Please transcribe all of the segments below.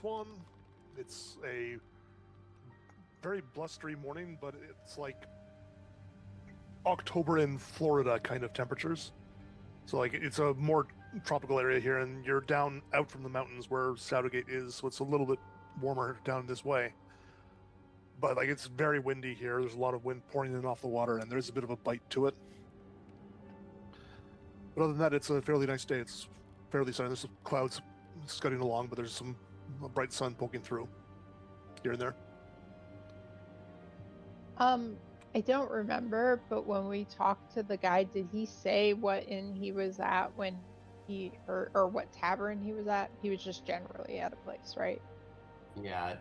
Swan. It's a very blustery morning, but it's like October in Florida kind of temperatures. So like it's a more tropical area here, and you're down out from the mountains where Shadowgate is, so it's a little bit warmer down this way. But like it's very windy here. There's a lot of wind pouring in off the water, and there's a bit of a bite to it. But other than that, it's a fairly nice day. It's fairly sunny. There's some clouds scudding along, but there's some bright sun poking through here and there. I don't remember, but when we talked to the guy, did he say what inn he was at when he or what tavern he was at? He was just generally at a place, right? Yeah.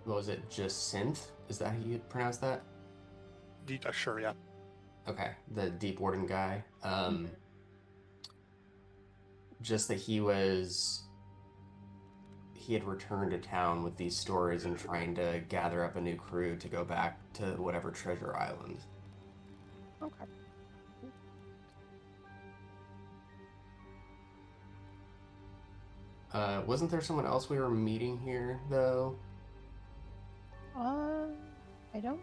What was it? Just Synth? Is that how you pronounce that? Sure, yeah. Okay. The Deep Warden guy. Just that he had returned to town with these stories and trying to gather up a new crew to go back to whatever treasure island. Okay. Wasn't there someone else we were meeting here, though? I don't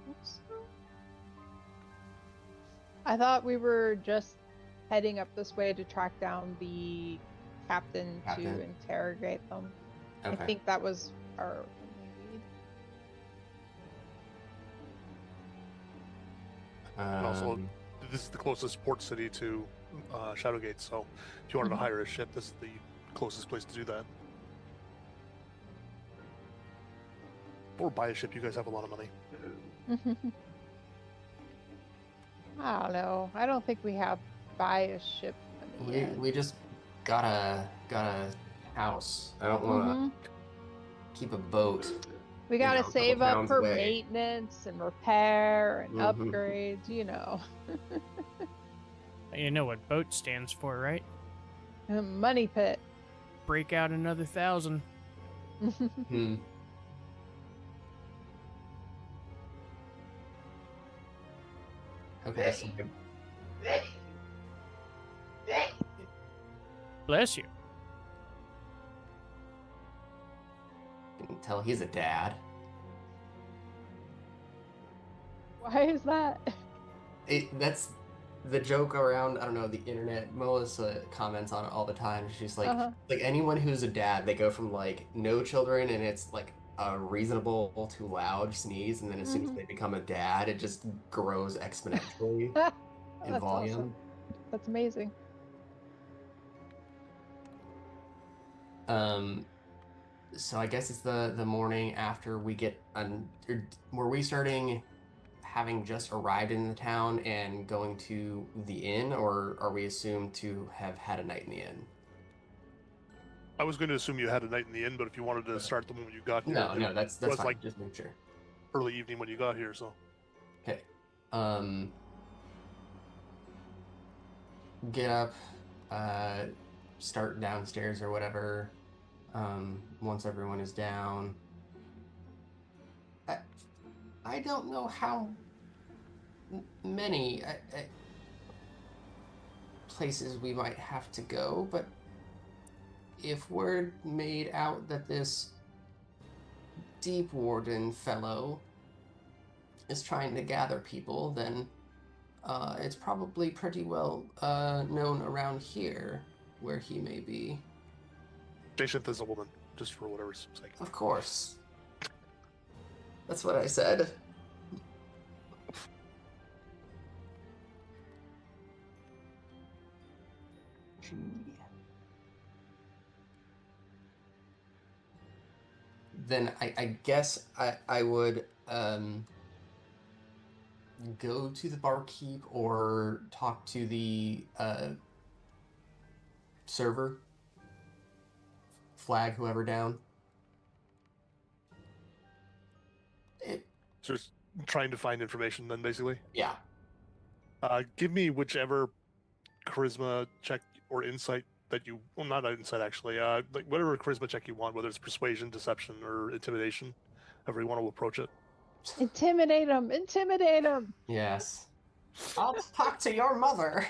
think so. I thought we were just heading up this way to track down the captain to interrogate them. Okay. I think that was our only lead. Also, this is the closest port city to Shadowgate, so if you wanted to hire a ship, this is the closest place to do that. Or buy a ship. You guys have a lot of money. I don't know. I don't think we have buy a ship money yet. We just got a house. I don't want to keep a boat. We gotta save up for maintenance and repair and upgrades, you know. You know what boat stands for, right? Money pit. Break out another 1,000. Okay. So Bless you. you can tell he's a dad. Why is that? That's the joke around, I don't know, the internet. Melissa comments on it all the time. She's like, like anyone who's a dad, they go from like no children and it's like a reasonable to loud sneeze, and then as soon as they become a dad, it just grows exponentially in volume. Awesome. That's amazing. So I guess it's the morning after we get were we starting having just arrived in the town and going to the inn, or are we assumed to have had a night in the inn? I was going to assume you had a night in the inn, but if you wanted to start the moment you got here, no, that's fine. Like just make sure. Early evening when you got here, so. Okay. Get up, start downstairs or whatever. Once everyone is down. I don't know how many places we might have to go, but if word made out that this Deep Warden fellow is trying to gather people, then it's probably pretty well known around here where he may be. Jacinth is a woman, just for whatever's sake. Of course. That's what I said. Then I guess I would go to the barkeep or talk to the server, flag whoever down. Just trying to find information then, basically? Yeah. Give me whichever charisma check or insight that you... Well, not insight, actually. Like whatever charisma check you want, whether it's persuasion, deception, or intimidation, however you want to approach it. Intimidate him! Intimidate him! Yes. I'll talk to your mother.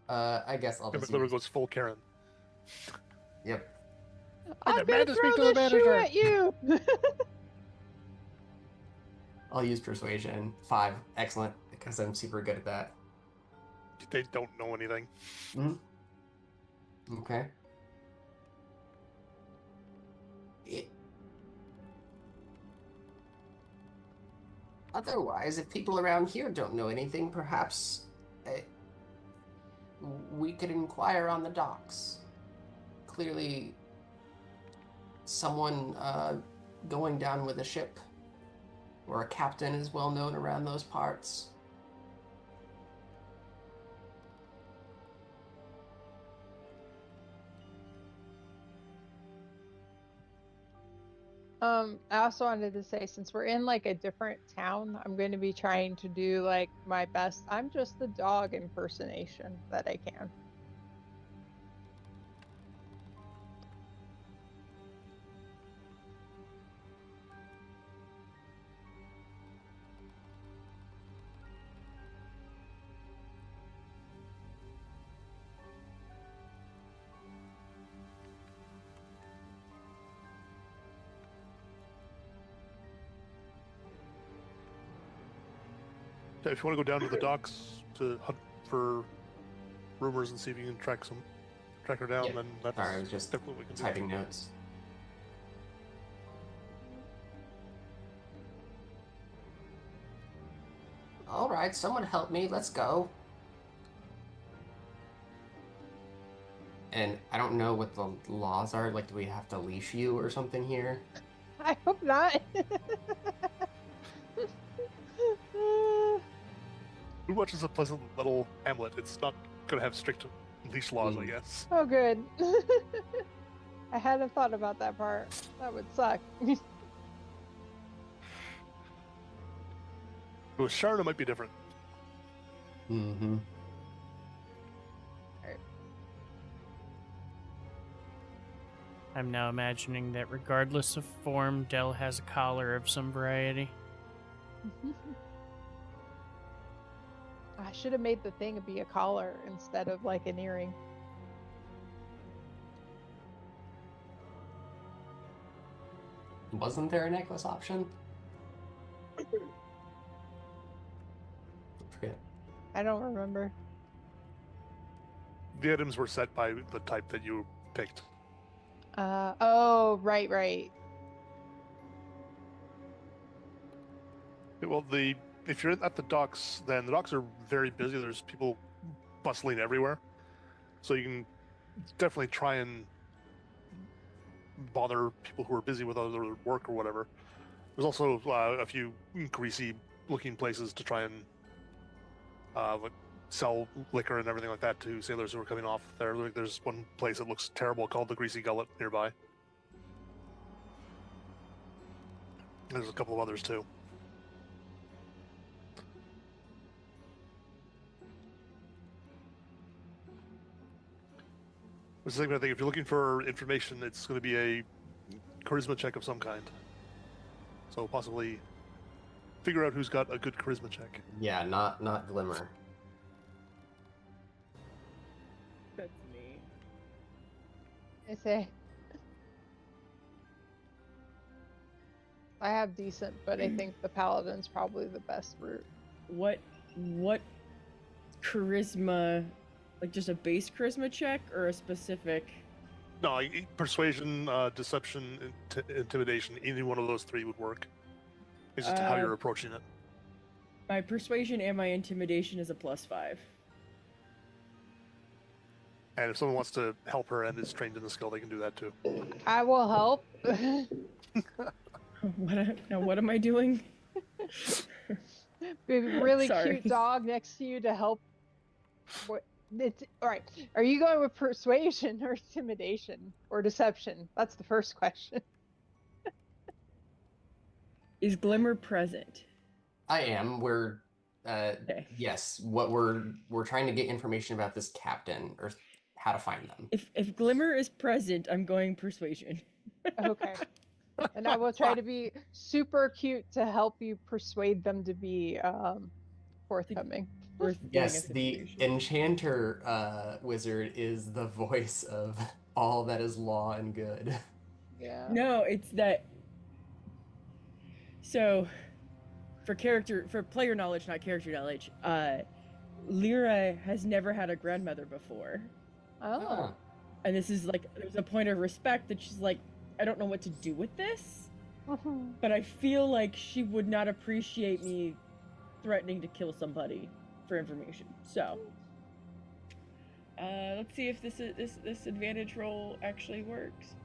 I guess I'll And just McLiver use... goes full Karen. Yep. I'm demand gonna to speak throw to the this shoe manager. at you. I'll use persuasion. 5. Excellent, because I'm super good at that. They don't know anything. Okay. Otherwise, if people around here don't know anything, perhaps we could inquire on the docks. Clearly, someone going down with a ship or a captain is well known around those parts. I also wanted to say, since we're in like a different town, I'm going to be trying to do like my best. I'm just the dog impersonation that I can. If you want to go down to the docks to hunt for rumors and see if you can track her down, Yeah. then that's Sorry, I was just definitely what we can do. typing notes. All right, someone help me. Let's go. And I don't know what the laws are. Like, do we have to leash you or something here? I hope not. Moonwatch is a pleasant little hamlet. It's not going to have strict leash laws, I guess. Oh, good. I hadn't thought about that part. That would suck. With Sharon, it might be different. Mm-hmm. I'm now imagining that regardless of form, Dell has a collar of some variety. I should have made the thing be a collar instead of like an earring. Wasn't there a necklace option? I forget. I don't remember. The items were set by the type that you picked. Oh, right. Well, if you're at the docks, then the docks are very busy. There's people bustling everywhere. So you can definitely try and bother people who are busy with other work or whatever. There's also a few greasy-looking places to try and like sell liquor and everything like that to sailors who are coming off there. Like, there's one place that looks terrible called the Greasy Gullet nearby. There's a couple of others too. Which is the thing, I think if you're looking for information, it's going to be a charisma check of some kind. So possibly figure out who's got a good charisma check. Yeah, not Glimmer. That's me. I say. I have decent, but I think the paladin's probably the best route. What charisma, like just a base charisma check or a specific? No, persuasion, deception, intimidation, any one of those three would work. It's just how you're approaching it. My persuasion and my intimidation is a +5. And if someone wants to help her and is trained in the skill, they can do that too. I will help. What am I doing? Be a really Sorry. cute dog next to you to help. What? It's all right. Are you going with persuasion or intimidation or deception? That's the first question. Is Glimmer present? I am. We're Okay. yes. What we're trying to get information about this captain or how to find them. If Glimmer is present, I'm going persuasion. Okay. And I will try to be super cute to help you persuade them to be forthcoming. worth giving Yes, us the information. enchanter wizard is the voice of all that is law and good. Yeah. No, it's that. So, for player knowledge, not character knowledge, Lyra has never had a grandmother before, Oh. Ah, and this is like there's a point of respect that she's like, I don't know what to do with this, but I feel like she would not appreciate me threatening to kill somebody for information. So, let's see if this advantage roll actually works.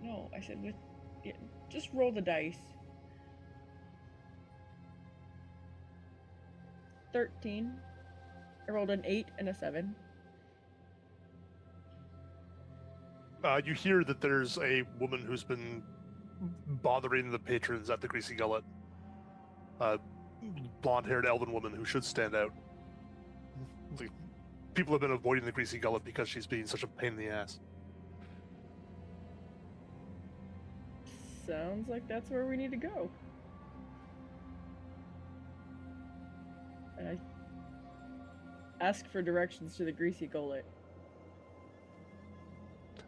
No, I said with, yeah, just roll the dice. 13. I rolled an 8 and a 7. You hear that there's a woman who's been bothering the patrons at the Greasy Gullet. Blonde-haired elven woman who should stand out. Like, people have been avoiding the Greasy Gullet because she's being such a pain in the ass. Sounds like that's where we need to go. And I ask for directions to the Greasy Gullet.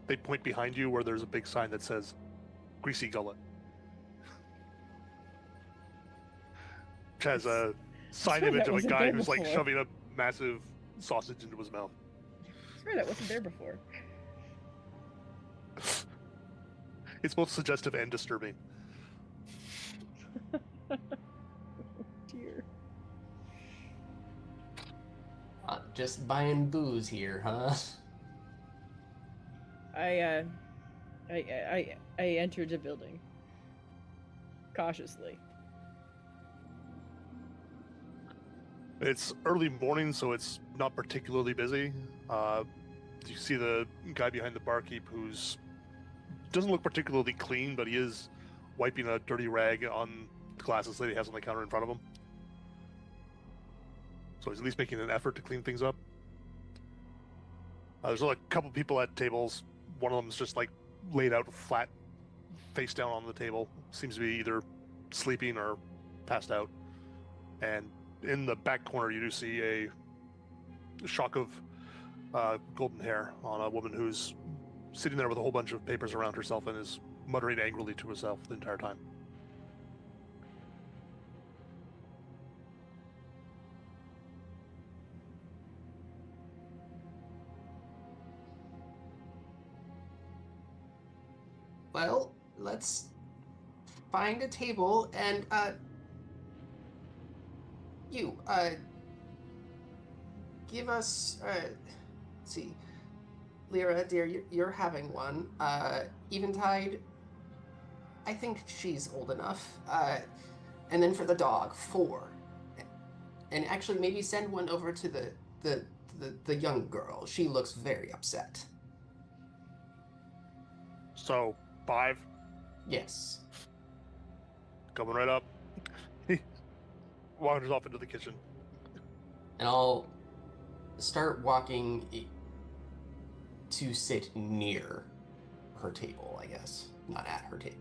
They point behind you where there's a big sign that says Greasy Gullet. Which has a sign swear image that of a wasn't guy there who's like before. shoving a massive sausage into his mouth. I swear that wasn't there before. It's both suggestive and disturbing. Dear. just buying booze here, huh? I entered the building cautiously. It's early morning, so it's not particularly busy. You see the guy behind the barkeep who's doesn't look particularly clean, but he is wiping a dirty rag on the glasses that he has on the counter in front of him. So he's at least making an effort to clean things up. There's a couple people at tables. One of them is just like laid out flat, face down on the table. Seems to be either sleeping or passed out. And in the back corner, you do see a shock of golden hair on a woman who's sitting there with a whole bunch of papers around herself and is muttering angrily to herself the entire time. Well, let's find a table and, give us, let's see. Lyra, dear, you're having one. Eventide, I think she's old enough. And then for the dog, 4. And actually, maybe send one over to the young girl. She looks very upset. So, 5. Yes. Coming right up. He wanders off into the kitchen. And I'll start walking to sit near her table, I guess. Not at her table.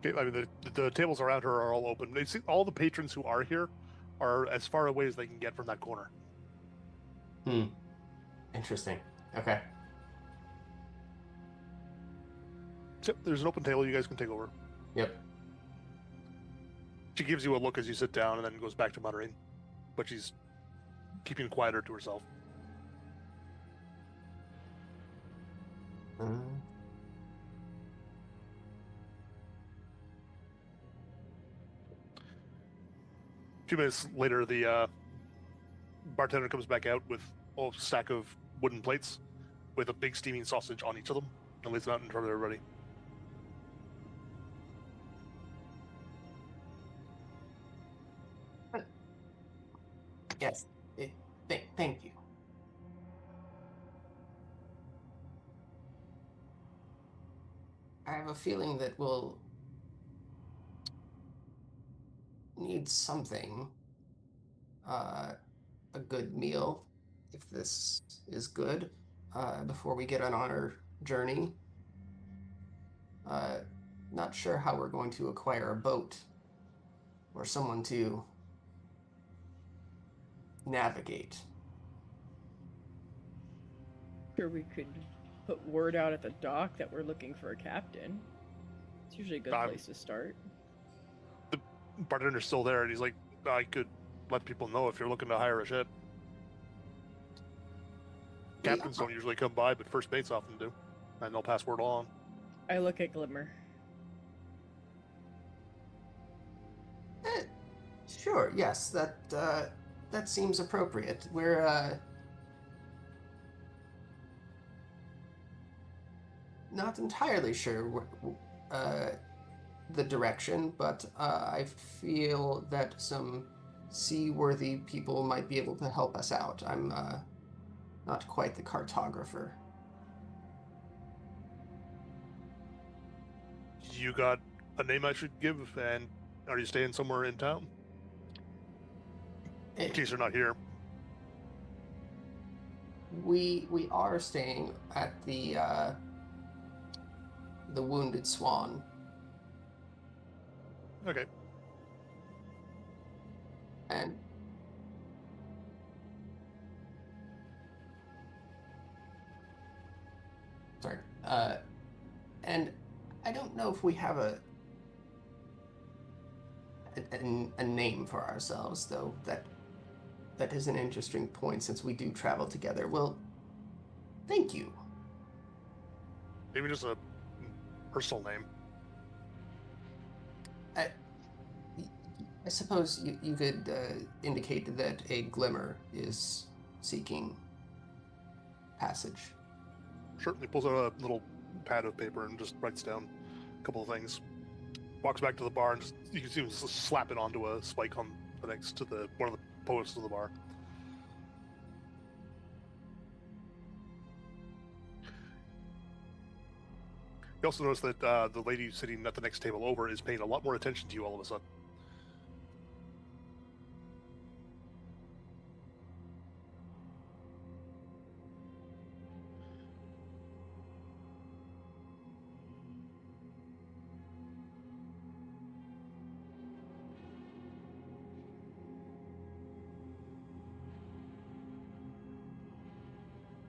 Okay, I mean, the tables around her are all open. They see all the patrons who are here are as far away as they can get from that corner. Interesting. Okay. Yep, there's an open table you guys can take over. Yep. She gives you a look as you sit down and then goes back to muttering, but she's keeping quieter to herself. A few minutes later, the bartender comes back out with a stack of wooden plates with a big steaming sausage on each of them and lays it out in front of everybody. Yes. Thank you. I have a feeling that we'll need something. A good meal, if this is good, before we get on our journey. Not sure how we're going to acquire a boat or someone to navigate. Sure, we could put word out at the dock that we're looking for a captain. It's usually a good place to start. The bartender's still there, and he's like, I could let people know if you're looking to hire a ship. Captains don't usually come by, but first mates often do, and they'll pass word on. I look at Glimmer. Sure, yes, that seems appropriate. We're not entirely sure the direction, but I feel that some seaworthy people might be able to help us out. I'm not quite the cartographer. You got a name I should give, and are you staying somewhere in town? In case you're not here. We are staying at the Wounded Swan. Okay. And sorry. And I don't know if we have a name for ourselves, though. That is an interesting point, since we do travel together. Well, thank you. Maybe just a personal name. I suppose you could indicate that a Glimmer is seeking passage. Sure. He pulls out a little pad of paper and just writes down a couple of things. Walks back to the bar, and you can see him just slap it onto a spike on the next to one of the posts of the bar. You also notice that the lady sitting at the next table over is paying a lot more attention to you all of a sudden.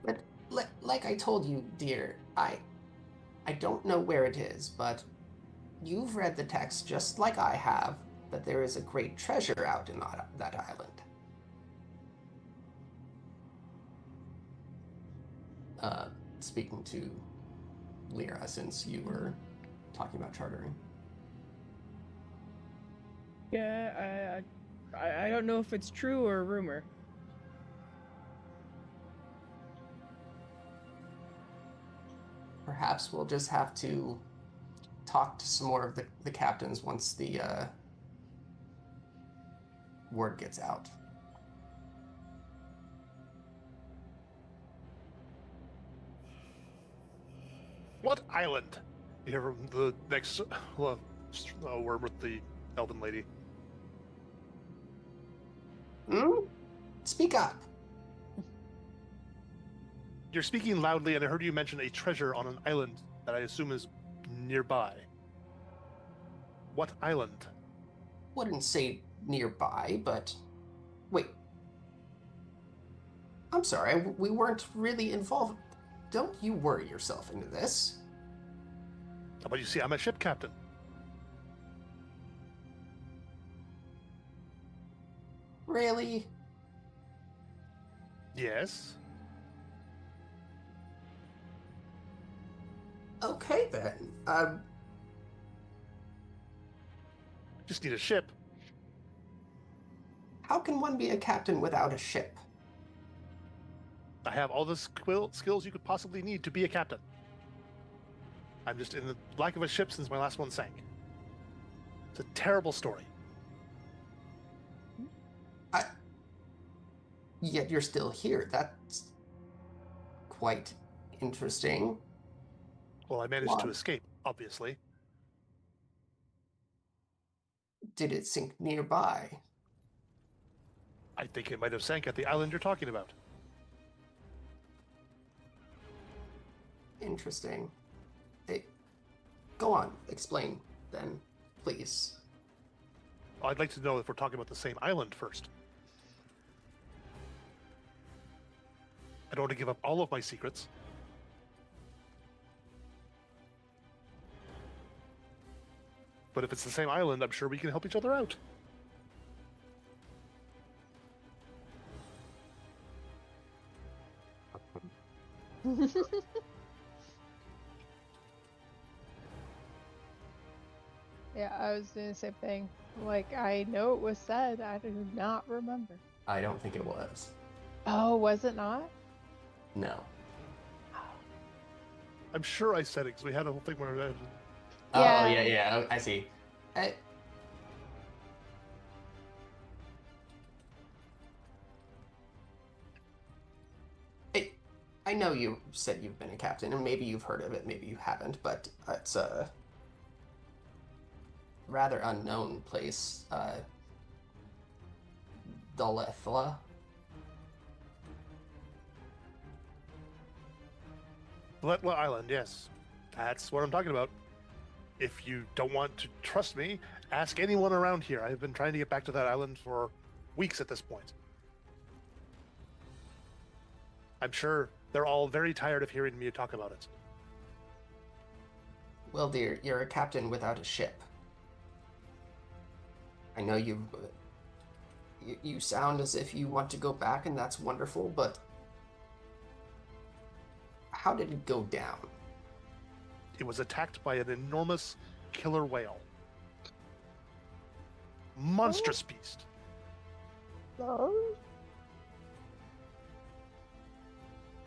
But like I told you, dear, I don't know where it is, but you've read the text just like I have, that there is a great treasure out in that island. Speaking to Lyra, since you were talking about chartering. Yeah, I don't know if it's true or a rumor. Perhaps we'll just have to talk to some more of the captains once the word gets out. What island? You hear from the next word with the elven lady. Speak up. You're speaking loudly, and I heard you mention a treasure on an island that I assume is nearby. What island? Wouldn't say nearby, but wait. I'm sorry, we weren't really involved. Don't you worry yourself into this. But you see, I'm a ship captain. Really? Yes. Okay then. Just need a ship. How can one be a captain without a ship? I have all the skills you could possibly need to be a captain. I'm just in the lack of a ship since my last one sank. It's a terrible story. Yet you're still here. That's quite interesting. Well, I managed to escape, obviously. Did it sink nearby? I think it might have sank at the island you're talking about. Interesting. Go on, explain then, please. I'd like to know if we're talking about the same island first. I don't want to give up all of my secrets. But if it's the same island, I'm sure we can help each other out. Yeah, I was doing the same thing. Like, I know it was said, I do not remember. I don't think it was. Oh, was it not? No. I'm sure I said it because we had a whole thing where Yeah. Oh, yeah, I see. I know you said you've been a captain, and maybe you've heard of it, maybe you haven't, but it's a rather unknown place. Dalethla. Letla Island, yes. That's what I'm talking about. If you don't want to trust me, ask anyone around here. I've been trying to get back to that island for weeks at this point. I'm sure they're all very tired of hearing me talk about it. Well, dear, you're a captain without a ship. I know you sound as if you want to go back, and that's wonderful, but how did it go down? It was attacked by an enormous killer whale. Monstrous beast.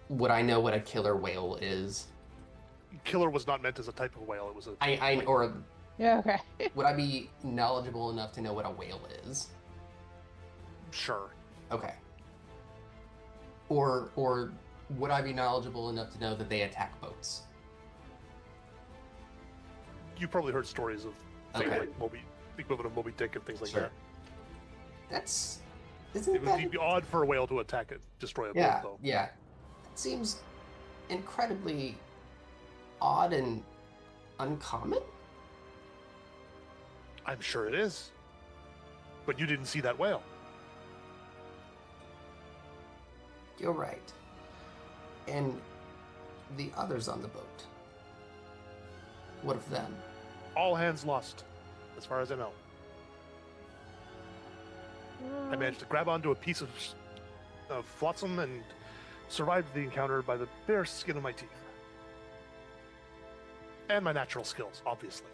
Would I know what a killer whale is? Killer was not meant as a type of whale. It was a... Or Yeah, okay. would I be knowledgeable enough to know what a whale is? Sure. Okay. Or would I be knowledgeable enough to know that they attack boats? You probably heard stories of things Okay. like Moby, the equivalent of Moby Dick and things like Sure. that. Isn't It that... would be odd for a whale to attack it, destroy a Yeah, boat, though. yeah. That seems incredibly odd and uncommon. I'm sure it is. But you didn't see that whale. You're right. And the others on the boat. What of them? All hands lost, as far as I know. I managed to grab onto a piece of flotsam and survived the encounter by the bare skin of my teeth. And my natural skills, obviously.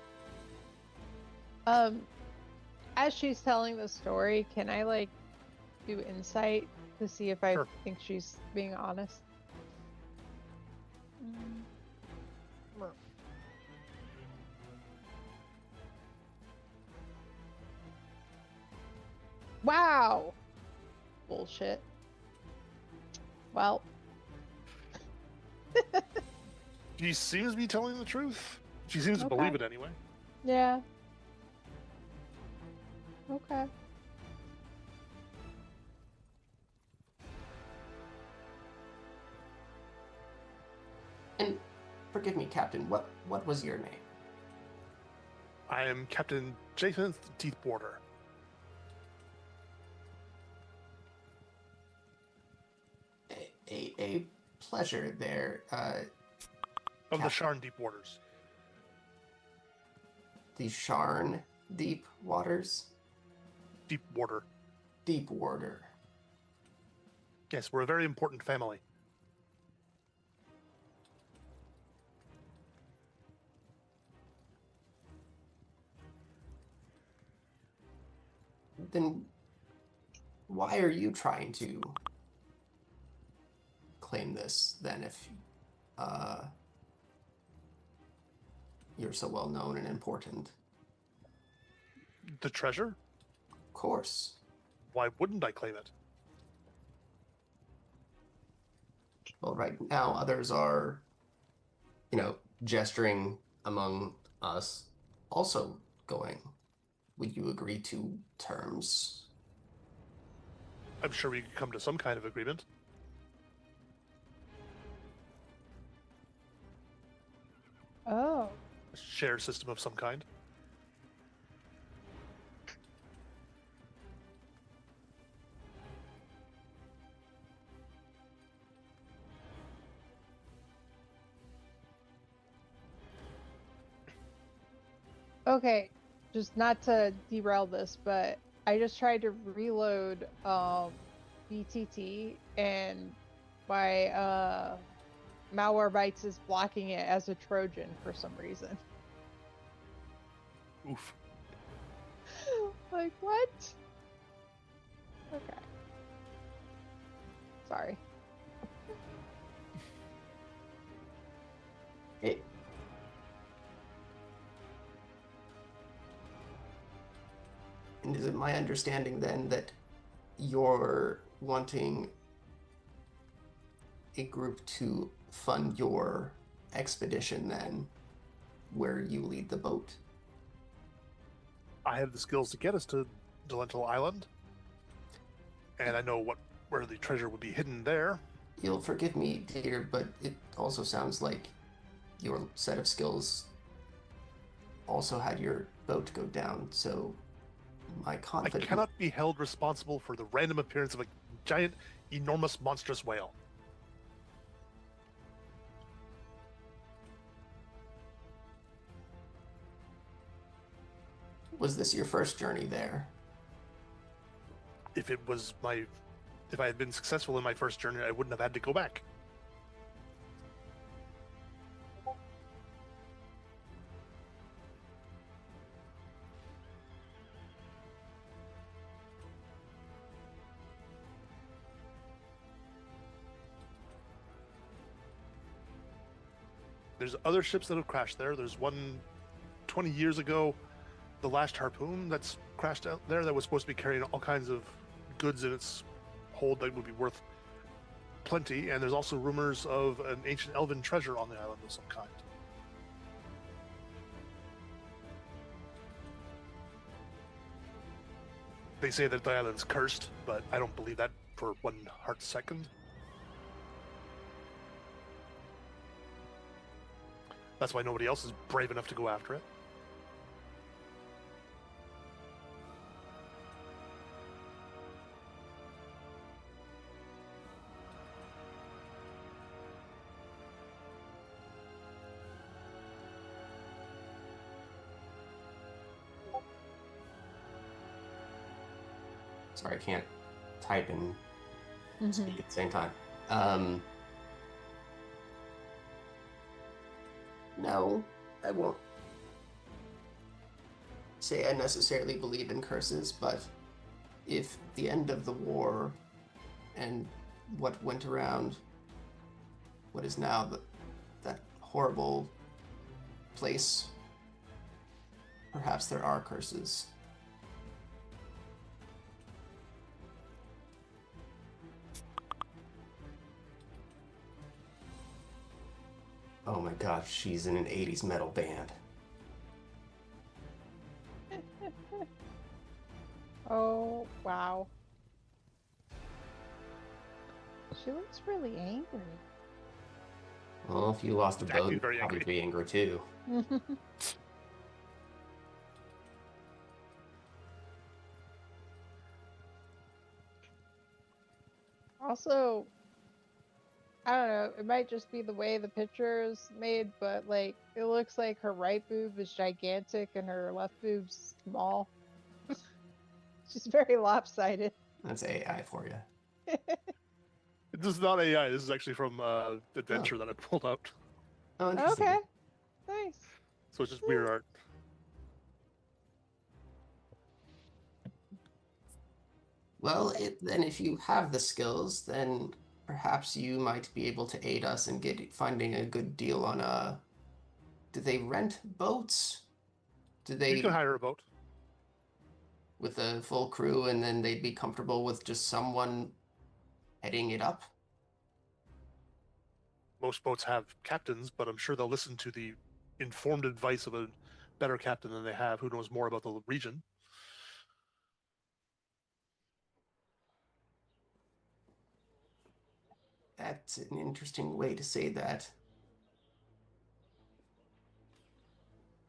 As she's telling the story, can I like do insight to see if I Sure. think she's being honest? Wow. Bullshit. Well. She seems to be telling the truth. She seems to Okay. believe it anyway. Yeah. Okay. And forgive me, Captain, what was your name? I am Captain Jason Teethborder. A pleasure there. Of the Captain. Sharn Deep Waters. The Sharn Deep Waters? Deep Water. Deep Water. Yes, we're a very important family. Then why are you trying to claim this then if you're so well known and important? The treasure? Of course. Why wouldn't I claim it? Well, right now others are, gesturing among us, also going. Would you agree to terms? I'm sure we could come to some kind of agreement. Oh. share system of some kind. Okay, just not to derail this, but I just tried to reload BTT and my Malwarebytes is blocking it as a Trojan for some reason. Oof. Like, what? Okay. Sorry. It, and is it my understanding then that you're wanting a group to fund your expedition then, where you lead the boat? I have the skills to get us to Delental Island, and I know where the treasure would be hidden there. You'll forgive me, dear, but it also sounds like your set of skills also had your boat go down, so my I confidence... cannot be held responsible for the random appearance of a giant, enormous, monstrous whale. Was this your first journey there? If I had been successful in my first journey, I wouldn't have had to go back. There's other ships that have crashed there. There's one 20 years ago, the last Harpoon that's crashed out there that was supposed to be carrying all kinds of goods in its hold that would be worth plenty. And there's also rumors of an ancient elven treasure on the island of some kind. They say that the island's cursed, but I don't believe that for one heart second. That's why nobody else is brave enough to go after it. Sorry, I can't type and speak at the same time. No, I won't say I necessarily believe in curses, but if the end of the war and what went around what is now that horrible place, perhaps there are curses. Oh my gosh, she's in an 80s metal band. Oh, wow. She looks really angry. Well, if you lost a boat, Acting you'd very probably angry. be angry too. Also, I don't know, it might just be the way the picture is made, but like, it looks like her right boob is gigantic and her left boob's small. She's very lopsided. That's AI for you. This is not AI. This is actually from Adventure that I pulled out. Oh, interesting. Okay, nice. So it's just weird art. Well, then if you have the skills, then perhaps you might be able to aid us in finding a good deal on do they rent boats? Do they You can hire a boat. with a full crew, and then they'd be comfortable with just someone heading it up? Most boats have captains, but I'm sure they'll listen to the informed advice of a better captain than they have, who knows more about the region. That's an interesting way to say that.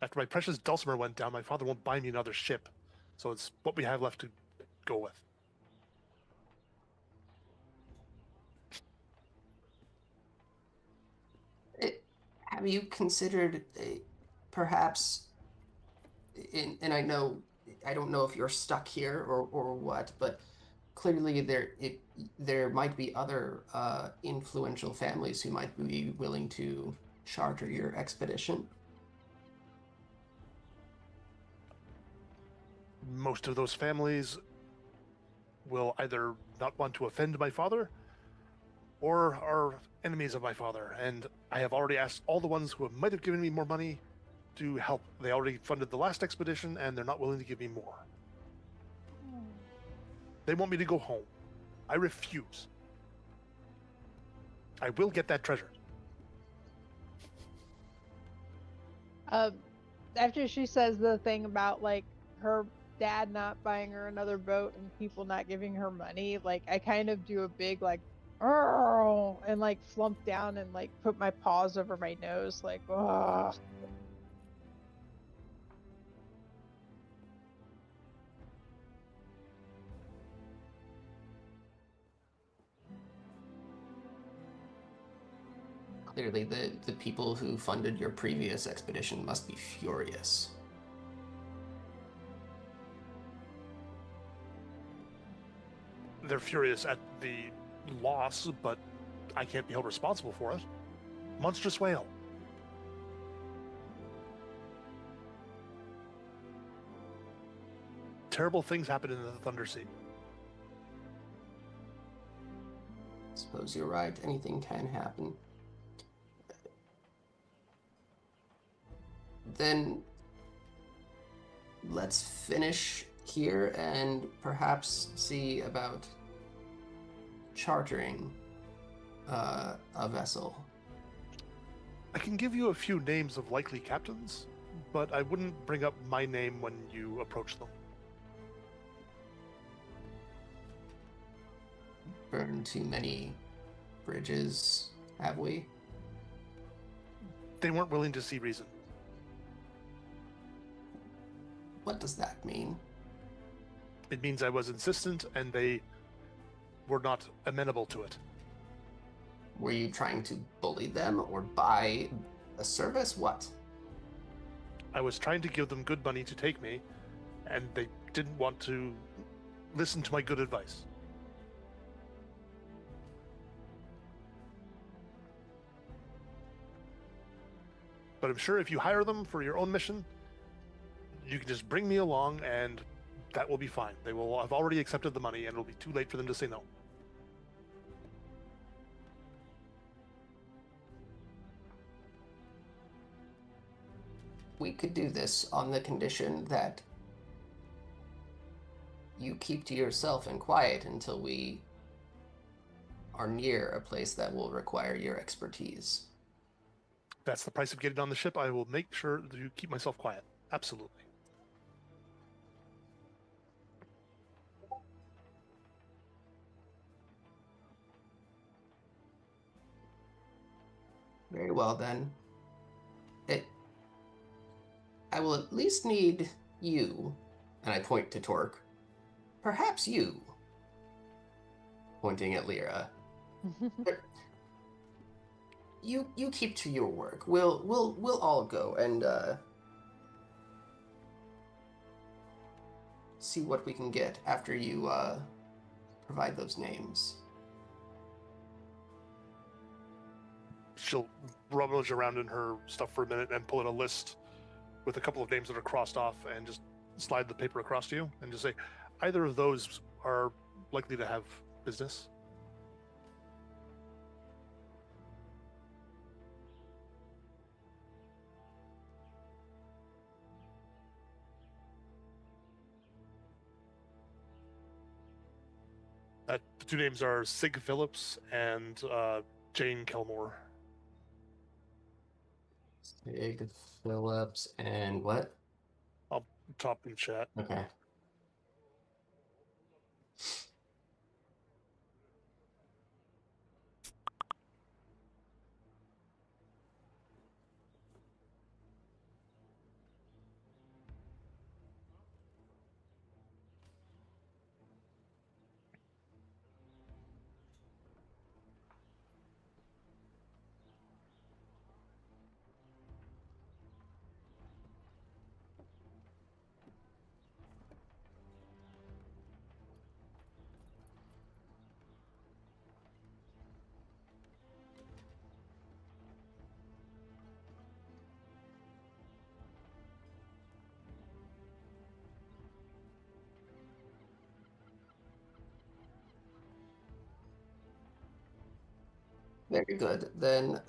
After my precious dulcimer went down, my father won't buy me another ship. So it's what we have left to go with. Have you considered perhaps, and I know, I don't know if you're stuck here or what, but clearly there might be other influential families who might be willing to charter your expedition. Most of those families will either not want to offend my father or are enemies of my father, and I have already asked all the ones who might have given me more money to help. They already funded the last expedition, and they're not willing to give me more. They want me to go home. I refuse. I will get that treasure. After she says the thing about like her dad not buying her another boat and people not giving her money, like I kind of do a big like "Arr!" and like flump down and like put my paws over my nose like ugh. Clearly, the people who funded your previous expedition must be furious. They're furious at the loss, but I can't be held responsible for it. Monstrous whale. Terrible things happen in the Thunder Sea. Suppose you're right. Anything can happen. Then let's finish here and perhaps see about chartering a vessel. I can give you a few names of likely captains, but I wouldn't bring up my name when you approach them. Burned too many bridges, have we? They weren't willing to see reason. What does that mean? It means I was insistent and they were not amenable to it. Were you trying to bully them or buy a service? What? I was trying to give them good money to take me, and they didn't want to listen to my good advice. But I'm sure if you hire them for your own mission, you can just bring me along and that will be fine. They will have already accepted the money and it'll be too late for them to say no. We could do this on the condition that you keep to yourself and quiet until we are near a place that will require your expertise. That's the price of getting on the ship. I will make sure to keep myself quiet. Absolutely. Very well then. I will at least need you, and I point to Torque. Perhaps you, pointing at Lyra. You keep to your work. We'll all go and see what we can get after you provide those names. She'll rummage around in her stuff for a minute and pull in a list with a couple of names that are crossed off and just slide the paper across to you and just say, either of those are likely to have business. The two names are Sig Phillips and Jane Kelmore. Sig Phillips and what? I'll top in chat. Okay. Very good. Then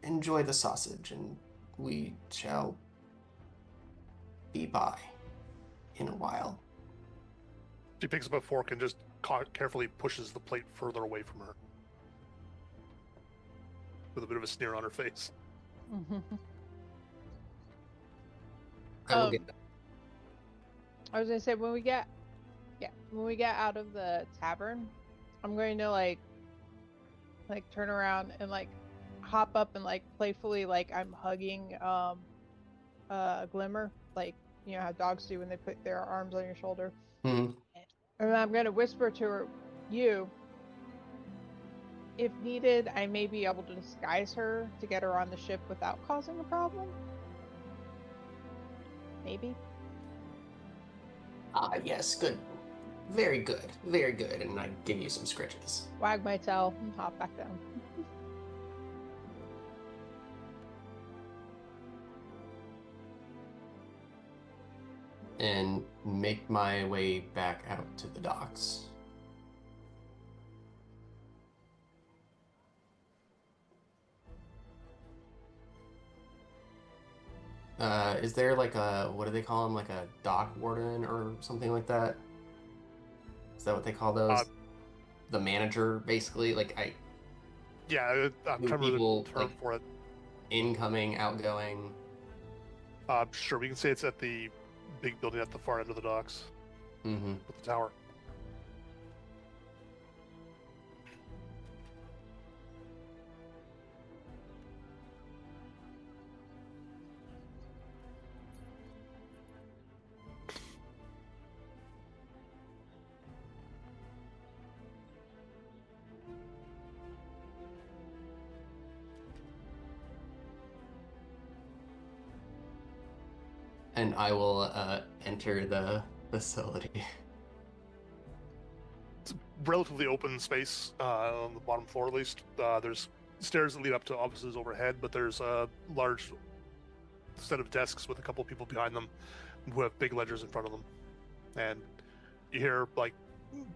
enjoy the sausage, and we shall be by in a while. She picks up a fork and just carefully pushes the plate further away from her, with a bit of a sneer on her face. I will get that. I was gonna say when we get out of the tavern, I'm going to like turn around and like hop up and like playfully like I'm hugging Glimmer, like you know how dogs do when they put their arms on your shoulder. Mm-hmm. And I'm gonna whisper to her, "You, if needed, I may be able to disguise her to get her on the ship without causing a problem. Maybe." Ah, yes, good. Very good. Very good. And I give you some scritches. Wag my tail and hop back down. And make my way back out to the docks. Is there like a, what do they call them? Like a dock warden or something like that? Is that what they call those? The manager, basically? Yeah, I'm trying to remember the term for it. Incoming, outgoing. Sure, we can say it's at the big building at the far end of the docks. Mm-hmm. With the tower. And I will enter the facility. It's a relatively open space on the bottom floor, at least. There's stairs that lead up to offices overhead, but there's a large set of desks with a couple people behind them who have big ledgers in front of them. And you hear like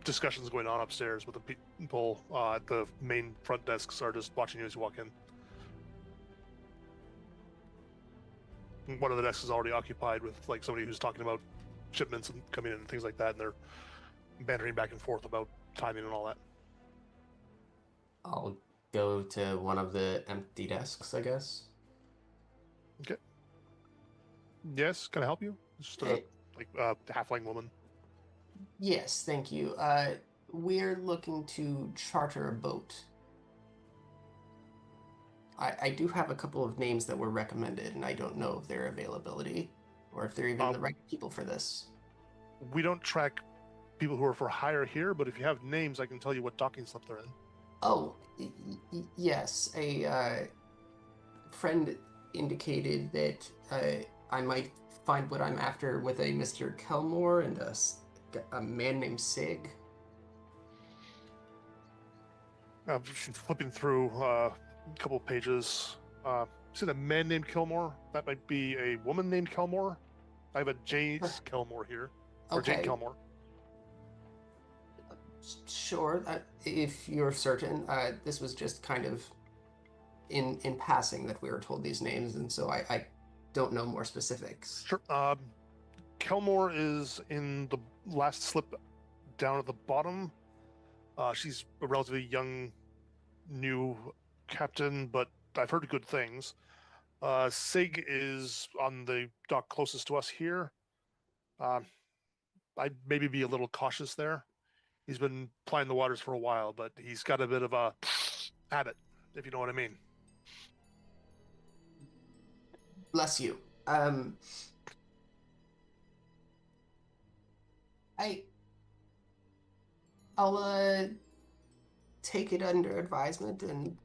discussions going on upstairs with the people at the main front desks are just watching you as you walk in. One of the desks is already occupied with like somebody who's talking about shipments and coming in and things like that, and they're bantering back and forth about timing and all that. I'll go to one of the empty desks, I guess. Okay. Yes, can I help you? It's just a halfling woman. Yes, thank you. We're looking to charter a boat. I do have a couple of names that were recommended, and I don't know of their availability or if they're even the right people for this. We don't track people who are for hire here, but if you have names, I can tell you what docking slip they're in. Oh, yes. A friend indicated that I might find what I'm after with a Mr. Kelmore and a man named Sig. She's flipping through a couple pages. Is it a man named Kilmore? That might be a woman named Kelmore. I have a Jace Kelmore here. Or Okay. Jade Kelmore. Sure, if you're certain. This was just kind of in passing that we were told these names, and so I don't know more specifics. Sure. Kelmore is in the last slip down at the bottom. She's a relatively young, new captain, but I've heard good things. Sig is on the dock closest to us here. I'd maybe be a little cautious there. He's been plying the waters for a while, but he's got a bit of a habit, if you know what I mean. Bless you. I'll take it under advisement, and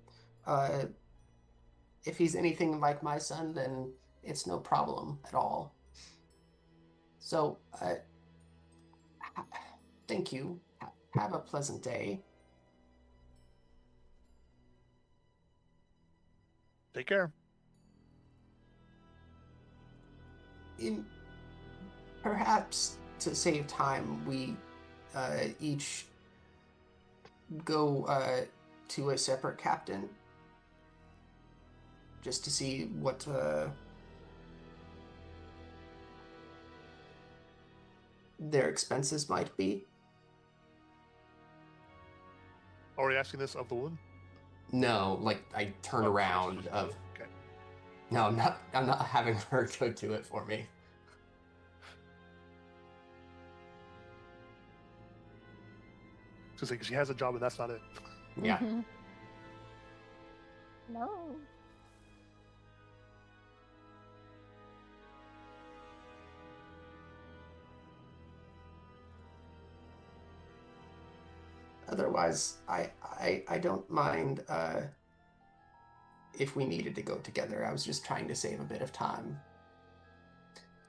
if he's anything like my son, then it's no problem at all. So, thank you. Have a pleasant day. Take care. Perhaps to save time, we each go to a separate captain just to see what their expenses might be. Are we asking this of the woman? No, like I turn around of. Okay. No, I'm not having her go do it for me. Just like she has a job and that's not it. Yeah. Mhm. No. Otherwise, I don't mind if we needed to go together. I was just trying to save a bit of time.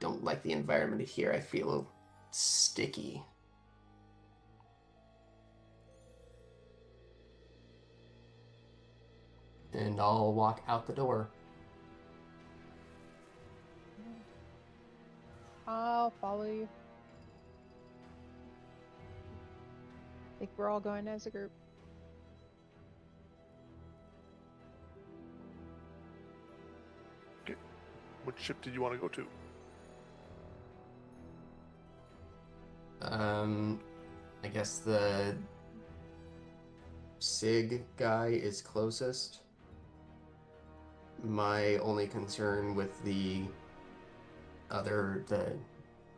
Don't like the environment here. I feel sticky. And I'll walk out the door. I'll follow you. I think we're all going as a group. Which ship did you want to go to? I guess the SIG guy is closest. My only concern with the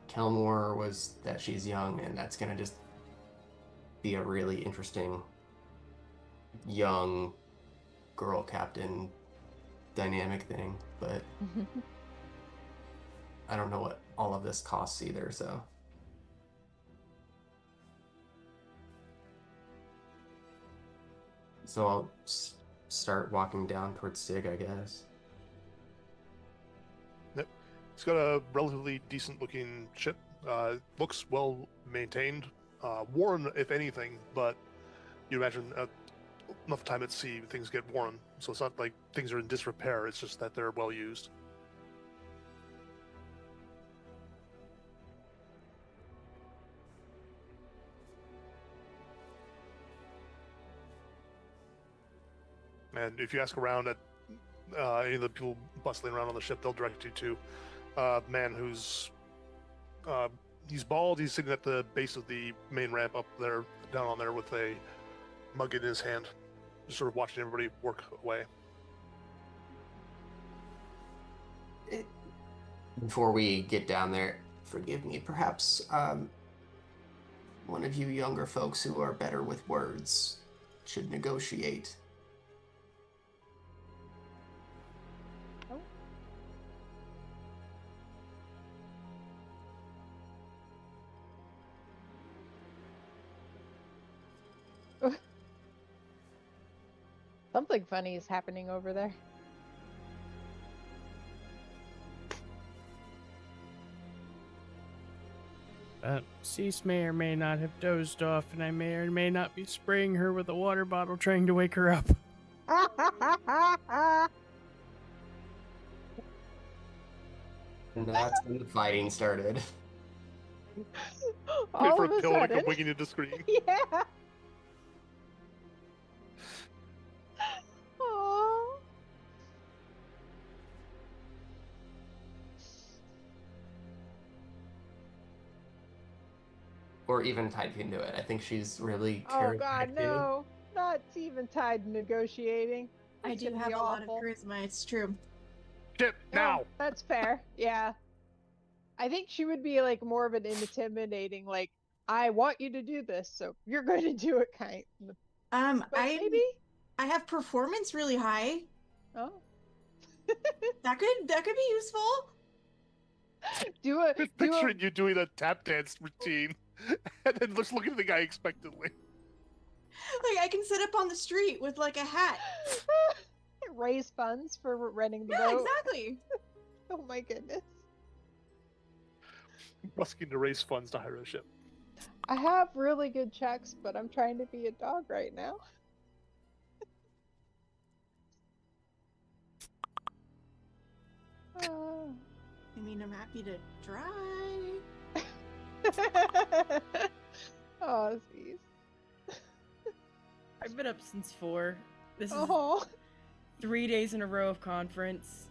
Kelmore was that she's young, and that's gonna just be a really interesting young girl captain dynamic thing, but I don't know what all of this costs either, so. So I'll start walking down towards Sig, I guess. Yep. It's got a relatively decent looking ship. Looks well maintained. Worn, if anything, but you imagine enough time at sea, things get worn. So it's not like things are in disrepair, it's just that they're well used. And if you ask around at any of the people bustling around on the ship, they'll direct you to a man who's he's bald. He's sitting at the base of the main ramp up there, down on there, with a mug in his hand, just sort of watching everybody work away. Before we get down there, forgive me, perhaps one of you younger folks who are better with words should negotiate. Something funny is happening over there. Cease may or may not have dozed off, and I may or may not be spraying her with a water bottle trying to wake her up. And that's when the fighting started. Wait All for of a a pill to sudden. come winging into screen. Yeah. Aww. Or even type into it. I think she's really Oh charismatic God, too. no! Not even tied to negotiating. I It's do gonna have be a lot of awful. charisma, it's true. Ship No, now. that's fair. Yeah. I think she would be like more of an intimidating, like, I want you to do this, so you're going to do it kind of. But maybe? I have performance really high. Oh. That could be useful. Just picturing you doing a tap dance routine, and then just looking at the guy expectantly. Like I can sit up on the street with like a hat. Raise funds for renting the Yeah, boat. exactly. Oh my goodness. Busking to raise funds to hire a ship. I have really good checks, but I'm trying to be a dog right now. I mean, I'm happy to try. Oh, geez. I've been up since 4. This is Oh. 3 days in a row of conference.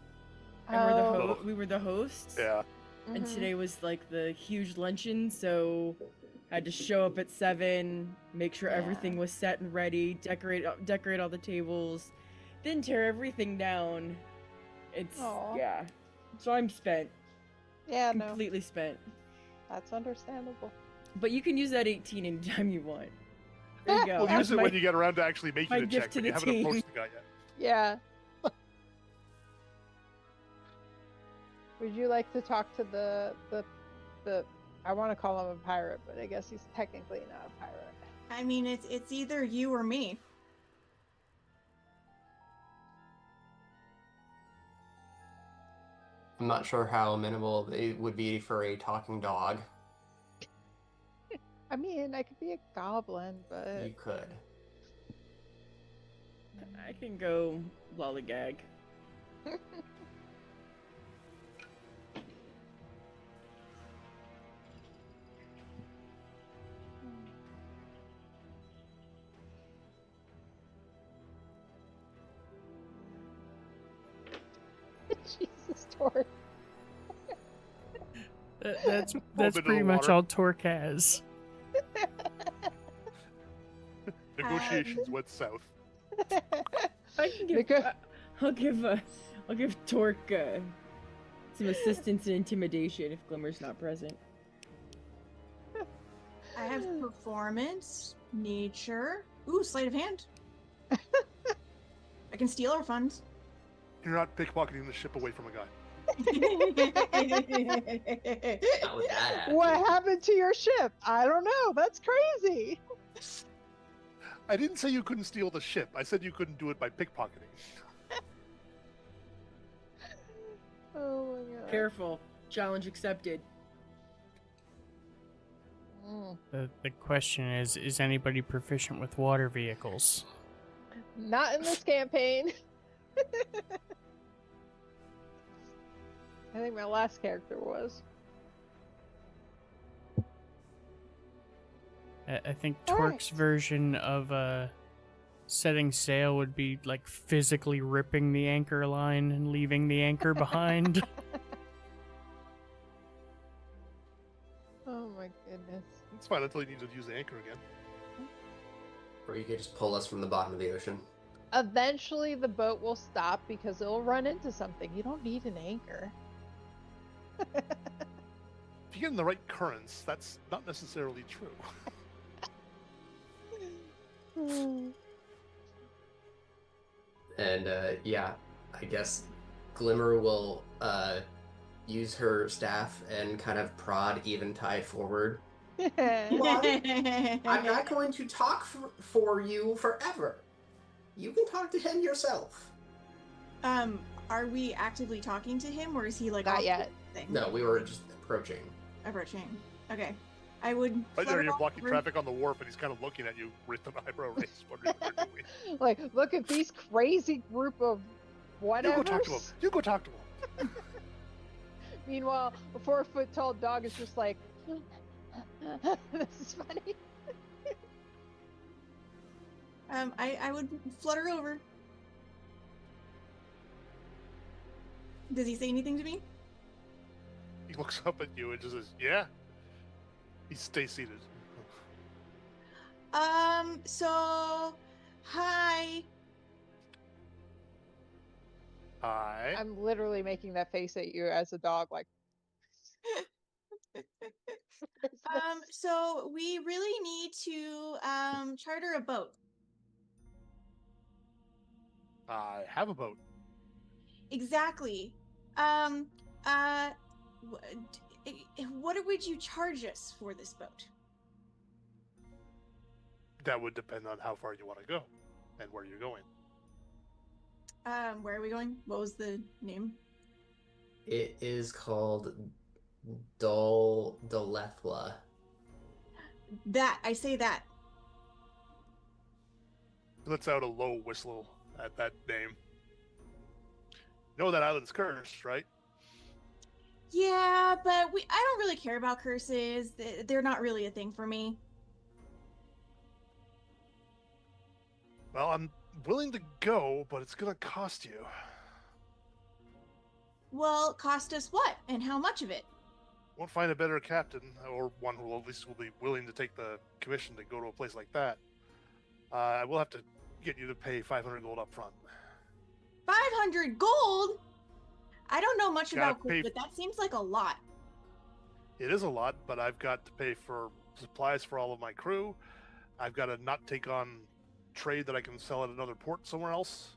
And Oh. we were the hosts. Yeah. And Mhm. today was like the huge luncheon, so I had to show up at 7, make sure Yeah. everything was set and ready, decorate all the tables, then tear everything down. It's Aw. yeah. So I'm spent. Yeah, no, Completely spent. that's understandable. But you can use that 18 anytime you want. There you go. Well, use That's it my- when you get around to actually my making a gift check, to but you the haven't team. approached the guy yet. Yeah. Would you like to talk to the I want to call him a pirate, but I guess he's technically not a pirate. I mean, it's either you or me. I'm not sure how amenable it would be for a talking dog. I mean, I could be a goblin, but You could. I can go lollygag. Jesus, Tor. That's bit of pretty much water. all Torque has. Negotiations went south. I can give. Because- I'll give Torque some assistance in intimidation if Glimmer's not present. I have performance, nature. Ooh, sleight of hand. I can steal our funds. You're not pickpocketing the ship away from a guy. Not with that What attitude. happened to your ship? I don't know. That's crazy. I didn't say you couldn't steal the ship. I said you couldn't do it by pickpocketing. Oh my god. Careful. Challenge accepted. Mm. The question is anybody proficient with water vehicles? Not in this campaign. I think my last character was. I think All Torque's right. version of setting sail would be like physically ripping the anchor line and leaving the anchor behind. Oh my goodness. It's fine until you need to use the anchor again. Or you could just pull us from the bottom of the ocean. Eventually the boat will stop because it'll run into something. You don't need an anchor. If you get in the right currents, that's not necessarily true. And yeah, I guess Glimmer will use her staff and kind of prod Eventide forward. I'm not going to talk for you forever. You can talk to him yourself. Are we actively talking to him, or is he like Not off yet. Thing? No, we were just approaching. Approaching. Okay. I would. Right there, flutter you're blocking over- traffic on the wharf, and he's kind of looking at you with an eyebrow raised, wondering what you're doing. Like, look at these crazy group of You whatever. go talk to him. You go talk to him. Meanwhile, a 4-foot-tall dog is just like, this is funny. I would flutter over. Does he say anything to me? He looks up at you and just says, "Yeah." He stays seated. So, hi. Hi. I'm literally making that face at you as a dog, like. So we really need to charter a boat. I have a boat. Exactly. What would you charge us for this boat? That would depend on how far you want to go and where you're going. Where are we going? What was the name? It is called Dolethla. That, I say that. He lets out a low whistle at that name. You know that island's cursed, right? Yeah, but I don't really care about curses. They're not really a thing for me. Well, I'm willing to go, but it's gonna cost you. Well, cost us what? And how much of it? Won't find a better captain, or one who at least will be willing to take the commission to go to a place like that. I will have to get you to pay 500 gold up front. 500 gold? I don't know much Gotta about gold, pay- but that seems like a lot. It is a lot, but I've got to pay for supplies for all of my crew. I've got to not take on trade that I can sell at another port somewhere else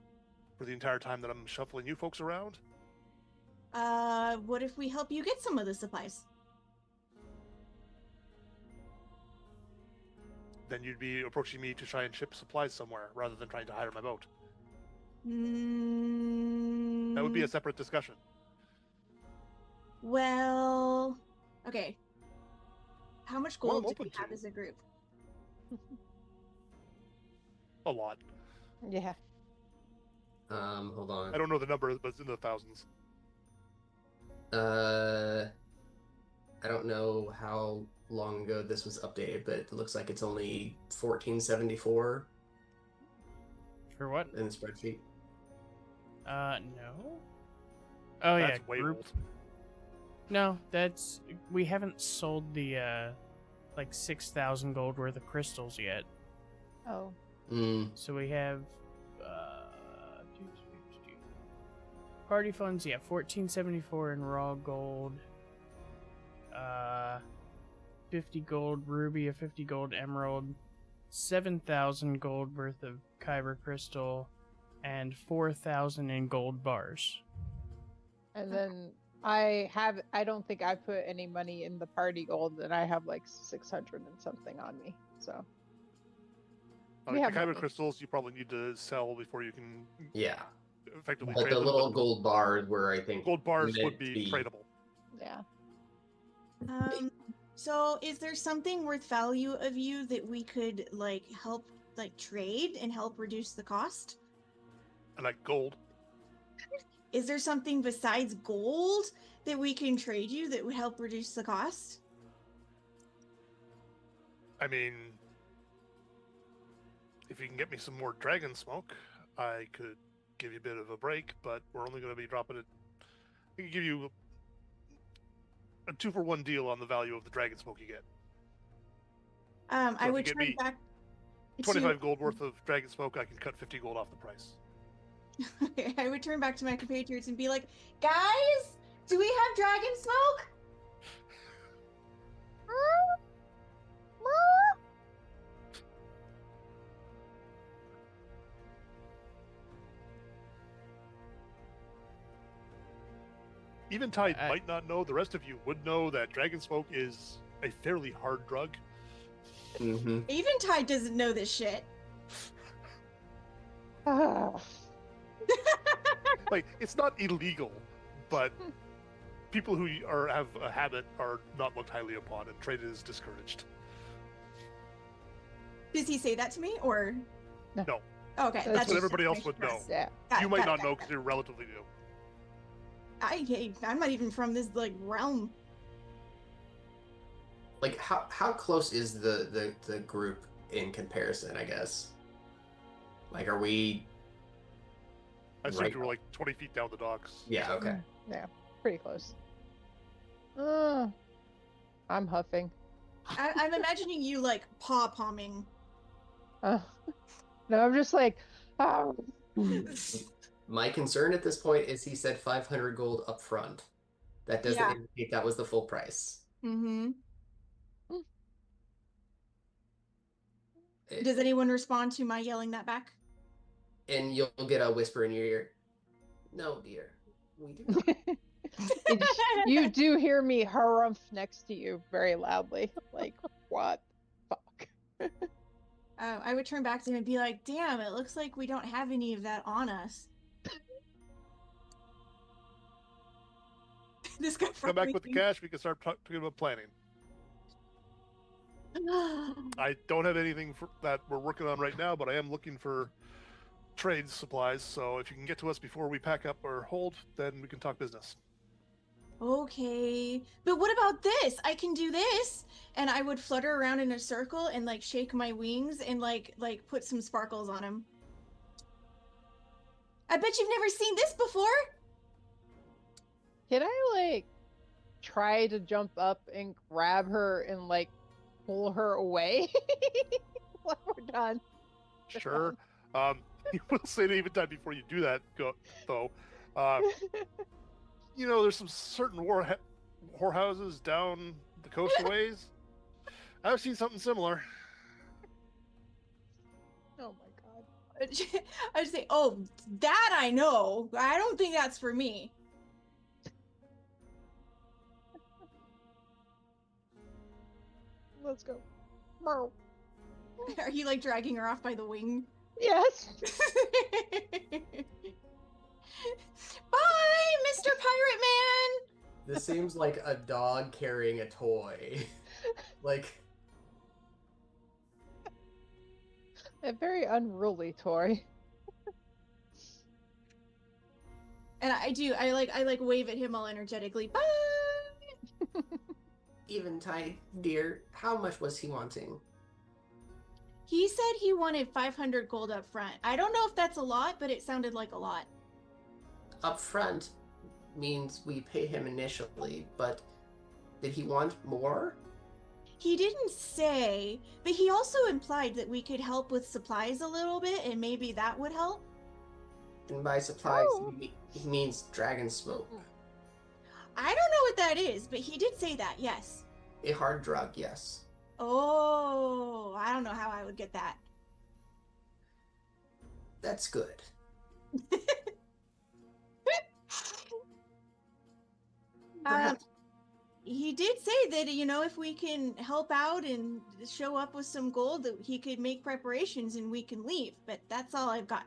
for the entire time that I'm shuffling you folks around. What if we help you get some of the supplies? Then you'd be approaching me to try and ship supplies somewhere rather than trying to hire my boat. That would be a separate discussion. Well, okay. How much Well, gold I'm do we open have to. as a group? A lot. Yeah. Hold on. I don't know the number, but it's in the thousands. I don't know how long ago this was updated, but it looks like it's only 1474 For what? in the spreadsheet. No. Oh That's yeah, way group. old. No, that's we haven't sold the like 6,000 gold worth of crystals yet. Oh. So we have party funds, yeah, 1474 in raw gold. 50 gold ruby, a 50 gold emerald, 7,000 gold worth of kyber crystal, and 4,000 in gold bars. And then I don't think I put any money in the party gold, and I have like 600 and something on me. So we The have kyber money. crystals you probably need to sell before you can Yeah, effectively but trade the them. little gold bars were, I think, Gold bars meant would to be tradable. Yeah. So is there something worth value of you that we could like help like trade and help reduce the cost? And like gold. Is there something besides gold that we can trade you that would help reduce the cost? I mean, if you can get me some more dragon smoke, I could give you a bit of a break, but we're only going to be dropping it. I can give you a 2-for-1 deal on the value of the dragon smoke you get. I if you would get turn me back 25 gold worth of dragon smoke, I can cut 50 gold off the price. I would turn back to my compatriots and be like, guys, do we have dragon smoke? Eventide I- might not know, the rest of you would know that dragon smoke is a fairly hard drug. Mm-hmm. Eventide doesn't know this shit. Like, it's not illegal, but people who have a habit are not looked highly upon, and trade is discouraged. Does he say that to me or? No. Okay, That's what just everybody else information would for us. know. Yeah. Got You it, might got it, not got know it, because got you're relatively new. I'm not even from this like realm. Like, how close is the group in comparison, I guess? Like, are we... I assumed Right. you were like 20 feet down the docks. Yeah, okay. Yeah, pretty close. I'm huffing. I'm imagining you like paw palming. No, I'm just like, oh. My concern at this point is he said 500 gold up front. That doesn't Yeah. indicate that was the full price. Mm-hmm. It- Does anyone respond to my yelling that back? and you'll get a whisper in your ear. No, dear. We do not. You do hear me harumph next to you very loudly. Like, what? Fuck. I would turn back to him and be like, damn, it looks like we don't have any of that on us. This guy Come back with the cash, we can start talking about planning. I don't have anything that we're working on right now, but I am looking for trade supplies, so if you can get to us before we pack up or hold, then we can talk business. Okay, but what about this? I can do this, and I would flutter around in a circle and like shake my wings and like put some sparkles on him. I bet you've never seen this before. Can I, like, try to jump up and grab her and, like, pull her away when we're done? Sure. You will say to Eventide before you do that, though. There's some certain whorehouses down the coast a ways. I've seen something similar. Oh my god. I just say, oh, that I know. I don't think that's for me. Let's go. Meow. Are you like dragging her off by the wing? Yes. Bye, Mr. Pirate Man. This seems like a dog carrying a toy. Like, A very unruly toy. And I like wave at him all energetically. Bye. Eventide, dear, how much was he wanting? He said he wanted 500 gold up front. I don't know if that's a lot, but it sounded like a lot. Up front means we pay him initially, but did he want more? He didn't say, but he also implied that we could help with supplies a little bit, and maybe that would help. And by supplies, Oh. he means dragon smoke. I don't know what that is, but he did say that, yes. A hard drug, yes. Oh, I don't know how I would get that. That's good. Perhaps He did say that, if we can help out and show up with some gold, that he could make preparations and we can leave, but that's all I've got.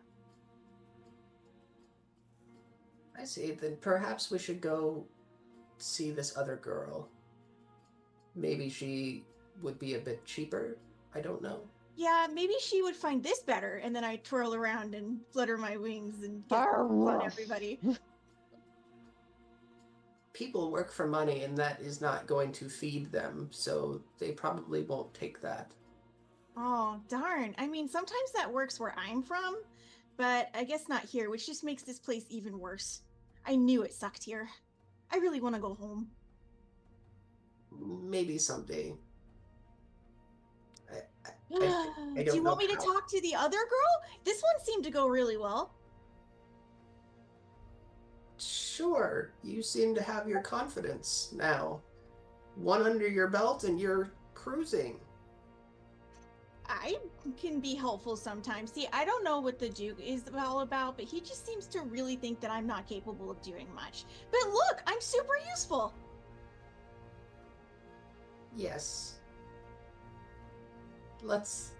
I see. Then perhaps we should go see this other girl. Maybe she would be a bit cheaper. I don't know. Yeah, maybe she would find this better, and then I twirl around and flutter my wings and get on everybody. People work for money, and that is not going to feed them, so they probably won't take that. Oh, darn. I mean, sometimes that works where I'm from, but I guess not here, which just makes this place even worse. I knew it sucked here. I really want to go home. Maybe someday. I Do don't you know want me to how. talk to the other girl? This one seemed to go really well. Sure, you seem to have your confidence now. One under your belt and you're cruising. I can be helpful sometimes. See, I don't know what the Duke is all about, but he just seems to really think that I'm not capable of doing much. But look, I'm super useful. Yes. Let's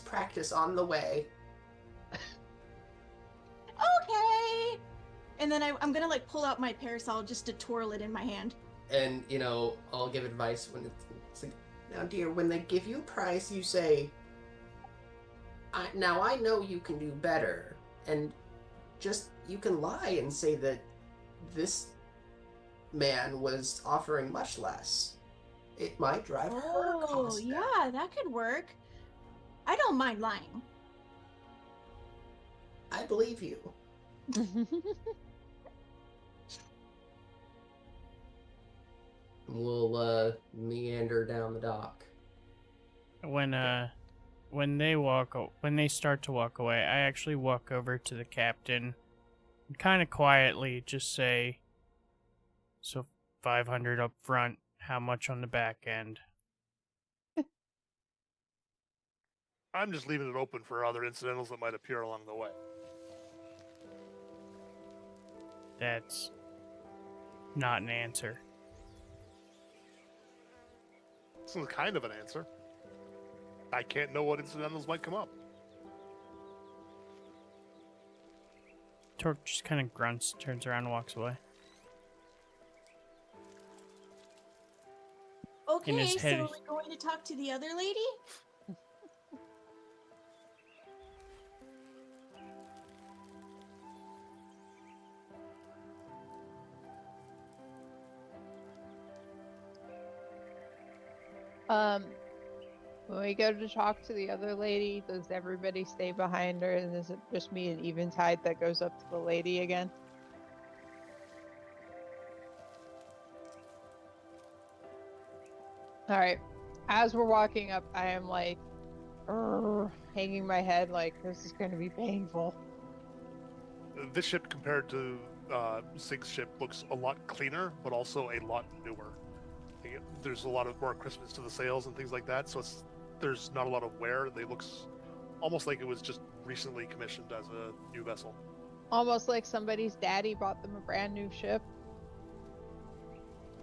practice on the way. Okay. And then I'm gonna like pull out my parasol just to twirl it in my hand. And, I'll give advice when it's like, now, dear, when they give you a prize, you say, now I know you can do better. And just, you can lie and say that this man was offering much less. It might drive her Oh, cost down. yeah, that could work. I don't mind lying. I believe you. We'll meander down the dock. When they start to walk away, I actually walk over to the captain and kind of quietly just say, "So 500 up front, how much on the back end?" I'm just leaving it open for other incidentals that might appear along the way. That's not an answer. This is kind of an answer. I can't know what incidentals might come up. Torque just kind of grunts, turns around, and walks away. In Okay, his so head- we're going to talk to the other lady? When we go to talk to the other lady, does everybody stay behind her, and is it just me and Eventide that goes up to the lady again? All right. As we're walking up, I am like, hanging my head like this is going to be painful. This ship compared to Sig's ship looks a lot cleaner, but also a lot newer. There's a lot of more crispness to the sails and things like that, so there's not a lot of wear. They looks almost like it was just recently commissioned as a new vessel. Almost like somebody's daddy bought them a brand new ship.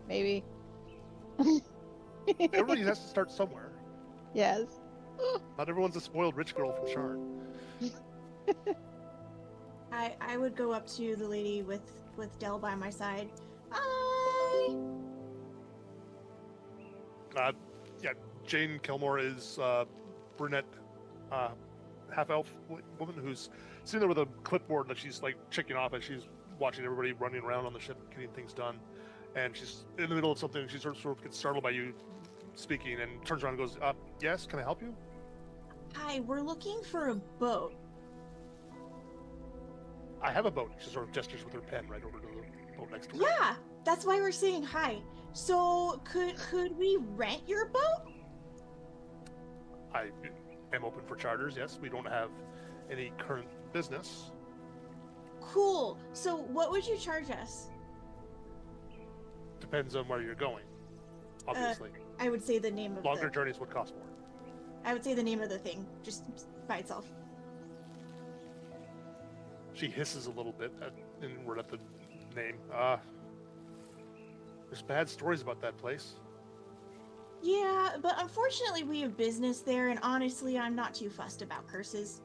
Maybe. Everybody has to start somewhere. Yes. Not everyone's a spoiled rich girl from Shard. I would go up to the lady with Dell by my side. Hi. Yeah, Jane Kilmore is brunette, half-elf woman who's sitting there with a clipboard that she's like checking off as she's watching everybody running around on the ship getting things done. And she's in the middle of something. She sort of gets startled by you speaking and turns around and goes, yes, can I help you? Hi, we're looking for a boat. I have a boat. She sort of gestures with her pen right over to the boat next to her. Yeah, that's why we're saying hi. So could we rent your boat? I am open for charters, yes. We don't have any current business. Cool. So what would you charge us? Depends on where you're going, obviously. I would say the name of Longer journeys would cost more. I would say the name of the thing, just by itself. She hisses a little bit inward at the name. There's bad stories about that place. Yeah, but unfortunately we have business there, and honestly, I'm not too fussed about curses.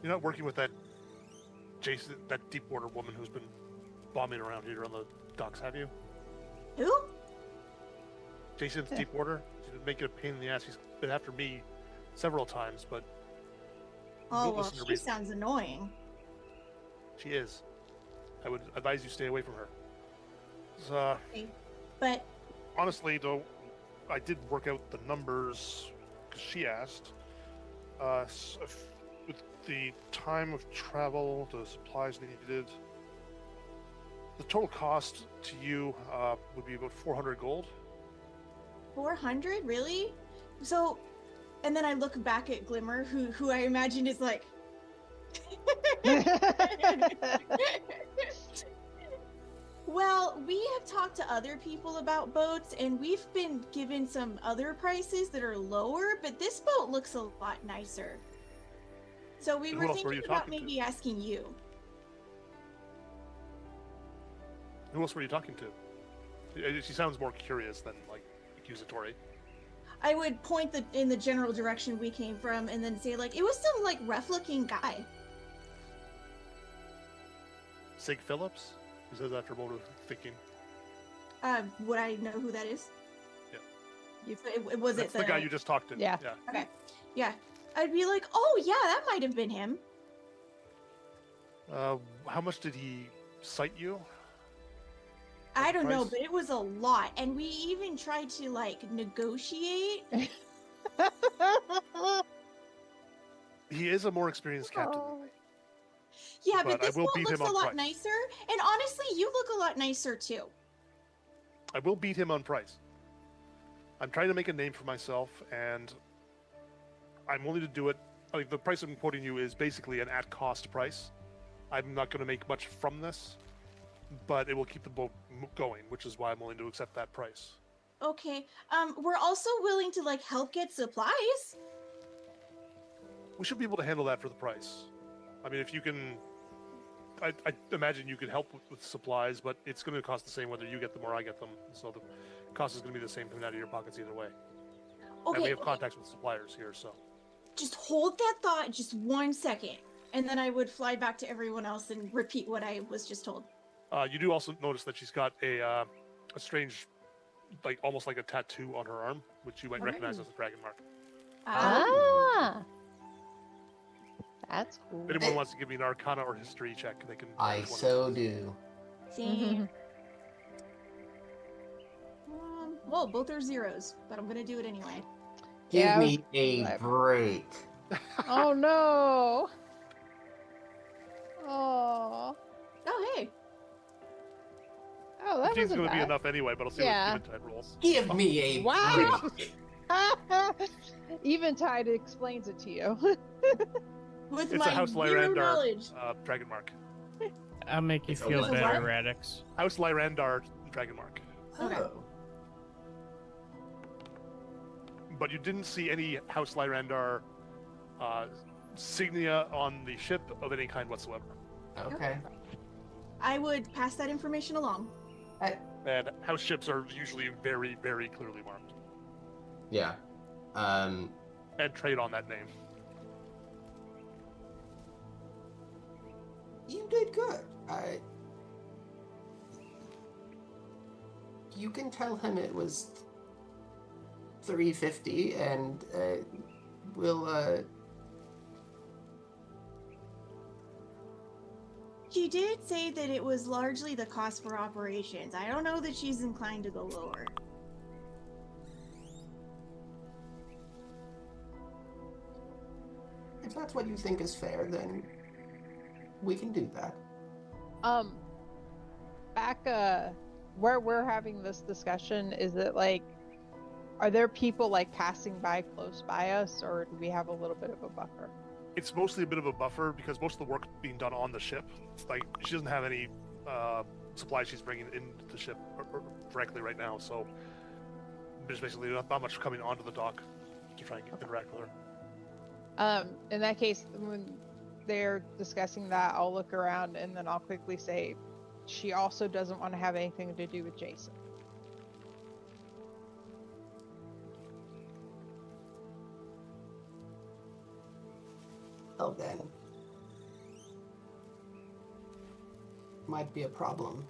You're not working with that Jason, that Deepwater woman who's been bombing around here on the docks, have you? Who? Jason's Deepwater. She's been making a pain in the ass. She's been after me several times, but Oh, won't well, listen to she reason. sounds annoying. She is. I would advise you stay away from her. Okay. But Honestly, though, I did work out the numbers because she asked. With the time of travel, the supplies needed, the total cost to you would be about 400 gold. 400, really? So, and then I look back at Glimmer, who I imagine is like. Well, we have talked to other people about boats, and we've been given some other prices that are lower, but this boat looks a lot nicer. So we And were who else were thinking you about talking to? maybe asking you. Who else were you talking to? She sounds more curious than like accusatory. I would point in the general direction we came from, and then say like, it was some like rough-looking guy. Sig Phillips? He says after a moment of thinking. Would I know who that is? Yeah. Was That's it the guy you just talked to. Yeah. Okay. Yeah. I'd be like, oh yeah, that might have been him. How much did he cite you? I don't know, price? but it was a lot, and we even tried to like negotiate. He is a more experienced captain than me. Yeah, But but I this will boat beat looks him a on lot price. nicer, and honestly, you look a lot nicer too. I will beat him on price. I'm trying to make a name for myself, and I'm willing to do it. Like the price I'm quoting you is basically an at-cost price. I'm not going to make much from this, but it will keep the boat going, which is why I'm willing to accept that price. Okay. We're also willing to like help get supplies. We should be able to handle that for the price. I mean, if you can, I imagine you could help with supplies, but it's going to cost the same whether you get them or I get them. So the cost is going to be the same coming out of your pockets either way. And we Okay. have contacts with suppliers here, so. Just hold that thought just 1 second, and then I would fly back to everyone else and repeat what I was just told. You do also notice that she's got a strange, like almost like a tattoo on her arm, which you might recognize as a dragon mark. Ah. That's cool. If anyone wants to give me an Arcana or History check, they can. I pick one of so those. do. Same. Whoa, both are zeros, but I'm gonna do it anyway. Give Yeah, I was- me a break. Oh no! Oh. Oh, hey. Oh, that 15's wasn't going to be bad. enough anyway, but I'll see Yeah. what Eventide rolls. Give me a Wow. break. Eventide explains it to you. With It's a my House zero Lyrandar knowledge. Dragon Mark. I'll make you It's a feel what? better, What? Radix. House Lyrandar Dragon Mark. Okay. Oh. But you didn't see any House Lyrandar signia on the ship of any kind whatsoever. Okay. I would pass that information along. And house ships are usually very, very clearly marked. Yeah. And trade on that name. You did good. You can tell him it was 350, and we'll. She did say that it was largely the cost for operations. I don't know that she's inclined to go lower. If that's what you think is fair, then we can do that. Back where we're having this discussion, is it like, are there people like passing by close by us, or do we have a little bit of a buffer? It's mostly a bit of a buffer because most of the work being done on the ship. Like, she doesn't have any supplies she's bringing into the ship directly right now, so there's basically not much coming onto the dock to try and interact with her. In that case, when they're discussing that, I'll look around and then I'll quickly say, she also doesn't want to have anything to do with Jason. Oh, then. Might be a problem.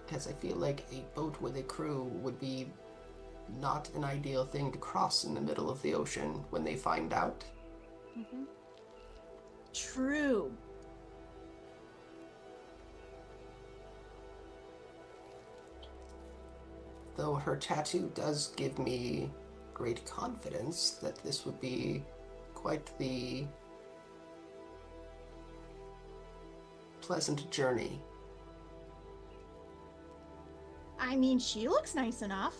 Because I feel like a boat with a crew would be not an ideal thing to cross in the middle of the ocean when they find out. Mm-hmm. True. Though her tattoo does give me great confidence that this would be quite the pleasant journey. I mean, she looks nice enough.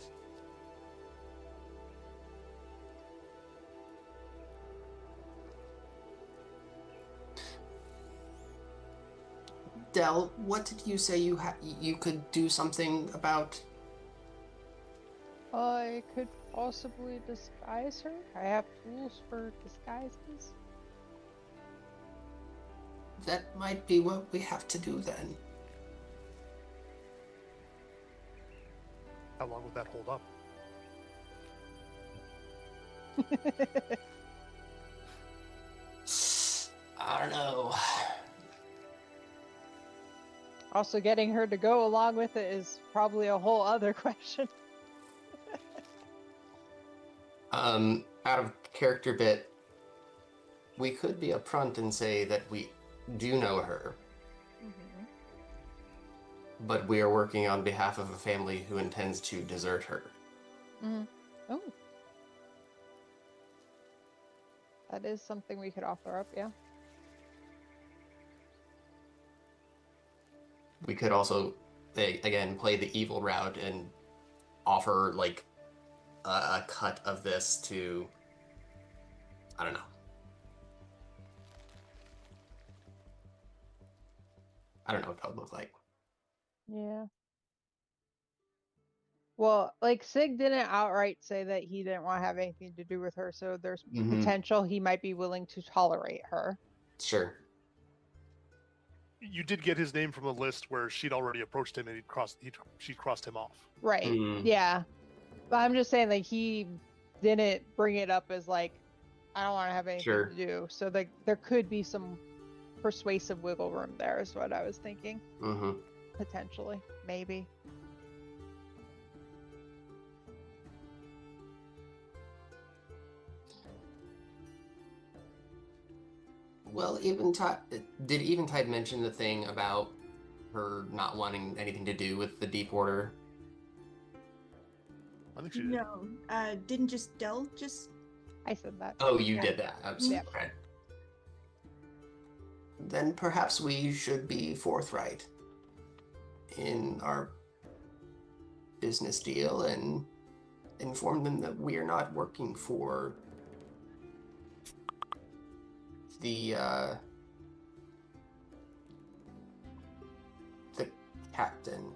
Del, what did you say you could do something about? I could possibly disguise her. I have tools for disguises. That might be what we have to do then. How long would that hold up? I don't know. Also, getting her to go along with it is probably a whole other question. Out of character bit, we could be upfront and say that we do know her, but we are working on behalf of a family who intends to desert her. Mm-hmm. Oh. That is something we could offer up, yeah. We could also, again, play the evil route and offer, like, a cut of this to, I don't know. I don't know what that would look like. Yeah. Well, like, Sig didn't outright say that he didn't want to have anything to do with her, so there's potential he might be willing to tolerate her. Sure. You did get his name from a list where she'd already approached him and she'd crossed him off. Right. Yeah. But I'm just saying, like, he didn't bring it up as, like, I don't want to have anything to do. So, like, there could be some persuasive wiggle room there, is what I was thinking. Potentially. Maybe. Well, did Eventide mention the thing about her not wanting anything to do with the Deep Order? I think she did. No, didn't just Dell just. I said that. Oh, you Yeah. did that. I'm sorry. Yep. Right. Then perhaps we should be forthright in our business deal and inform them that we are not working for the captain.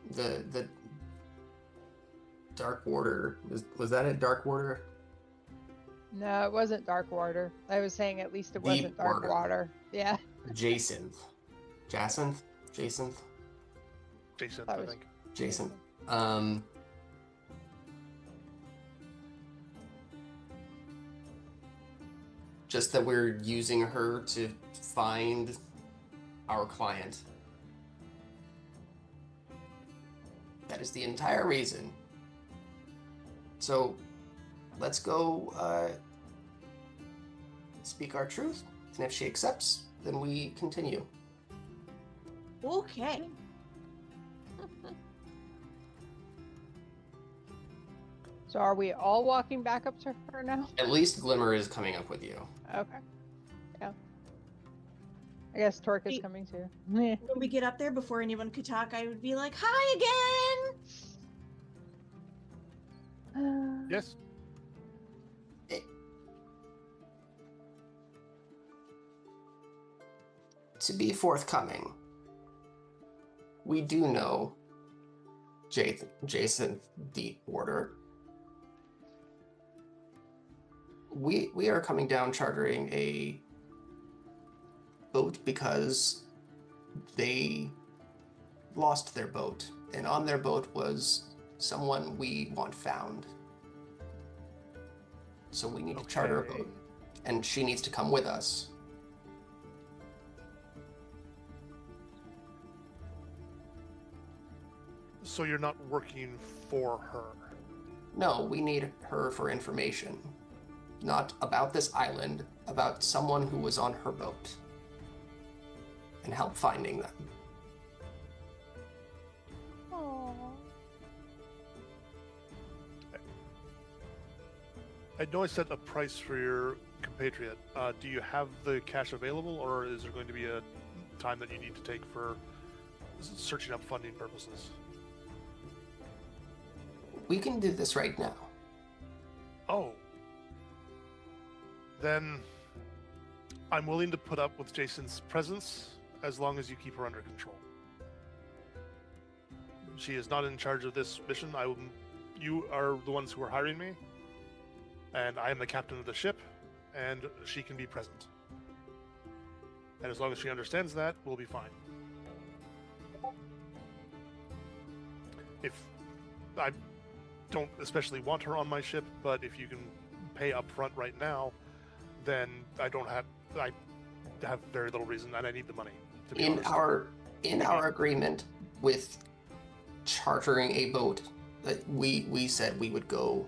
The Dark Order. Was that a Dark Order? No, it wasn't Dark Water. I was saying at least it Deep wasn't Dark Water. Water. Yeah. Jacinth. Jacinth? Jacinth? Jason, That I was- think. Jacinth. Just that we're using her to find our client. That is the entire reason. So, let's go speak our truth, and if she accepts, then we continue. Okay. So are we all walking back up to her now? At least Glimmer is coming up with you. Okay. Yeah. I guess Torque is Wait. coming too. Meh. When we get up there, before anyone could talk, I would be like, "Hi again." Yes. To be forthcoming, we do know Jason Deep Order. We are coming down chartering a boat because they lost their boat, and on their boat was someone we want found. So we need to charter a Okay. boat, and she needs to come with us. So you're not working for her. No, we need her for information. Not about this island, about someone who was on her boat. And help finding them. Aw. I know I set a price for your compatriot. Do you have the cash available, or is there going to be a time that you need to take for searching up funding purposes? We can do this right now. Oh. Then I'm willing to put up with Jason's presence as long as you keep her under control. She is not in charge of this mission. You are the ones who are hiring me, and I am the captain of the ship, and she can be present. And as long as she understands that, we'll be fine. If I don't especially want her on my ship, but if you can pay up front right now, then I have very little reason, and I need the money, to be honest. In our agreement with chartering a boat, that we said we would go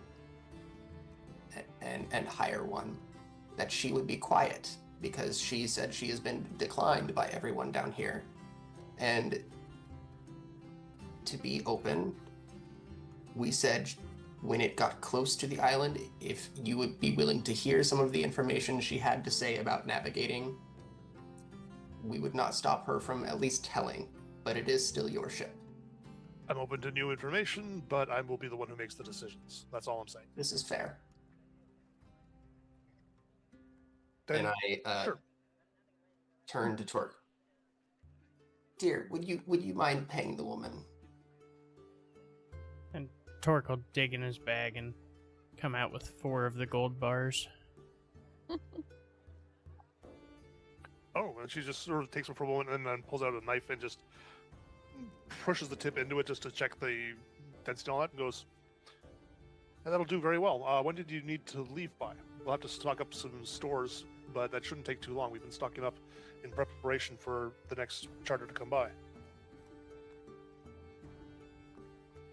and hire one, that she would be quiet because she said she has been declined by everyone down here. And to be open, we said when it got close to the island, if you would be willing to hear some of the information she had to say about navigating, we would not stop her from at least telling, but it is still your ship. I'm open to new information, but I will be the one who makes the decisions. That's all I'm saying. This is fair. Then, And I sure. turn to Torque. Dear, would you mind paying the woman? And Torque will dig in his bag and come out with 4 of the gold bars. Oh, and she just sort of takes it for a moment and then pulls out a knife and just pushes the tip into it just to check the density and all that, and goes, "And that'll do very well. When did you need to leave by? We'll have to stock up some stores, but that shouldn't take too long. We've been stocking up in preparation for the next charter to come by."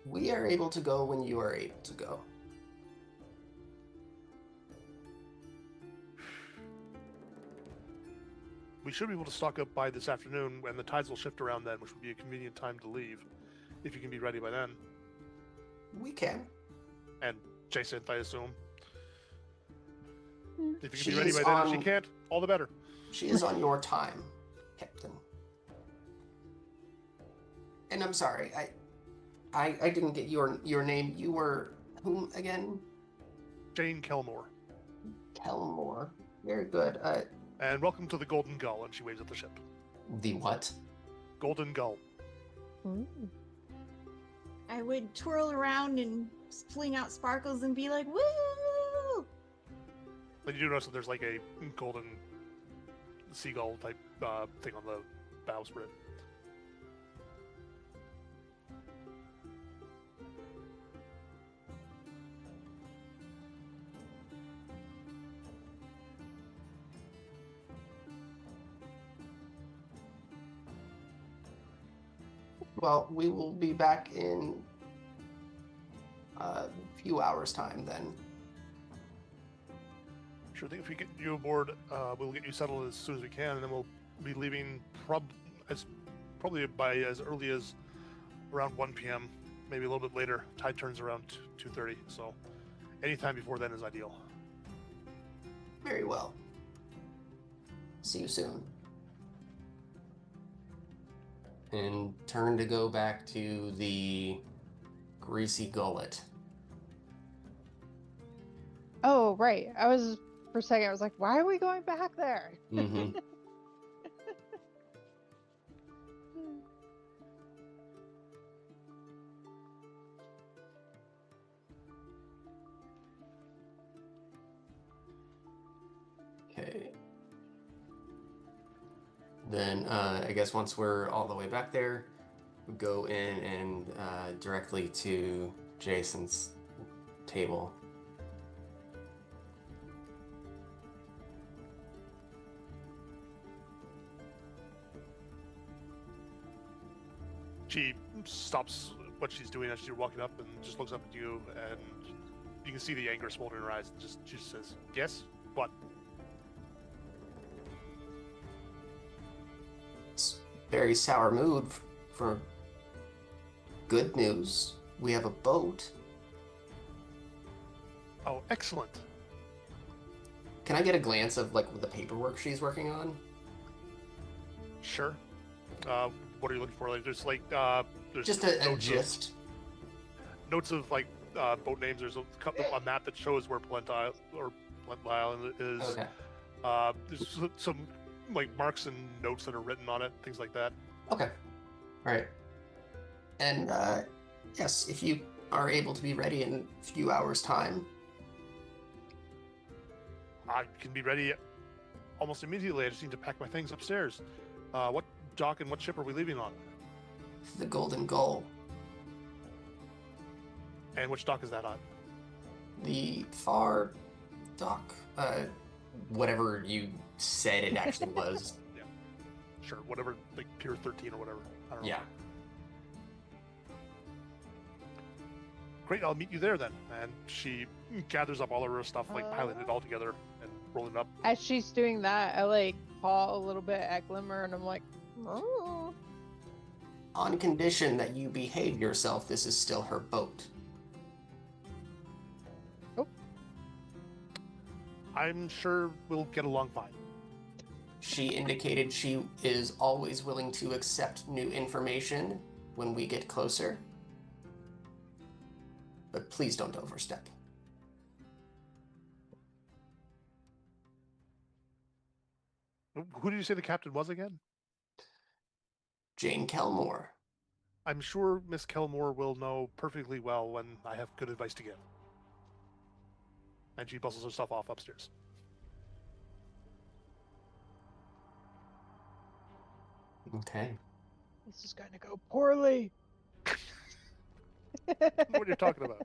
We are able to go when you are able to go. we should be able to stock up by this afternoon, and the tides will shift around then, which would be a convenient time to leave, if you can be ready by then. We can. And Jacinth, I assume. If you She can be ready is by then, if on- she can't, all the better. She is on your time, Captain. And I'm sorry, I didn't get your name. You were whom again? Jane Kelmore. Kelmore. Very good. And welcome to the Golden Gull, and she waves at the ship. The what? Golden Gull. I would twirl around and fling out sparkles and be like, woo! But you do notice that there's like a golden seagull type thing on the bowsprit. Well, we will be back in a few hours' time then. Sure thing. If we get you aboard, we'll get you settled as soon as we can, and then we'll be leaving probably by as early as around 1 p.m., maybe a little bit later. Tide turns around 2:30, so anytime before then is ideal. Very well. See you soon. And turn to go back to the greasy gullet. Oh, right. For a second, I was like, why are we going back there? Mm-hmm. Okay. Then I guess once we're all the way back there, we go in and directly to Jason's table. She stops what she's doing as you're walking up and just looks up at you, and you can see the anger smoldering in her eyes. And she just says, "Yes, what?" It's very sour mood for good news. We have a boat. Oh, excellent. Can I get a glance of like the paperwork she's working on? Sure. What are you looking for? Like, there's there's Just a notes gist. notes of like boat names. There's a map that shows where Polenta Island is. Okay. There's some like marks and notes that are written on it, things like that. Okay. All right. And yes, if you are able to be ready in a few hours' time. I can be ready almost immediately. I just need to pack my things upstairs. What dock and what ship are we leaving on? The Golden Gull. And which dock is that on? The far dock. Whatever you said it actually was. Yeah. Sure, whatever, like Pier 13 or whatever. I don't know. Yeah. Great, I'll meet you there then. And she gathers up all of her stuff, like piling it all together and rolling it up. As she's doing that, I like paw a little bit at Glimmer, and I'm like, oh. On condition that you behave yourself, this is still her boat. I'm sure we'll get along fine. She indicated she is always willing to accept new information when we get closer. But please don't overstep. Who did you say the captain was again? Jane Kelmore. I'm sure Miss Kelmore will know perfectly well when I have good advice to give. And she bustles herself off upstairs. Okay. This is going to go poorly. What are you talking about?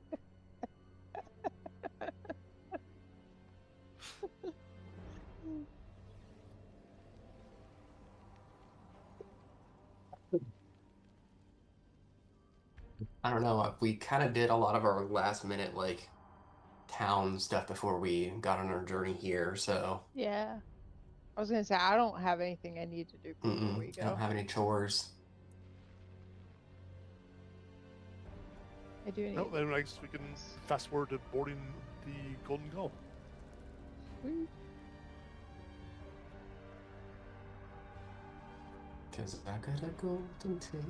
I don't know. We kind of did a lot of our last minute, town stuff before we got on our journey here, so. Yeah. I was gonna say I don't have anything I need to do before we I don't go. have any chores. I do need. No, then I guess we can fast forward to boarding the Golden Gull. Sweet. Cause I got a golden ticket.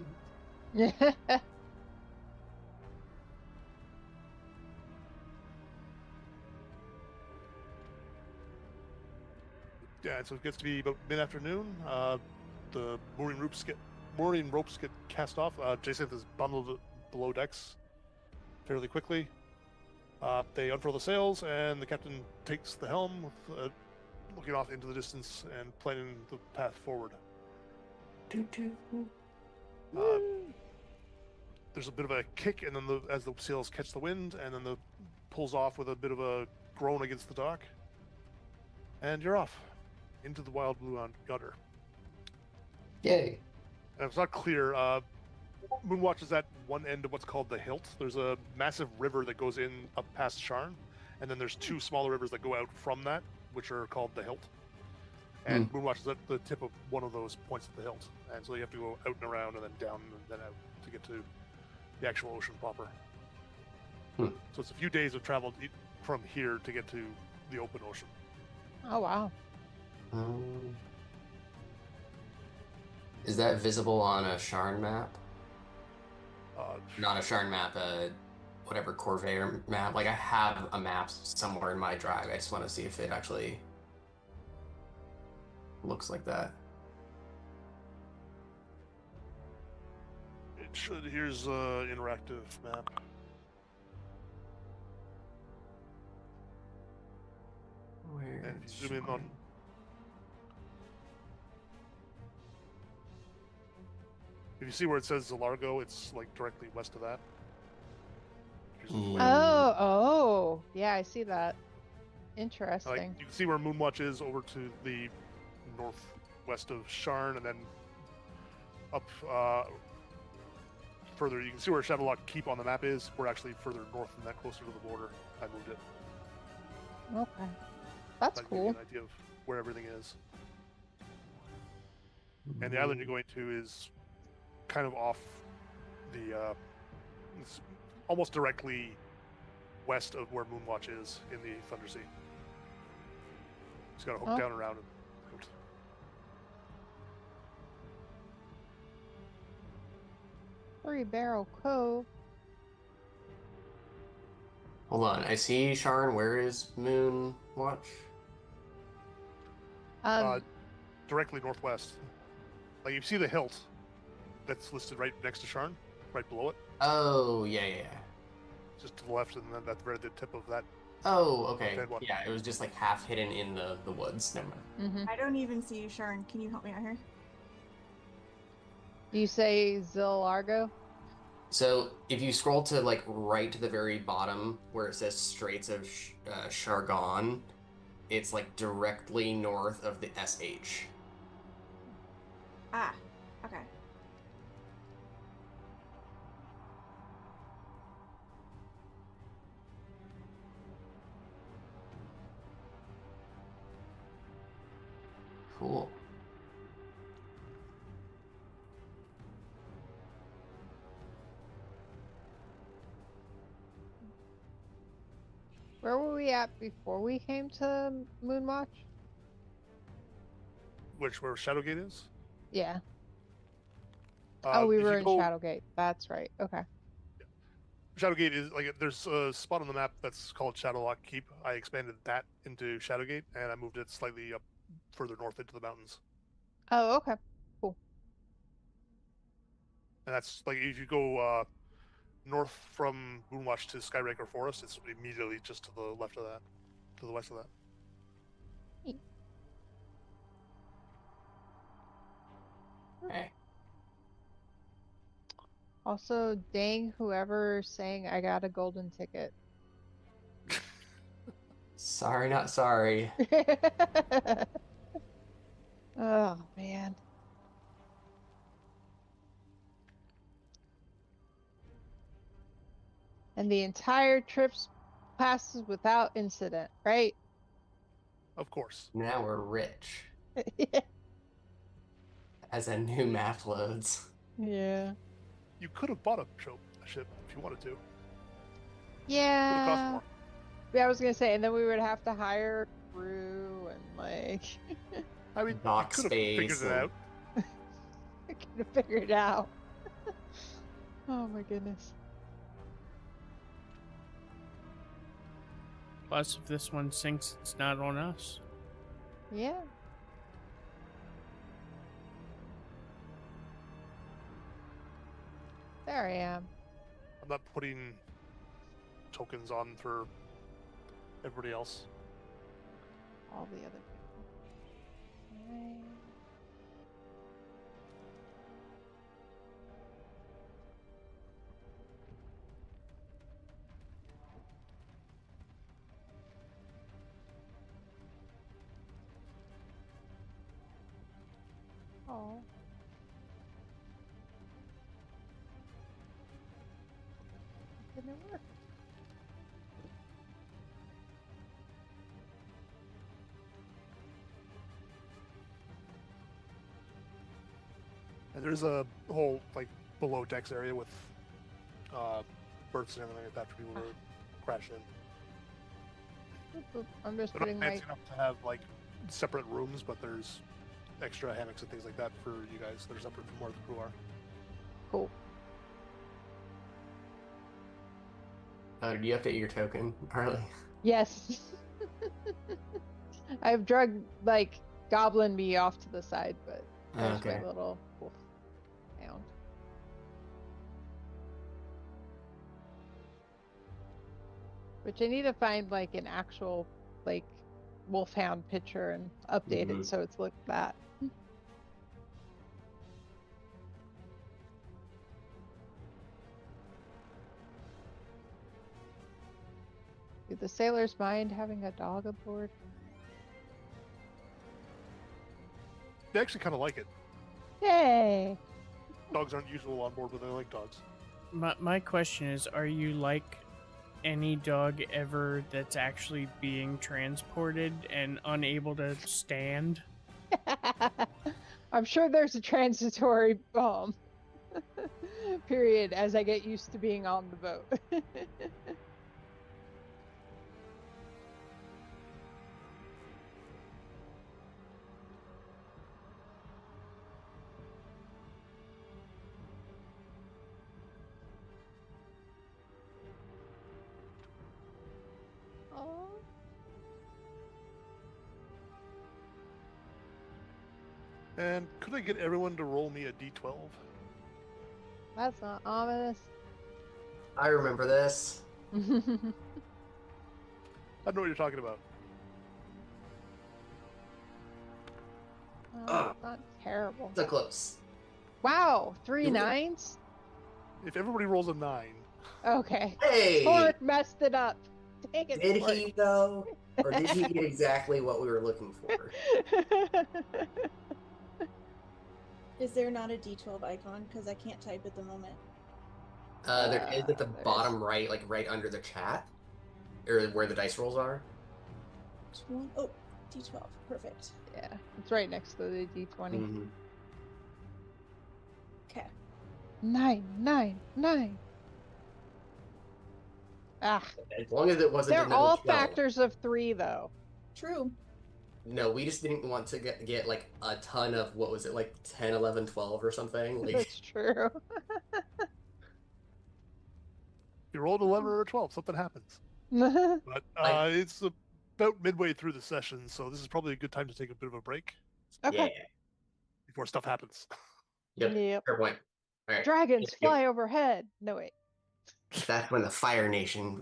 Yeah. Yeah, so it gets to be about mid-afternoon. The mooring ropes get cast off. Jason is bundled below decks fairly quickly. They unfurl the sails, and the captain takes the helm, looking off into the distance and planning the path forward. There's a bit of a kick, and then as the sails catch the wind, and then the pulls off with a bit of a groan against the dock, and you're off into the wild blue yonder. Yay. And if it's not clear, Moonwatch is at one end of what's called the Hilt. There's a massive river that goes in up past Sharn, and then there's two smaller rivers that go out from that, which are called the Hilt. And Moonwatch is at the tip of one of those points of the Hilt, and so you have to go out and around and then down and then out to get to the actual ocean proper. So it's a few days of travel from here to get to the open ocean. Oh wow. Is that visible on a Sharn map? Uh, Not a Sharn map, whatever Corvair map. Like, I have a map somewhere in my drive. I just want to see if it actually looks like that. It should. Here's an interactive map. Where And if is you zoom in on. Sharn? If you see where it says Zalargo, it's like directly west of that. Oh, yeah, I see that. Like, Interesting. you can see where Moonwatch is over to the northwest of Sharn, and then up further. You can see where Shadowlock Keep on the map is. We're actually further north than that, closer to the border. I moved it. Okay. That's That gives you cool. an idea of where everything is. And the island you're going to is kind of off the, it's almost directly west of where Moonwatch is in the Thunder Sea. Just gotta hook Oh. down around and out. Three Barrel Cove. Hold on, I see Sharn. Where is Moonwatch? Directly northwest. Like you see the hilt that's listed right next to Sharn, right below it, Oh, yeah. just to the left, and then that's very the tip of that. Oh, okay. Dead one. Yeah, it was just like half hidden in the woods. Never mind. Mm-hmm. I don't even see you, Sharn. Can you help me out here? Do you say Zilargo? So if you scroll to like right to the very bottom where it says Straits of Shargon, it's like directly north of the SH. Ah, okay. Cool. Where were we at before we came to Moonwatch? Where Shadowgate is. Yeah. Oh, we if were you in go- Shadowgate. That's right. Okay. Shadowgate is like there's a spot on the map that's called Shadowlock Keep. I expanded that into Shadowgate, and I moved it slightly up further north into the mountains. Oh, okay. And that's like if you go north from Moonwatch to Skyraker Forest, it's immediately just to the left of that, to the west of that. Okay. Also, dang whoever's saying I got a golden ticket. Sorry, not sorry. Oh, man. And the entire trip passes without incident, right? Of course. Now we're rich. Yeah. As a new map loads. Yeah. You could have bought a ship if you wanted to. Would have cost Yeah. more. Yeah, I was gonna say, and then we would have to hire crew and like I mean, Dock you could have figured space it and- out. I could have figured it out. Oh my goodness. Plus, if this one sinks, it's not on us. Yeah. There I am. I'm not putting tokens on for everybody else. All the other people. Right. Oh. Didn't it work? And there's a whole like below decks area with berths and everything like that for people to crash in. Boop, boop. I'm just They're not putting my. fancy enough to have like separate rooms, but there's extra hammocks and things like that for you guys that are separate from where the crew are. Cool. Do you update your token, Harley? Yes. I've drug like goblin me off to the side, but there's Okay. my little wolf hound. Which I need to find like an actual like wolfhound picture and update Mhm. it so it's like that. Do the sailors mind having a dog aboard? They actually kind of like it. Yay! Dogs aren't usual on board, but they like dogs. My question is, are you like any dog ever that's actually being transported and unable to stand? I'm sure there's a transitory period as I get used to being on the boat. Oh, And could I get everyone to roll me a d12? that's not ominous. I remember this. I don't know what you're talking about. Oh, it's not terrible. So close. Wow, 3 You- 9s? If everybody rolls a 9, Okay. Hey! Torque messed it up. Dang it, Did Torque. he though? Or did he get exactly what we were looking for? Is there not a D12 icon? Because I can't type at the moment. There is at the There's- bottom right, like right under the chat, or where the dice rolls are. Oh, D12. Perfect. Yeah, it's right next to the D20. Mhm. Okay. 9 9 9. Ah, As long as it wasn't they're another all 12. factors of 3 though. True. No, we just didn't want to get like a ton of, what was it, like 10, 11, 12 or something? Like, That's true. you rolled 11 or a 12, something happens. Yeah. But I- it's about midway through the session, so this is probably a good time to take a bit of a break Okay. yeah. before stuff happens. Yep. Yep. Fair point. All right. Dragons Yep. fly overhead. No wait. That's when the Fire Nation.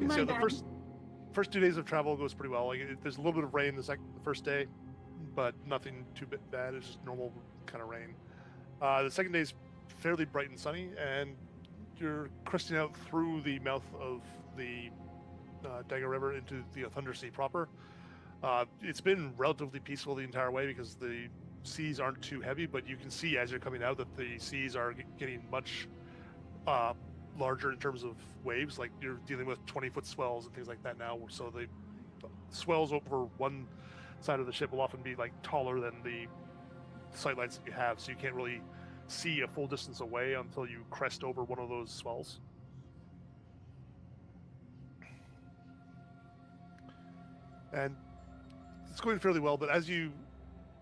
Okay, My so the bad. first 2 days of travel goes pretty well. Like there's a little bit of rain the first day, but nothing too bad. It's just normal kind of rain. The second day is fairly bright and sunny, and you're cresting out through the mouth of the Dagger River into the Thunder Sea proper. It's been relatively peaceful the entire way because the seas aren't too heavy, but you can see as you're coming out that the seas are getting much larger in terms of waves. Like you're dealing with 20-foot swells and things like that now. So the swells over one side of the ship will often be like taller than the sightlines that you have, so you can't really see a full distance away until you crest over one of those swells. And it's going fairly well, but as you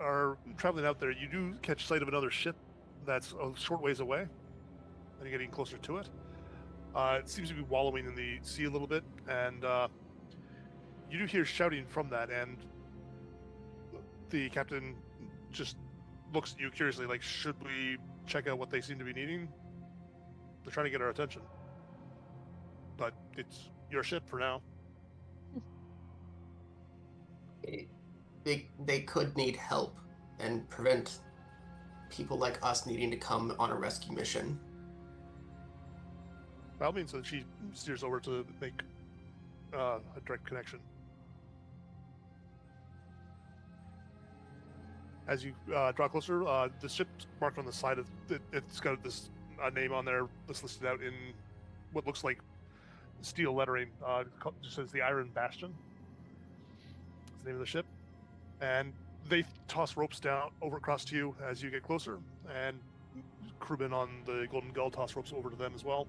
are traveling out there, you do catch sight of another ship that's a short ways away, and you're getting closer to it. It seems to be wallowing in the sea a little bit, and you do hear shouting from that, and the captain just looks at you curiously, like, should we check out what they seem to be needing? They're trying to get our attention. But it's your ship for now. They could need help and prevent people like us needing to come on a rescue mission. By all means, so she steers over to make a direct connection. As you draw closer, the ship's marked on the side of it. It's got this name on there that's listed out in what looks like steel lettering. It just says the Iron Bastion. That's the name of the ship. And they toss ropes down over across to you as you get closer, and crewmen on the Golden Gull toss ropes over to them as well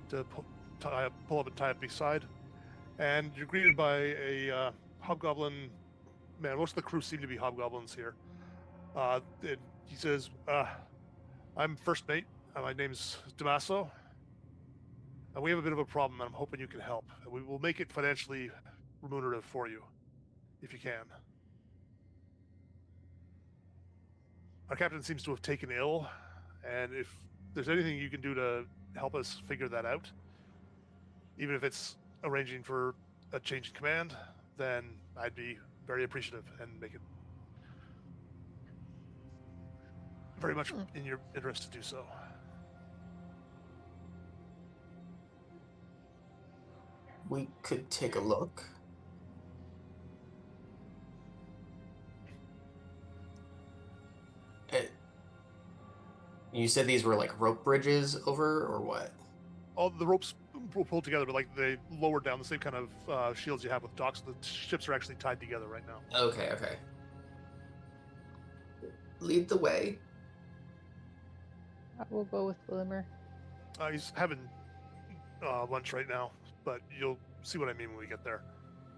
to pull up and tie up beside. And you're greeted by a hobgoblin man. Most of the crew seem to be hobgoblins here. He says, I'm first mate. My name's Damaso. And we have a bit of a problem, and I'm hoping you can help. And we will make it financially remunerative for you, if you can. Our captain seems to have taken ill, and if there's anything you can do to help us figure that out, even if it's arranging for a change in command, then I'd be very appreciative and make it very much in your interest to do so. We could take a look. You said these were like rope bridges over, or what? All the ropes pulled together, but like they lowered down the same kind of shields you have with docks. The ships are actually tied together right now. Okay. Lead the way. I will go with Glimmer. He's having lunch right now, but you'll see what I mean when we get there.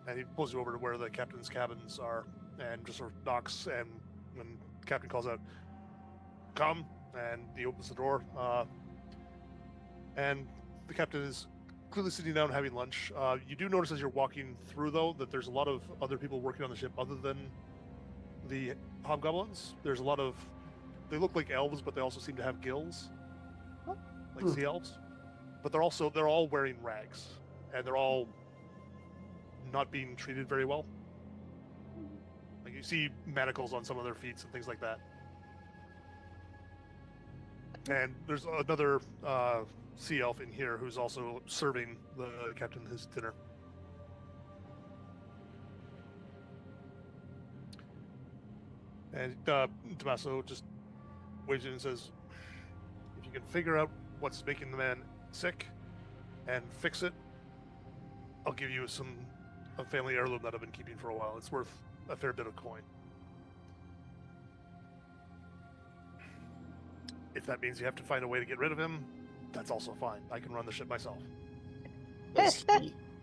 And he pulls you over to where the captain's cabins are, and just sort of knocks. And when the captain calls out, "Come!" and he opens the door, and the captain is clearly sitting down having lunch. You do notice as you're walking through, though, that there's a lot of other people working on the ship other than the hobgoblins. There's a lot of, they look like elves, but they also seem to have gills, like sea elves. But they're all wearing rags, and they're all not being treated very well. Like you see manacles on some of their feet and things like that. And there's another sea elf in here who's also serving the captain his dinner. And Tommaso just waves in and says, if you can figure out what's making the man sick and fix it, I'll give you a family heirloom that I've been keeping for a while. It's worth a fair bit of coin. If that means you have to find a way to get rid of him, that's also fine. I can run the ship myself.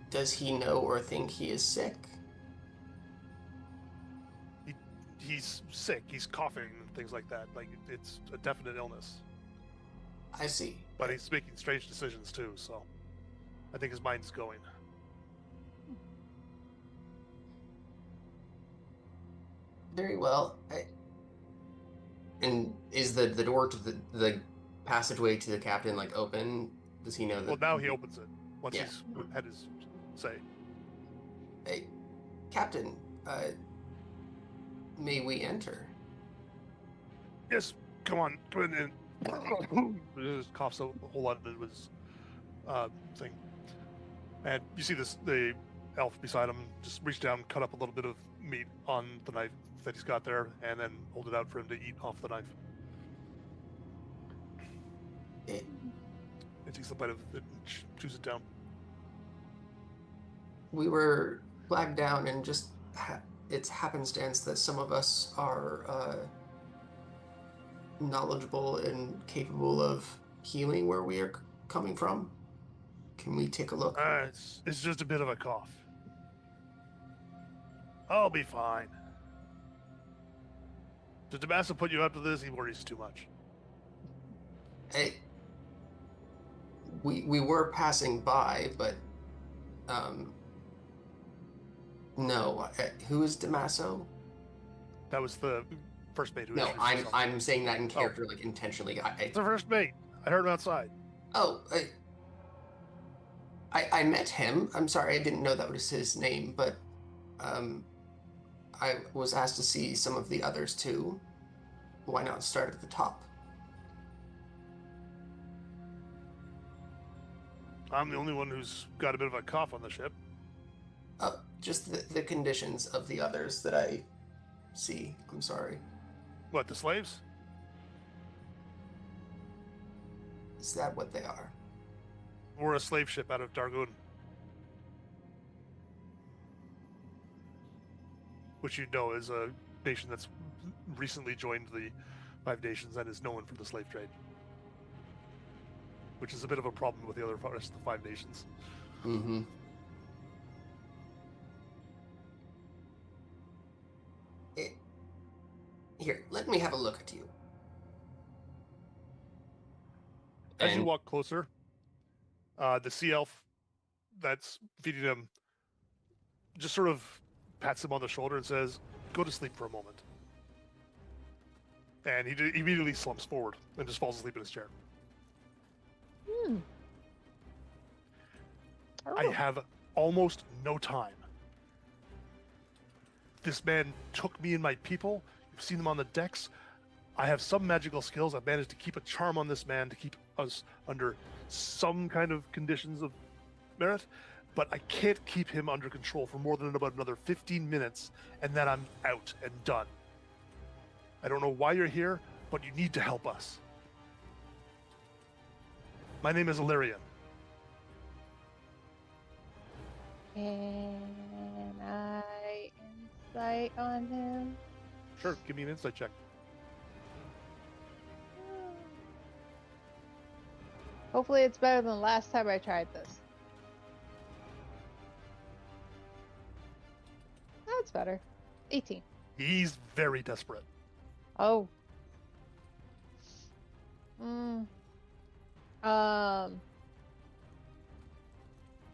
Does he know or think he is sick? He's sick. He's coughing and things like that. Like, it's a definite illness. I see. But he's making strange decisions too, so I think his mind's going. Very well. And is the door to the passageway to the captain like open? Does he know that? Well, now he opens it once Yeah. he's had his say. Hey, Captain, may we enter? Yes, come on in. It just coughs a whole lot of his thing. And you see the elf beside him just reach down, cut up a little bit of meat on the knife that he's got there, and then hold it out for him to eat off the knife. It, He takes a bite of it and chews it down. we were flagged down, and just it's happenstance that some of us are knowledgeable and capable of healing where we are coming from. Can we take a look? It's just a bit of a cough. I'll be fine. Did Damaso put you up to this? He worries too much. Hey, we were passing by, but no. Who is Damaso? That was the first mate who No, introduced himself. I'm saying that in character, like intentionally. It's the first mate. I heard him outside. I met him. I'm sorry, I didn't know that was his name, but I was asked to see some of the others too. Why not start at the top? I'm the only one who's got a bit of a cough on the ship. Just the conditions of the others that I see. I'm sorry. What, the slaves? Is that what they are? We're a slave ship out of Dargun, which you know is a nation that's recently joined the Five Nations and is known for the slave trade, which is a bit of a problem with the other rest of the Five Nations. Mm-hmm. Here, let me have a look at you. As you walk closer, the sea elf that's feeding him just sort of pats him on the shoulder and says, "Go to sleep for a moment." And he immediately slumps forward and just falls asleep in his chair. I have almost no time. This man took me and my people. You've seen them on the decks. I have some magical skills. I've managed to keep a charm on this man to keep us under some kind of conditions of merit, but I can't keep him under control for more than about another 15 minutes, and then I'm out and done. I don't know why you're here, but you need to help us. My name is Illyrian. Can I insight on him? Sure, give me an insight check. Hopefully it's better than the last time I tried this. That's better. 18. He's very desperate. Oh.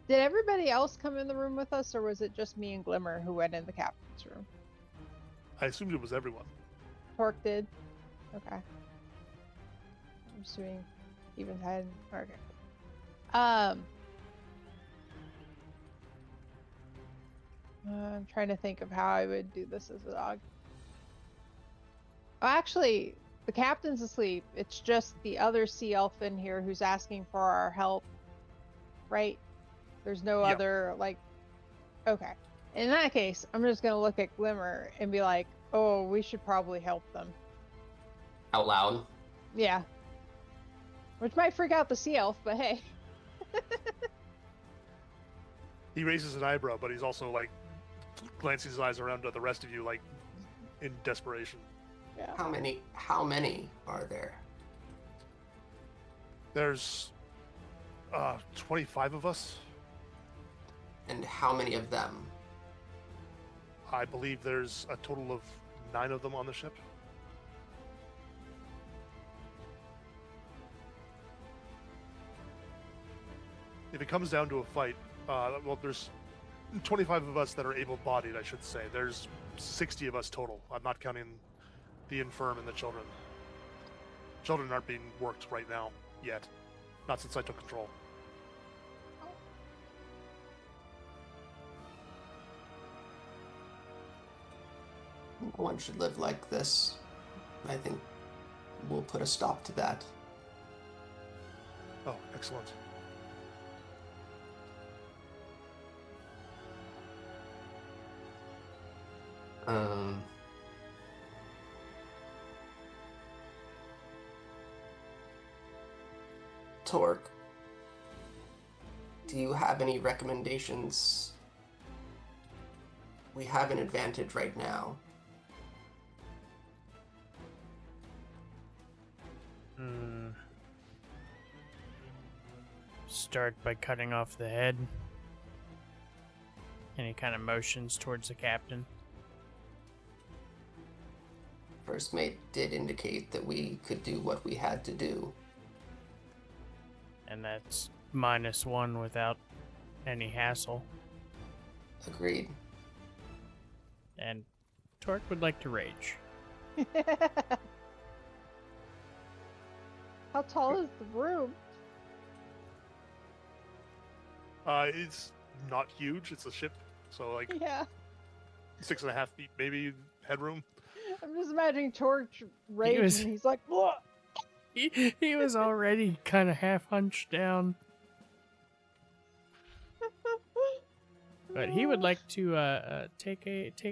Did everybody else come in the room with us, or was it just me and Glimmer who went in the captain's room? I assumed it was everyone. Torque did? Okay. I'm assuming Steven's head. Okay. I'm trying to think of how I would do this as a dog. Oh, actually, the captain's asleep. It's just the other sea elf in here who's asking for our help. Right? There's no Yep. other, like... Okay. In that case, I'm just going to look at Glimmer and be like, oh, we should probably help them. Out loud? Yeah. Which might freak out the sea elf, but hey. He raises an eyebrow, but he's also like glancing his eyes around at the rest of you, like in desperation. Yeah. How many are there? There's 25 of us. And how many of them? I believe there's a total of 9 of them on the ship. If it comes down to a fight, well, there's 25 of us that are able-bodied, I should say. There's 60 of us total. I'm not counting the infirm and the children. Children aren't being worked right now, yet. Not since I took control. no one should live like this. I think we'll put a stop to that. Oh, excellent. Torque, do you have any recommendations? We have an advantage right now. Start by cutting off the head. Any kind of motions towards the captain? First mate did indicate that we could do what we had to do. And that's -1 without any hassle. Agreed. And Torque would like to rage. How tall is the room? It's not huge. It's a ship, so like Yeah. 6.5 feet maybe headroom. I'm just imagining Torch rage was- and he's like, "What?" He was already kind of half hunched down. But he would like to take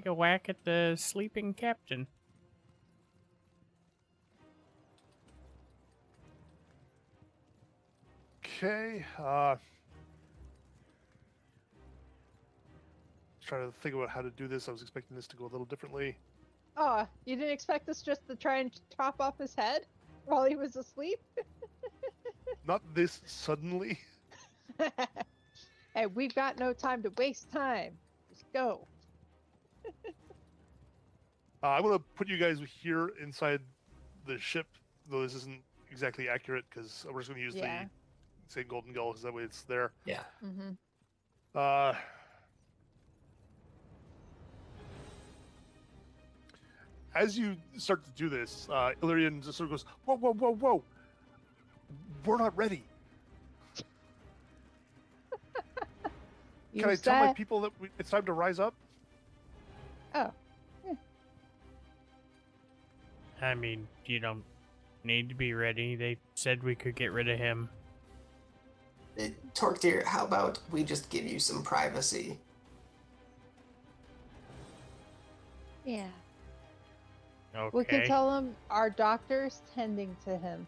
a whack at the sleeping captain. Okay. Trying to think about how to do this. I was expecting this to go a little differently. Oh, you didn't expect us just to try and chop off his head while he was asleep? Not this suddenly. Hey, we've got no time to waste time. Just go. I'm gonna put you guys here inside the ship, though this isn't exactly accurate because we're just gonna use Yeah. the say Golden Gull because that way it's there. Yeah. Mm-hmm. As you start to do this, Illyrian just sort of goes, "Whoa, whoa, whoa, whoa! We're not ready. You Can I tell my said- people that it's time to rise up?" Oh. I mean, you don't need to be ready. They said we could get rid of him. Torque dear, how about we just give you some privacy? Yeah. Okay. We can tell him our doctor's tending to him.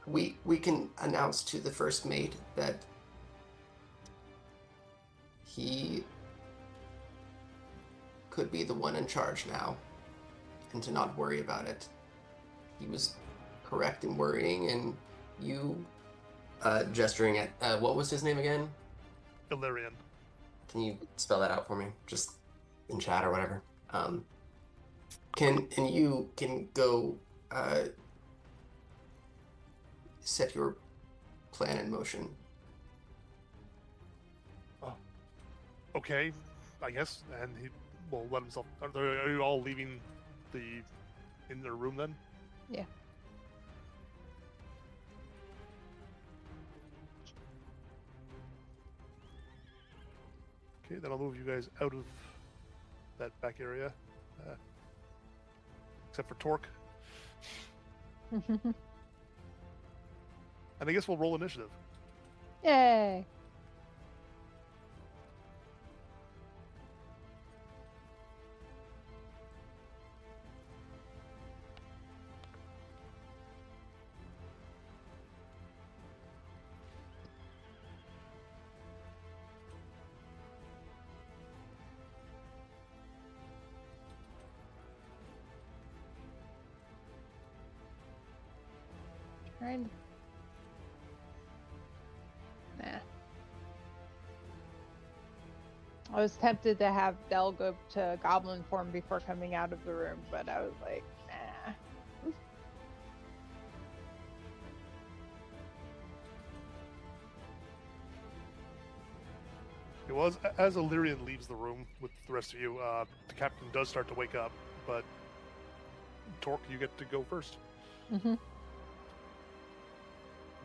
We can announce to the first mate that he could be the one in charge now, and to not worry about it. He was correct in worrying, and you gesturing at what was his name again? Illyrian. Can you spell that out for me, just in chat or whatever? You can go set your plan in motion. Okay, I guess, and he will let himself. Are you all leaving in their room then? Yeah. Okay, then I'll move you guys out of that back area, except for Torque. And I guess we'll roll initiative. Yay. Trying. Nah. I was tempted to have Del go to goblin form before coming out of the room, but I was like, nah. It was as Illyrian leaves the room with the rest of you. The captain does start to wake up, but Torque, you get to go first. Mm-hmm.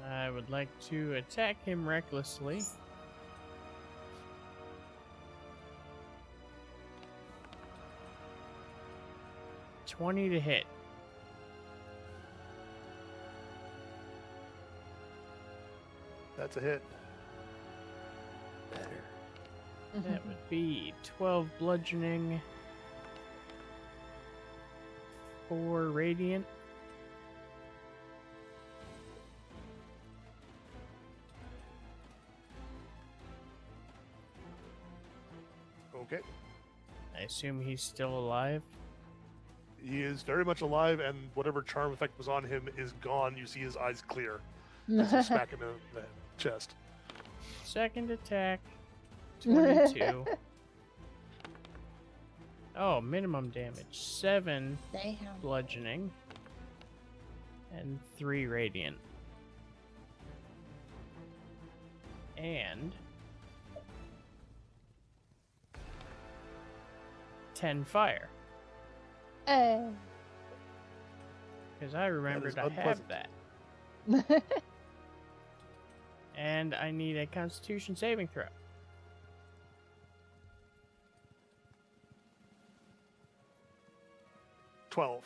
I would like to attack him recklessly. 20 to hit. That's a hit. Better. That would be 12 bludgeoning, 4 radiant. Okay. I assume he's still alive. He is very much alive, and whatever charm effect was on him is gone. You see his eyes clear as you smack him in the chest. Second attack, 22. Oh, minimum damage. 7 Damn. bludgeoning and 3 radiant. And 10 fire. Because I remembered is I have unpleasant. that. And I need a Constitution saving throw. $12.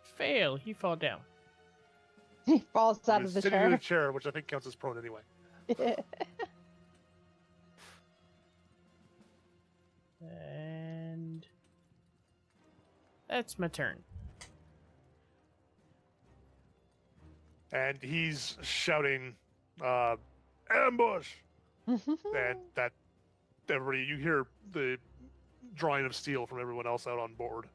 Fail. He fall down. He falls He out was of the sitting in a chair. chair, which I think counts as prone anyway. And that's my turn. And he's shouting, ambush! And that everybody, you hear the drawing of steel from everyone else out on board.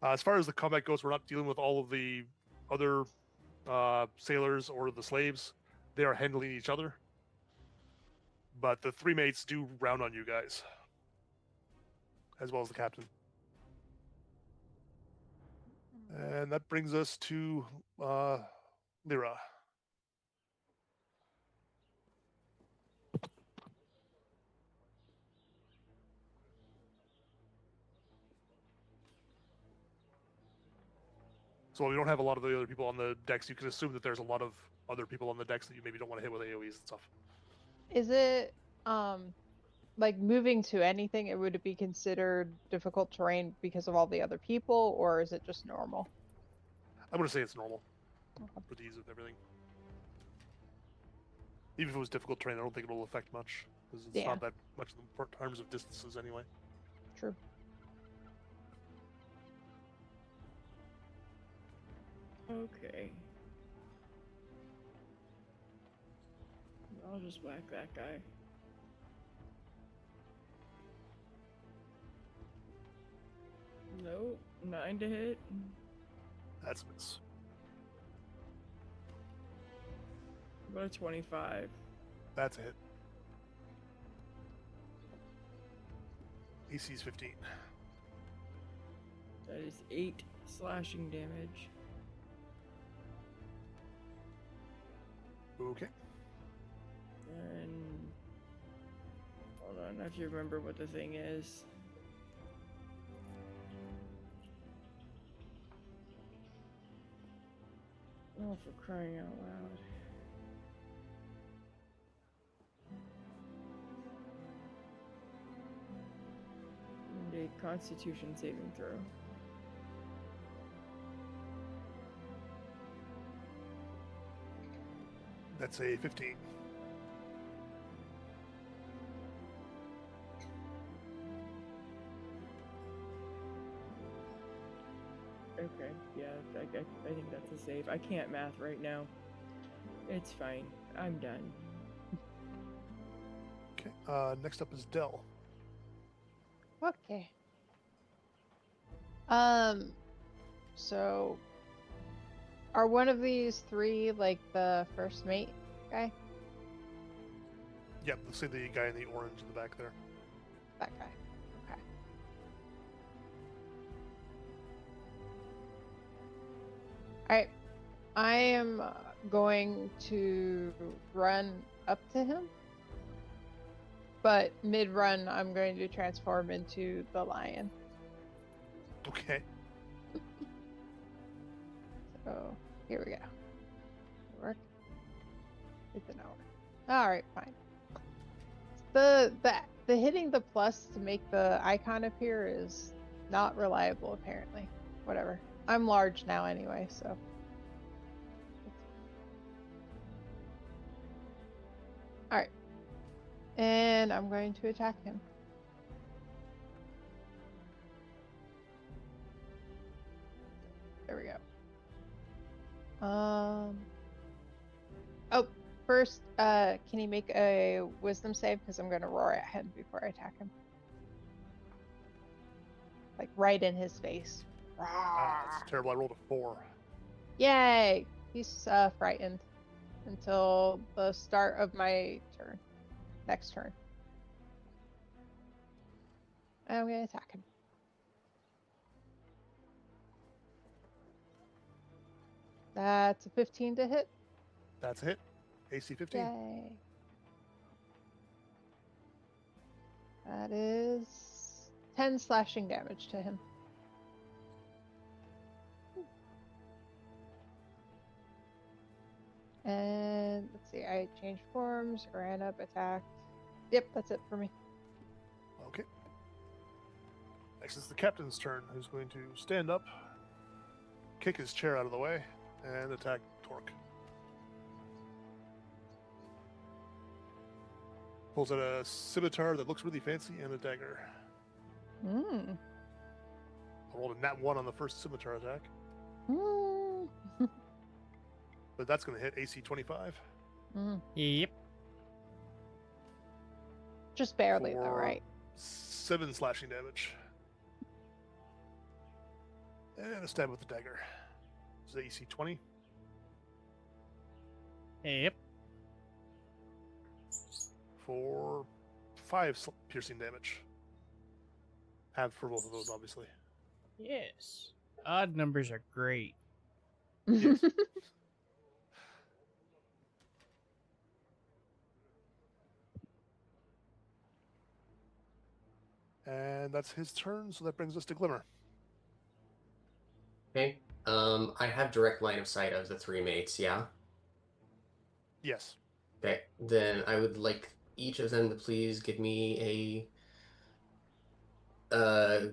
As far as the combat goes, we're not dealing with all of the other sailors or the slaves. They are handling each other. But the 3 mates do round on you guys, as well as the captain. And that brings us to Lyra. So while we don't have a lot of the other people on the decks, you can assume that there's a lot of other people on the decks that you maybe don't want to hit with AoEs and stuff. Is it like moving to anything? It would it be considered difficult terrain because of all the other people, or is it just normal? I'm going to say it's normal Okay. for the ease of everything. Even if it was difficult terrain, I don't think it'll affect much because it's Yeah. not that much in terms of distances anyway. True. Okay. I'll just whack that guy. Nope. 9 to hit. That's a miss. About a 25. That's a hit. AC's 15. That is 8 slashing damage. Okay. And hold on, I have to remember what the thing is. Oh, for crying out loud. And a Constitution saving throw. That's a 15. Okay, yeah, I think that's a save. I can't math right now. It's fine. I'm done. Okay. Next up is Dell. Okay. So are one of these 3 like the first mate guy? Yep. Let's see the guy in the orange in the back there. That guy. Okay. Alright. I am going to run up to him. But mid-run, I'm going to transform into the lion. Okay. So, here we go. Work? It did not work. Alright, fine. The The hitting the plus to make the icon appear is not reliable, apparently. Whatever. I'm large now anyway, so. Alright. And I'm going to attack him. There we go. Oh, first, can he make a wisdom save? Because I'm going to roar at him before I attack him. Like right in his face. That's terrible. I rolled a 4. Yay! He's frightened until the start of my turn. Next turn. And I'm going to attack him. That's a 15 to hit. That's a hit. AC 15. Yay. That is 10 slashing damage to him. And let's see, I changed forms, ran up, attacked. Yep, that's it for me. Okay. Next is the captain's turn, who's going to stand up, kick his chair out of the way, and attack Torque. Pulls out a scimitar that looks really fancy and a dagger. Mm. I rolled a nat 1 on the first scimitar attack, Mm. but that's going to hit AC 25. Mm. Yep. Just barely, though, For right? 7 slashing damage. And a stab with the dagger. Is it AC 20? Yep. For 5 piercing damage. Half for both of those, obviously. Yes. Odd numbers are great. Yes. And that's his turn, so that brings us to Glimmer. Okay. I have direct line of sight of the 3 mates, yeah? Yes. Okay. Then I would like each of them to please give me a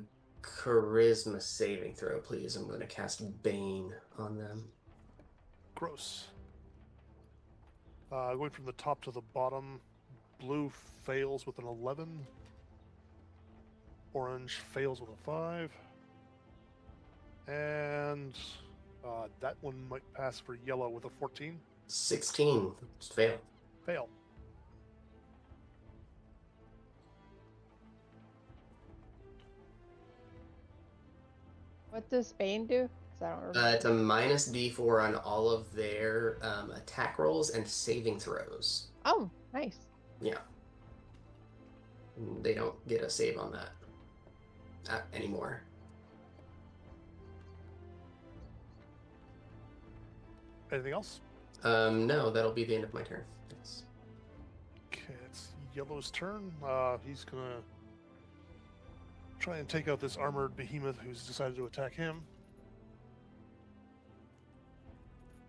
charisma saving throw, please. I'm going to cast Bane on them. Gross. Going from the top to the bottom, blue fails with an 11. Orange fails with a 5. And that one might pass for yellow with a 14. 16. Fail. Fail. What does Bane do? 'Cause I don't remember. It's a minus D4 on all of their attack rolls and saving throws. Oh, nice. Yeah. They don't get a save on that anymore. Anything else? No, that'll be the end of my turn. Yes. Okay, it's Yellow's turn. He's gonna try and take out this armored behemoth who's decided to attack him,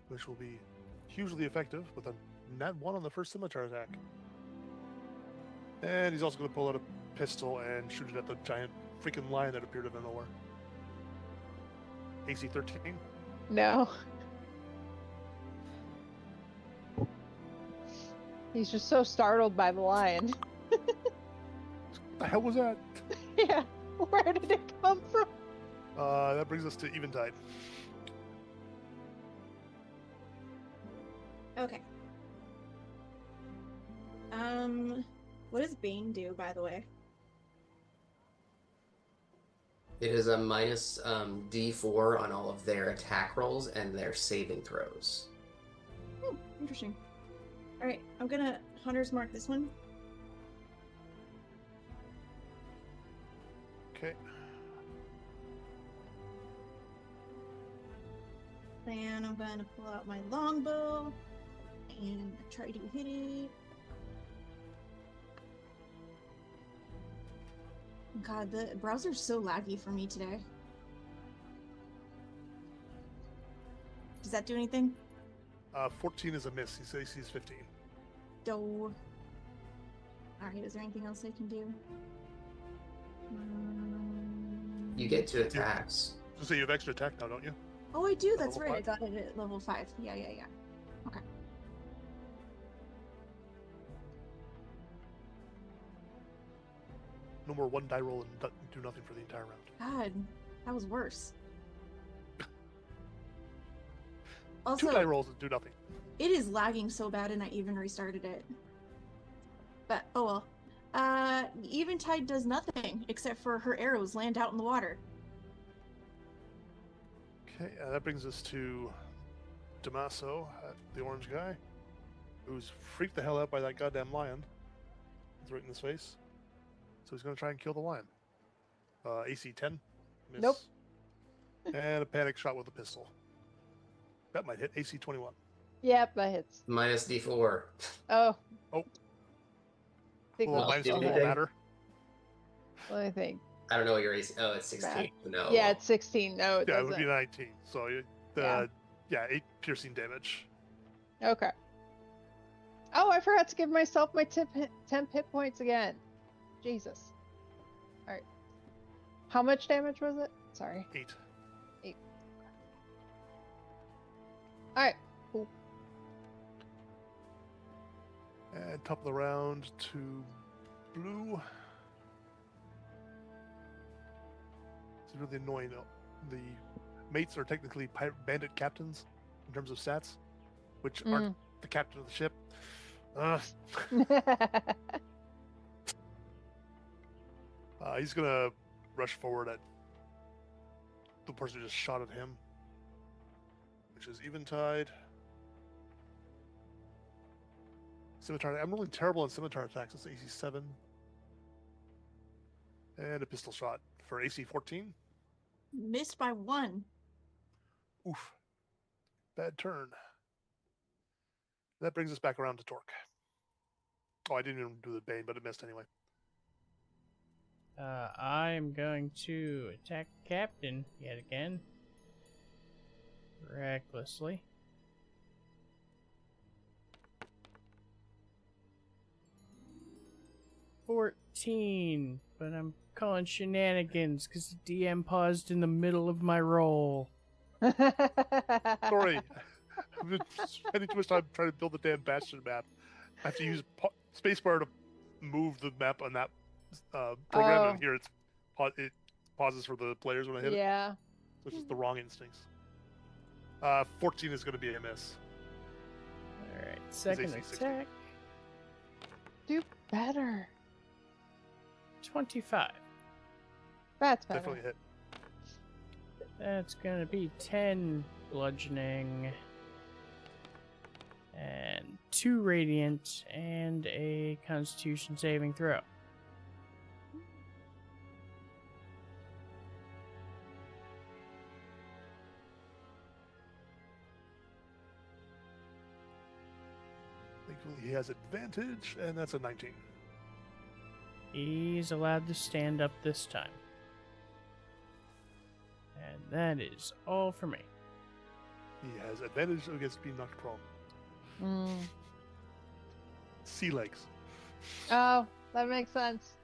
which will be hugely effective with a nat 1 on the first scimitar attack. And he's also going to pull out a pistol and shoot it at the giant freaking lion that appeared out of nowhere. AC 13. No. He's just so startled by the lion. What the hell was that? Yeah. Where did it come from? That brings us to Eventide. Okay. What does Bane do, by the way? It is a minus D4 on all of their attack rolls and their saving throws. Interesting. Alright, I'm gonna Hunter's Mark this one. Okay. Then I'm gonna pull out my longbow and try to hit it. God, the browser's so laggy for me today. Does that do anything? 14 is a miss. His AC is 15. Doe. Alright, is there anything else I can do? You get 2 attacks. So you have extra attack now, don't you? Oh, I do. At That's level right. I 5? got it at level 5. Yeah. Okay. No more one die roll and do nothing for the entire round. God, that was worse. 2 Also, die rolls and do nothing. it is lagging so bad, and I even restarted it. But oh well. Eventide does nothing except for her arrows land out in the water. Okay, that brings us to Damaso, the orange guy, who's freaked the hell out by that goddamn lion. It's right in his face. So he's going to try and kill the lion. AC 10. Miss. Nope. And a panic shot with a pistol. That might hit. AC 21. Yep, that hits. Minus D4. Oh. Oh. Think Well, we'll minus still one do won't hit. anything? matter. Let me think. I don't know what your AC. Oh, it's 16. No. Yeah, it's 16. No, it Yeah, it doesn't. would be 19. So, Yeah. 8 piercing damage. Okay. Oh, I forgot to give myself my 10 hit points again. Jesus. All right. How much damage was it? Sorry. 8. All right. Cool. And top of the round to blue. It's really annoying. The mates are technically bandit captains in terms of stats, which aren't the captain of the ship. He's gonna rush forward at the person who just shot at him, which is Eventide. Scimitar. I'm rolling terrible on scimitar attacks. It's AC 7. And a pistol shot for AC 14. Missed by 1. Oof. Bad turn. That brings us back around to Torque. Oh, I didn't even do the Bane, but it missed anyway. I'm going to attack Captain yet again. Recklessly. 14, but I'm calling shenanigans because the DM paused in the middle of my roll. Sorry. I've been spending too much time trying to build the damn Bastion map. I have to use spacebar to move the map on that program, and here it pauses for the players when I hit it. Yeah. So it's just the wrong instincts. 14 is going to be a miss. Alright, second AC 60. attack. Do better. 25. That's better. Definitely a hit. That's gonna be 10 bludgeoning. And 2 radiant, and a constitution saving throw. Thankfully, he has advantage, and that's a 19. He's allowed to stand up this time. And that is all for me. He has advantage against being knocked prone. Mm. Sea legs. Oh, that makes sense.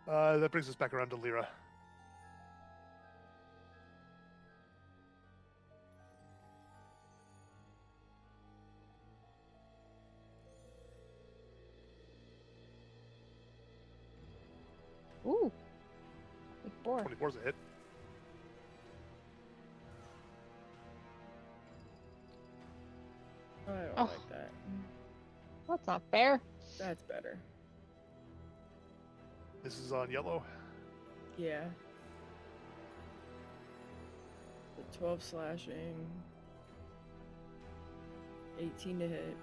That brings us back around to Lyra. Ooh. 24. 24 is a hit. I don't Oh. like that. That's not fair. That's better. This is on yellow. Yeah. The 12 slashing. 18 to hit.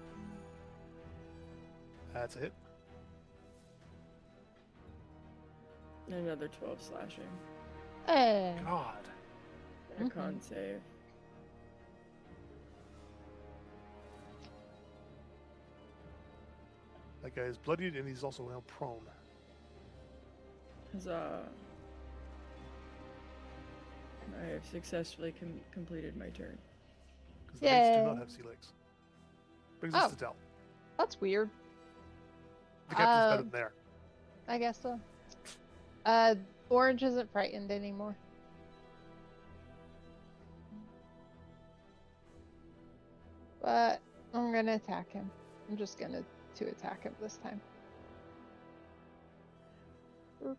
That's a hit. And another 12 slashing. Hey. God. And a con save. That guy is bloodied, and he's also now prone. Huzzah. I have successfully completed my turn. Because the mates do Yay. not have sea legs. Brings us Oh. to Del. That's weird. The captain's better than there. I guess so. Orange isn't frightened anymore. But I'm gonna attack him. I'm just gonna attack him this time. Oop.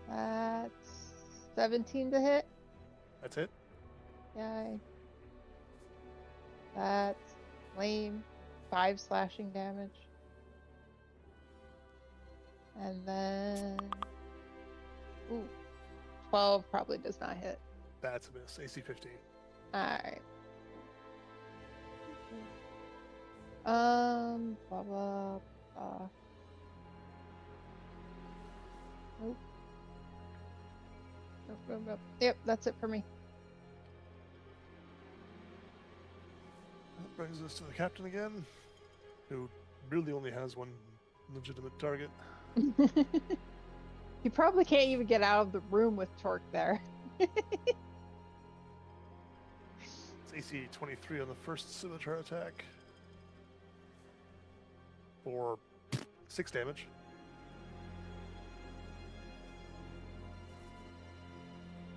That's 17 to hit. That's it. Yay. That's lame. 5 slashing damage. And then... Ooh. 12 probably does not hit. That's a miss. AC 15. Alright. Blah, blah, blah. Nope. Nope. Yep, that's it for me. That brings us to the captain again, who really only has one legitimate target. You probably can't even get out of the room with Torque there. It's AC 23 on the first scimitar attack for 6 damage.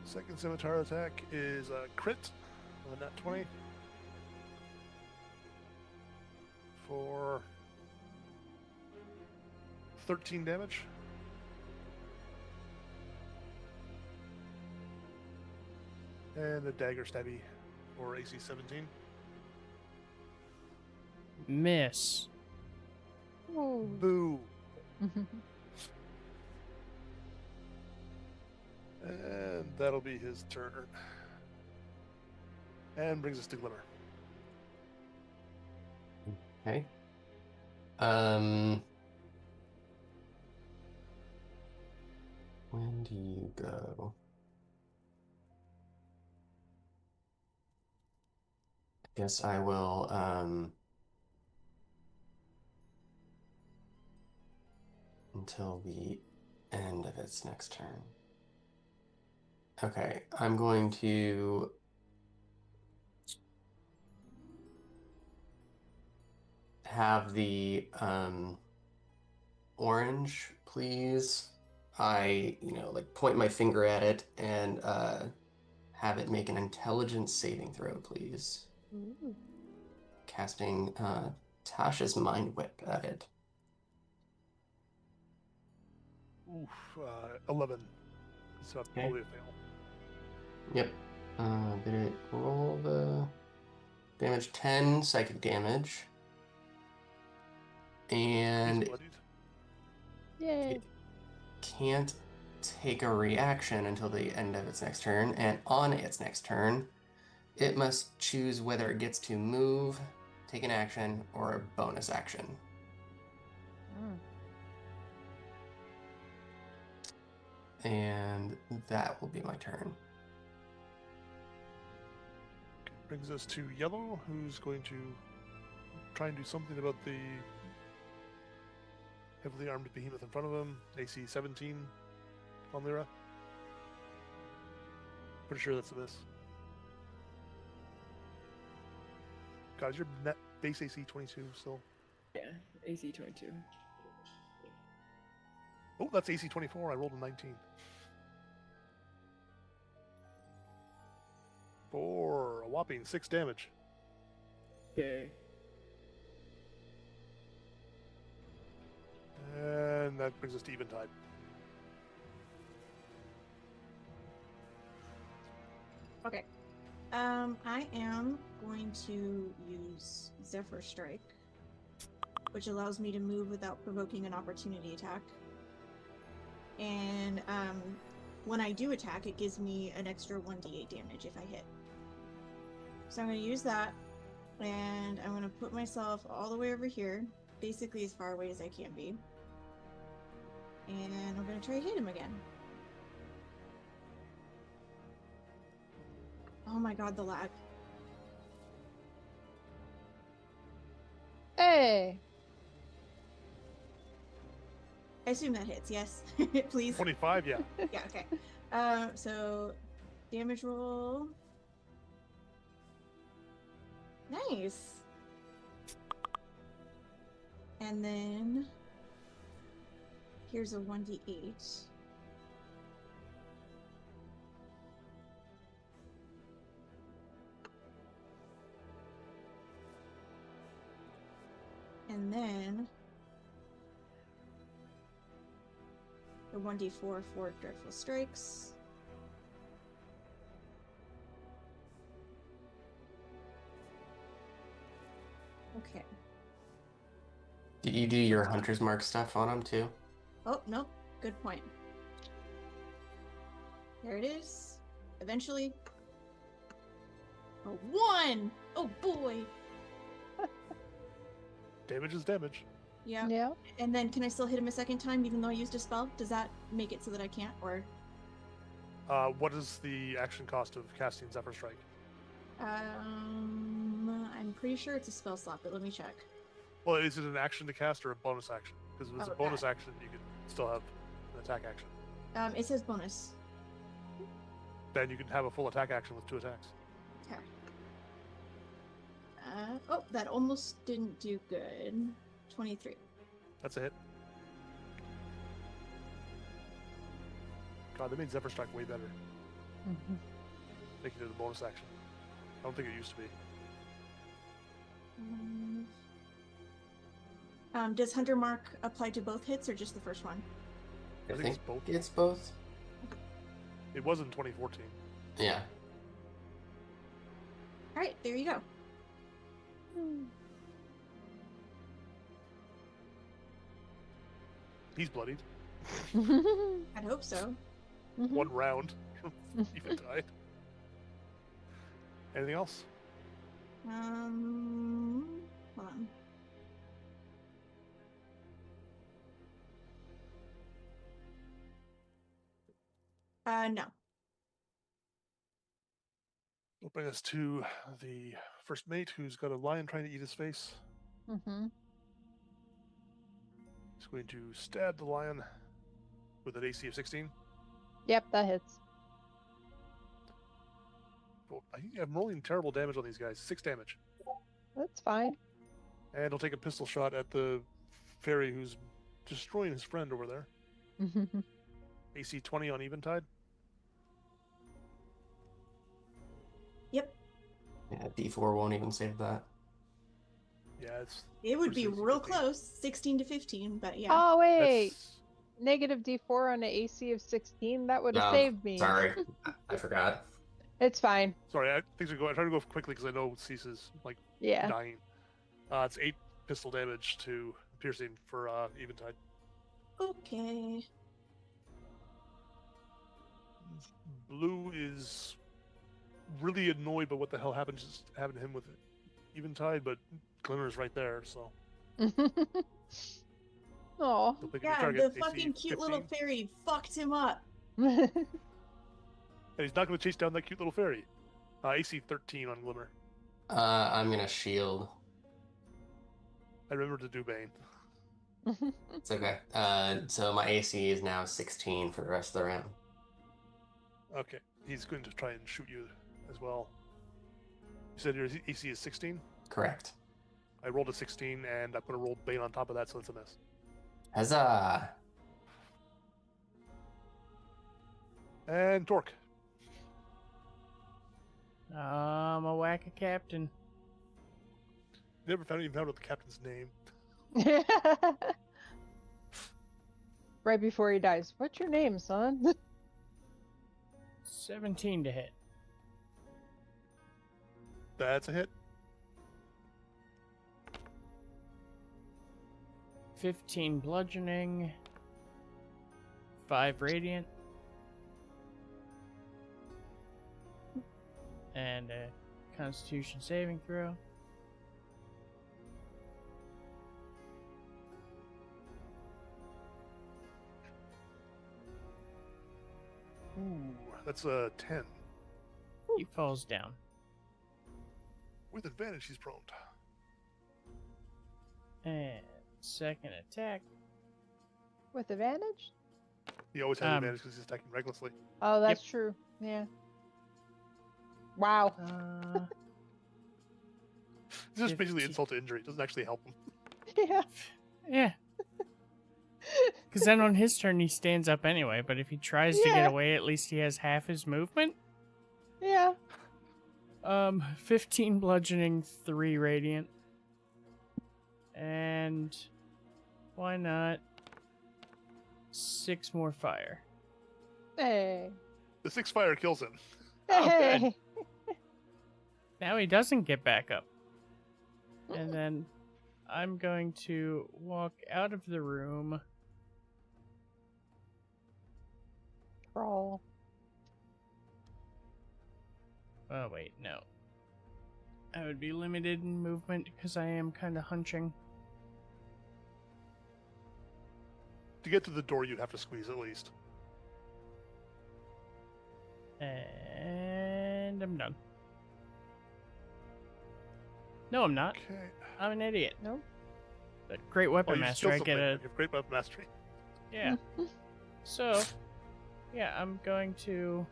Second scimitar attack is a crit on a nat 20 for 13 damage. And a dagger stabby for AC 17. Miss. Ooh. Boo. And that'll be his turn. And brings us to Glimmer. Okay. When do you go? I guess I will, until the end of its next turn. Okay, I'm going to have the orange, please. I, like point my finger at it and have it make an intelligence saving throw, please. Ooh. Casting Tasha's Mind Whip at it. Oof, 11. So Okay. probably a fail. Yep. Did it roll the damage? 10 psychic damage. And He's bloodied. Yay. it can't take a reaction until the end of its next turn. And on its next turn, it must choose whether it gets to move, take an action, or a bonus action. And that will be my turn. Brings us to Yellow, who's going to try and do something about the heavily armed behemoth in front of him. AC 17 on Lyra. Pretty sure that's a miss. God, is your net base AC 22 still? Yeah, AC 22. Oh, that's AC 24. I rolled a 19. For a whopping 6 damage. Okay. And that brings us to Eventide. Okay. I am going to use Zephyr Strike, which allows me to move without provoking an opportunity attack. And when I do attack, it gives me an extra 1d8 damage if I hit. So I'm going to use that, and I'm going to put myself all the way over here, basically as far away as I can be. And I'm going to try to hit him again. Oh my god, the lag. Hey. I assume that hits, yes. Please. 25, yeah. Yeah, okay. So damage roll. Nice. And then here's a 1d8. And then the 1d4 for dreadful strikes. Okay. Did you do your hunter's mark stuff on him too? Oh, no. Good point. There it is. Eventually. A 1! Oh, boy! Damage is damage. Yeah. Yeah. And then can I still hit him a second time even though I used a spell? Does that make it so that I can't? Or What is the action cost of casting Zephyr Strike? I'm pretty sure it's a spell slot, but let me check. Well, is it an action to cast or a bonus action? Because if it's Oh, a bonus that. action, you can still have an attack action. It says bonus. Then you can have a full attack action with 2 attacks. Okay. Oh, that almost didn't do good. 23. That's a hit. God, they made Zephyr Strike way better. Making it a bonus action. I don't think it used to be. Does Hunter Mark apply to both hits or just the first one? I think it's both. It's both. It was in 2014. Yeah. Alright, there you go. He's bloodied. I'd hope so. 1 round. Even died. Anything else? Hold on. No. We'll bring us to the first mate who's got a lion trying to eat his face. He's going to stab the lion with an AC of 16. Yep, that hits. Well, I think I'm rolling terrible damage on these guys. 6 damage. That's fine. And he'll take a pistol shot at the fairy who's destroying his friend over there. AC 20 on Eventide. Yep. Yeah, D4 won't even save that. Yeah, it's. It would be Versus real 15. close. 16 to 15, but yeah. Oh, wait. That's, Negative D4 on an AC of 16? That would have No, saved me. Sorry, I forgot. It's fine. sorry, things are going. I try to go quickly because I know Cease's like Yeah. dying. It's 8 pistol damage to piercing for Eventide. Okay. Blue is really annoyed by what the hell happened to him with Eventide, but Glimmer's right there, so Oh. he'll pick Yeah, try to the get AC fucking cute little 15. fairy fucked him up. And he's not going to chase down that cute little fairy. AC 13 on Glimmer. I'm gonna shield. I remember to do Bane. It's okay. So my AC is now 16 for the rest of the round. Okay, he's going to try and shoot you as well. You said your AC is 16? Correct. I rolled a 16, and I put a rolled Bane on top of that, so it's a miss. Huzzah! And Torque. I'm a whack-a captain. Never even found out the captain's name. Right before he dies. What's your name, son? 17 to hit. That's a hit. 15 bludgeoning. 5 radiant. And a Constitution saving throw. Ooh, that's a 10. He falls down. With advantage, he's prone. And second attack. With advantage? He always has Um, advantage because he's attacking recklessly. Oh, that's true. Yeah. Wow. This is basically 15. insult to injury. It doesn't actually help him. Yeah. Yeah. Because then on his turn, he stands up anyway, but if he tries to Yeah. get away, at least he has half his movement. Yeah. 15 bludgeoning, 3 radiant. And why not 6 more fire? Hey. The 6 fire kills him. Oh, good. Hey. Now he doesn't get back up. And then I'm going to walk out of the room. Crawl. Oh, wait, no. I would be limited in movement because I am kind of hunching. To get to the door, you'd have to squeeze at least. And I'm done. No, I'm not. Okay. I'm an idiot. Nope. But great weapon you master, skill I get something. a... You have great weapon mastery. Yeah. So, yeah, I'm going to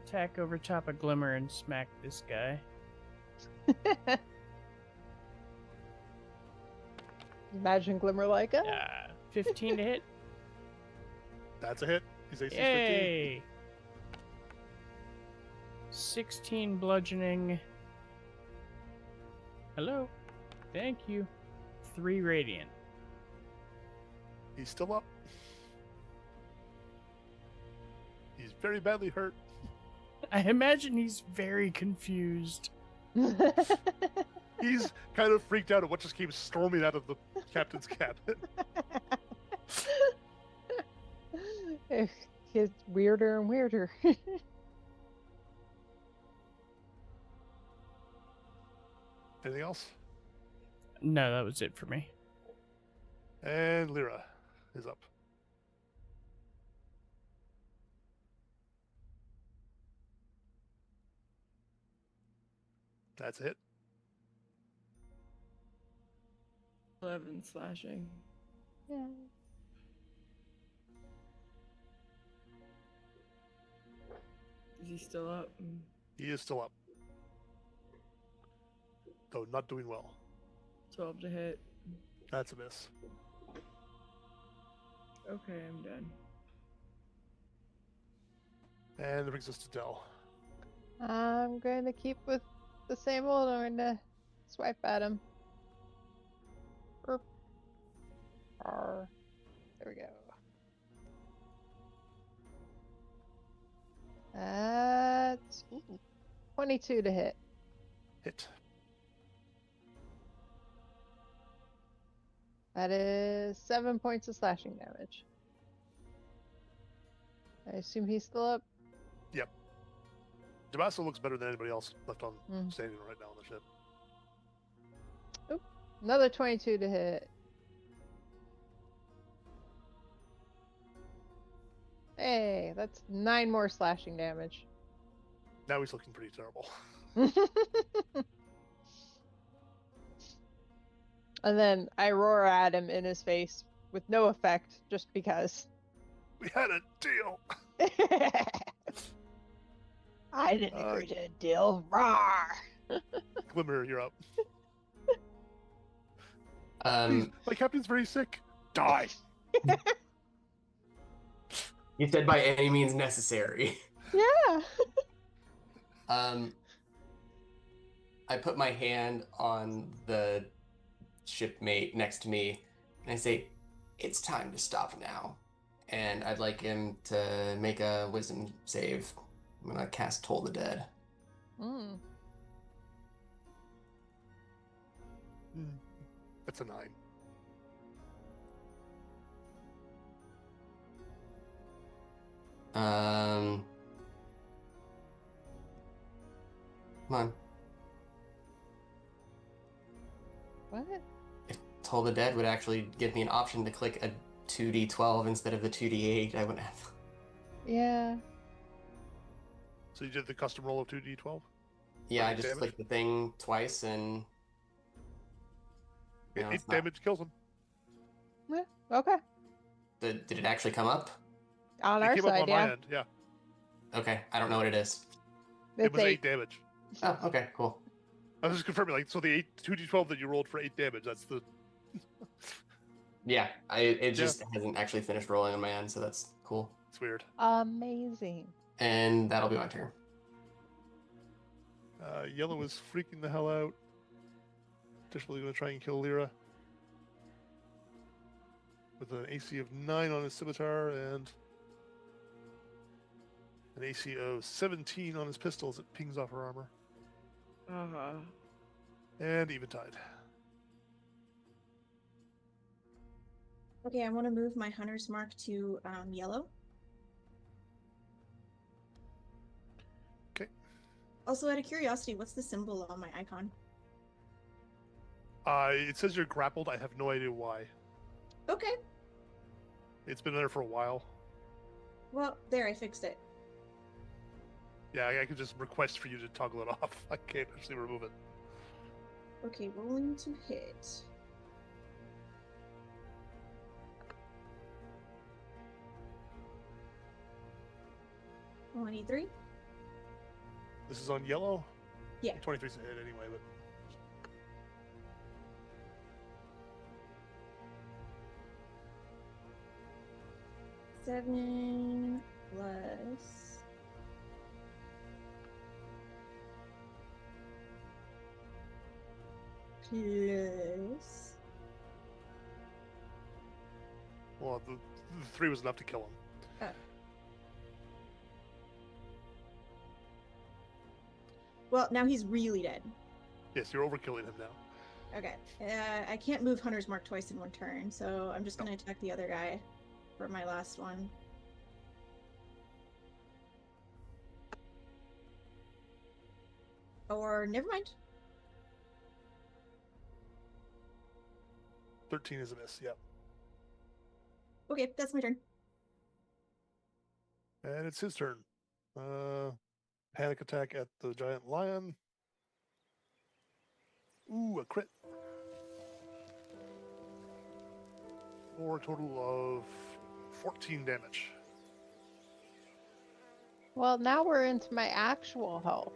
attack over top of Glimmer and smack this guy. Imagine Glimmer like a. 15 to hit. That's a hit. He's AC 15. Yay! 16 bludgeoning. Hello. Thank you. 3 radiant. He's still up. He's very badly hurt. I imagine he's very confused. He's kind of freaked out at what just came storming out of the captain's cabin. It gets weirder and weirder. Anything else? No, that was it for me. And Lyra is up. That's it. 11 slashing. Yeah. Is he still up? He is still up. Though not doing well. 12 to hit. That's a miss. Okay, I'm done. And that brings us to Dell. I'm going to keep with the same old. I'm going to swipe at him. Burp. Arr. There we go. That's 22 to hit. Hit. That is 7 points of slashing damage. I assume he's still up. Yep. Damaso looks better than anybody else left on Mm. standing right now on the ship. Another 22 to hit. Hey, that's 9 more slashing damage. Now he's looking pretty terrible. And then I roar at him in his face with no effect, just because. We had a deal. I didn't agree to a deal. Roar! Glimmer, you're up. My captain's very sick. Die. You said by any means necessary. Yeah. I put my hand on the shipmate next to me, and I say, "It's time to stop now." And I'd like him to make a wisdom save. I'm gonna cast Toll the Dead. Mm. That's a 9. Come on. What? If Toll the Dead would actually give me an option to click a 2d12 instead of the 2d8, I wouldn't have. Yeah. So you did the custom roll of 2d12? Yeah, I Eight just damage? clicked the thing twice and. No, 8 it's not. damage kills him. Okay. Did it actually come up? On It our came up side, on yeah. my end, yeah. Okay, I don't know what it is. It It's was 8 8. damage. Oh, okay, cool. I was just confirming, like, so the 2d12 that you rolled for 8 damage, that's the Yeah, it just hasn't actually finished rolling on my end, so that's cool. It's weird. Amazing. And that'll be my turn. Yellow is freaking the hell out. Additionally, going to try and kill Lyra with an AC of 9 on his scimitar and an AC of 17 on his pistol as it pings off her armor. And eventide. Okay, I want to move my hunter's mark to yellow. Okay. Also, out of curiosity, what's the symbol on my icon? It says you're grappled. I have no idea why. Okay. It's been there for a while. Well, there, I fixed it. Yeah, I could just request for you to toggle it off. I can't actually remove it. Okay, rolling to hit. $23. This is on yellow? Yeah. 23's a hit anyway, but... $7 plus... plus... Well, the 3 was enough to kill him. Oh. Well, now he's really dead. Yes, you're overkilling him now. Okay. I can't move Hunter's Mark twice in one turn, so I'm just going to attack the other guy for my last one. Or, never mind. 13 is a miss, yeah. Okay, that's my turn. And it's his turn. Panic attack at the giant lion. Ooh, a crit. For a total of 14 damage. Well, now we're into my actual health.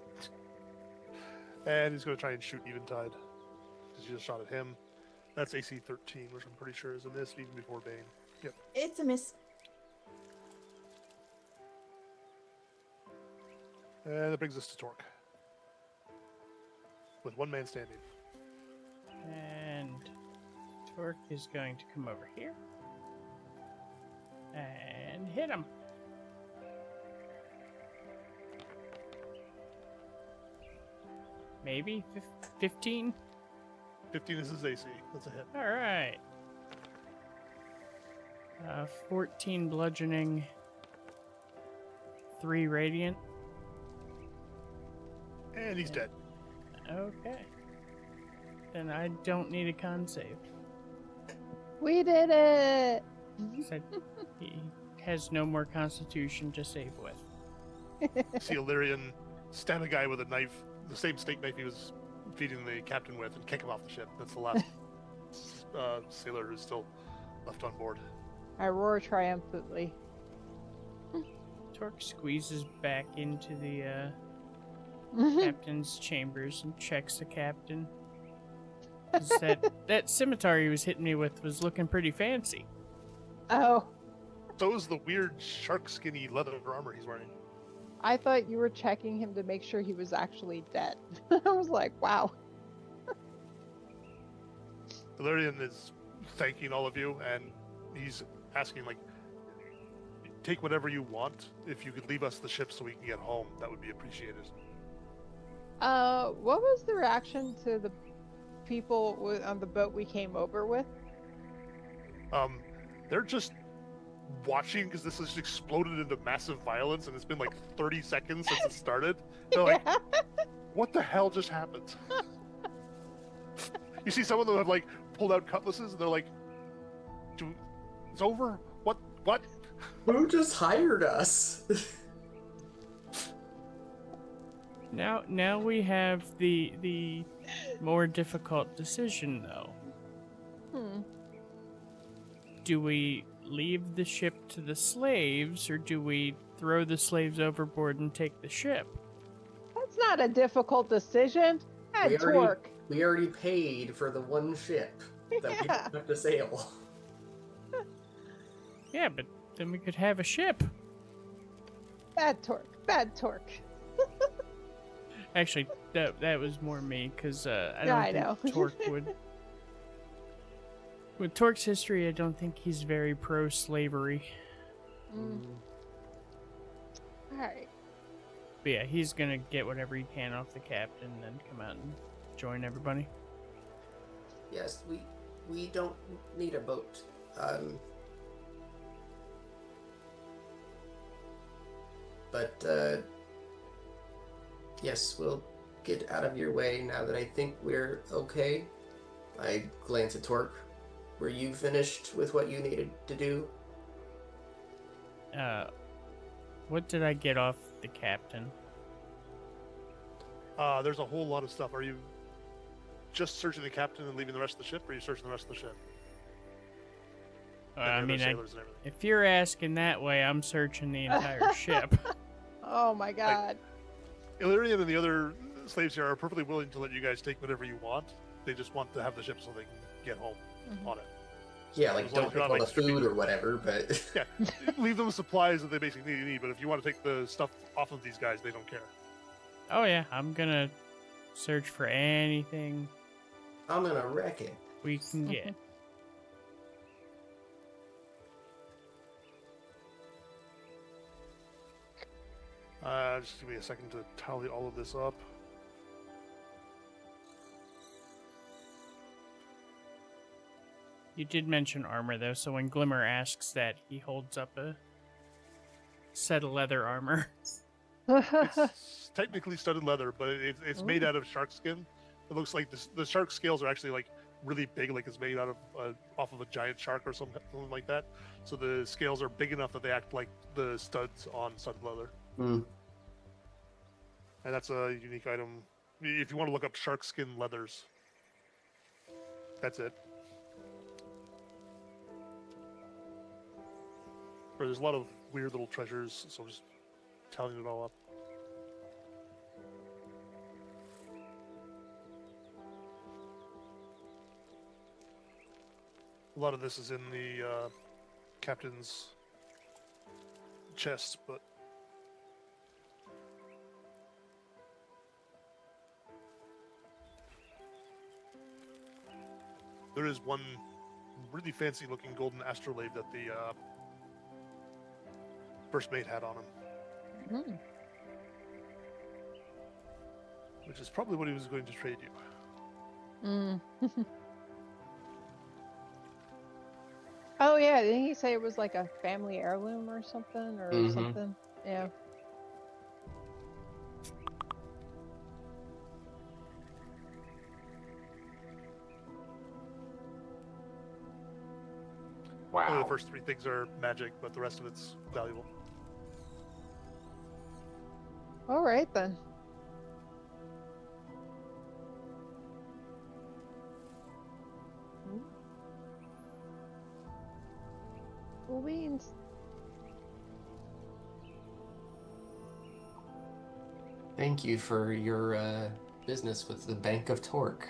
And he's going to try and shoot Eventide. Because you just shot at him. That's AC 13, which I'm pretty sure is a miss even before Bane. Yep. It's a miss. And that brings us to Torque. With one man standing. And Torque is going to come over here and hit him. Maybe 15? 15 is his AC. That's a hit. All right. 14 bludgeoning, 3 radiant. And he's dead. Okay. Then I don't need a con save. We did it! So he has no more constitution to save with. See Illyrian stab a guy with a knife, the same steak knife he was feeding the captain with, and kick him off the ship. That's the last sailor who's still left on board. I roar triumphantly. Torque squeezes back into the captain's chambers and checks the captain. 'Cause that scimitar he was hitting me with was looking pretty fancy. Oh, So is the weird shark skinny leather armor he's wearing. I thought you were checking him to make sure he was actually dead. I was like, wow. Illyrian is thanking all of you, and he's asking, like, take whatever you want. If you could leave us the ship so we can get home, that would be appreciated. What was the reaction to the people on the boat we came over with? They're just watching because this has exploded into massive violence, and it's been like 30 seconds since it started. They're like, what the hell just happened? You see some of them have like pulled out cutlasses, and they're like, it's over? What? Who just hired us? Now we have the more difficult decision, though. Do we leave the ship to the slaves, or do we throw the slaves overboard and take the ship? That's not a difficult decision. We Torque. already paid for the one ship. that we Yeah. don't have to sail. Yeah, but then we could have a ship. Bad torque. Bad torque. Actually, that was more me, because I Yeah, don't I think know. Torque would. With Torque's history, I don't think he's very pro-slavery. All right. But yeah, he's gonna get whatever he can off the captain and then come out and join everybody. Yes, we don't need a boat. But yes, we'll get out of your way now that I think we're okay. I glance at Torque. Were you finished with what you needed to do? What did I get off the captain? There's a whole lot of stuff. Are you just searching the captain and leaving the rest of the ship, or are you searching the rest of the ship? I And the mean, other sailors and everything? if you're asking that way, I'm searching the entire ship. Oh my god. Illyrian and the other slaves here are perfectly willing to let you guys take whatever you want. They just want to have the ship so they can get home on it. Yeah, like As long don't as you're take not, all the like, stripping food them. or whatever, but Yeah, leave them supplies that they basically need. But if you want to take the stuff off of these guys, they don't care. Oh yeah, I'm gonna search for anything I'm gonna wreck it. we can get. Just give me a second to tally all of this up. You did mention armor though, so when Glimmer asks that, he holds up a set of leather armor. It's technically studded leather, but it's made Ooh. out of shark skin. It looks like the shark scales are actually like really big, like it's made out of off of a giant shark or something like that. So the scales are big enough that they act like the studs on studded leather, Mm. and that's a unique item. If you want to look up shark skin leathers, that's it. Or there's a lot of weird little treasures, so I'm just tallying it all up. A lot of this is in the captain's chest, but there is one really fancy looking golden astrolabe that the first mate had on him, Mm. which is probably what he was going to trade you. Mm. Oh yeah, didn't he say it was like a family heirloom or something Mhm. something? Yeah. Only Wow. the first three things are magic, but the rest of it's valuable. All right then. Cool beans. Thank you for your business with the Bank of Torque.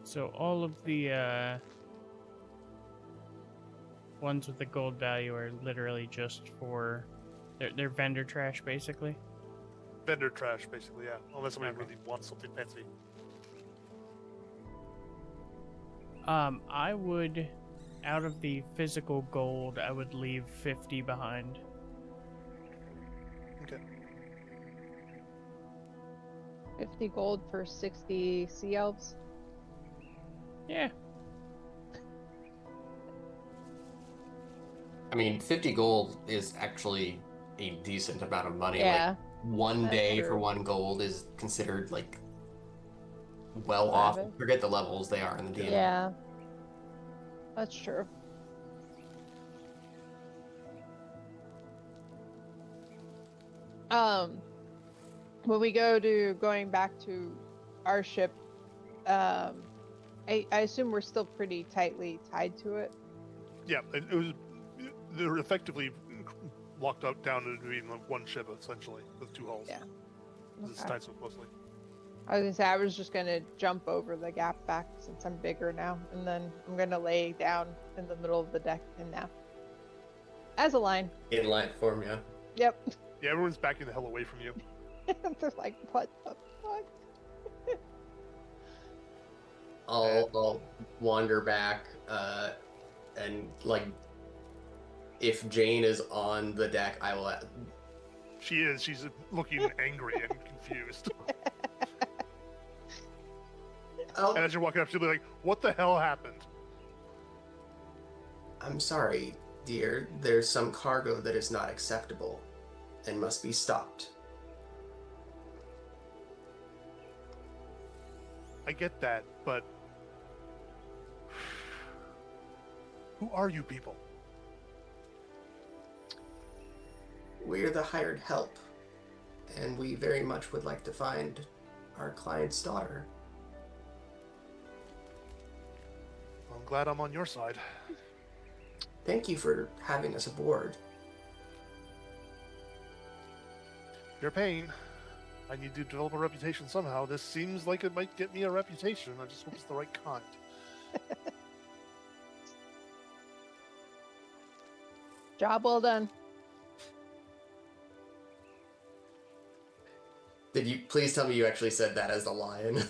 So all of the ones with the gold value are literally just for they're vendor trash, basically. Vendor trash, basically, yeah. Unless somebody Okay. really wants something fancy. I would, out of the physical gold, I would leave 50 behind. Okay. 50 gold for 60 sea elves. Yeah. I mean, 50 gold is actually a decent amount of money. Yeah. Like, one That's day for true. 1 gold is considered, like, well off. Private. Forget the levels they are in the DM. Yeah. That's true. When we going back to our ship, I assume we're still pretty tightly tied to it. Yeah, they're effectively locked up down in between like one ship essentially with two hulls. Yeah. It's Okay. tied so closely. I was gonna say I was just gonna jump over the gap back since I'm bigger now, and then I'm gonna lay down in the middle of the deck and nap. As a line. In line form, yeah. Yep. Yeah, everyone's backing the hell away from you. They're like, what the fuck? I'll wander back, and like, if Jane is on the deck, I will. She is. She's looking angry and confused. Oh, And as you're walking up, she'll be like, "What the hell happened?" I'm sorry, dear. There's some cargo that is not acceptable, and must be stopped. I get that, but who are you people? We're the hired help, and we very much would like to find our client's daughter. I'm glad I'm on your side. Thank you for having us aboard. You're paying. I need to develop a reputation somehow. This seems like it might get me a reputation. I just hope it's the right kind. Job well done. Did you please tell me you actually said that as the lion?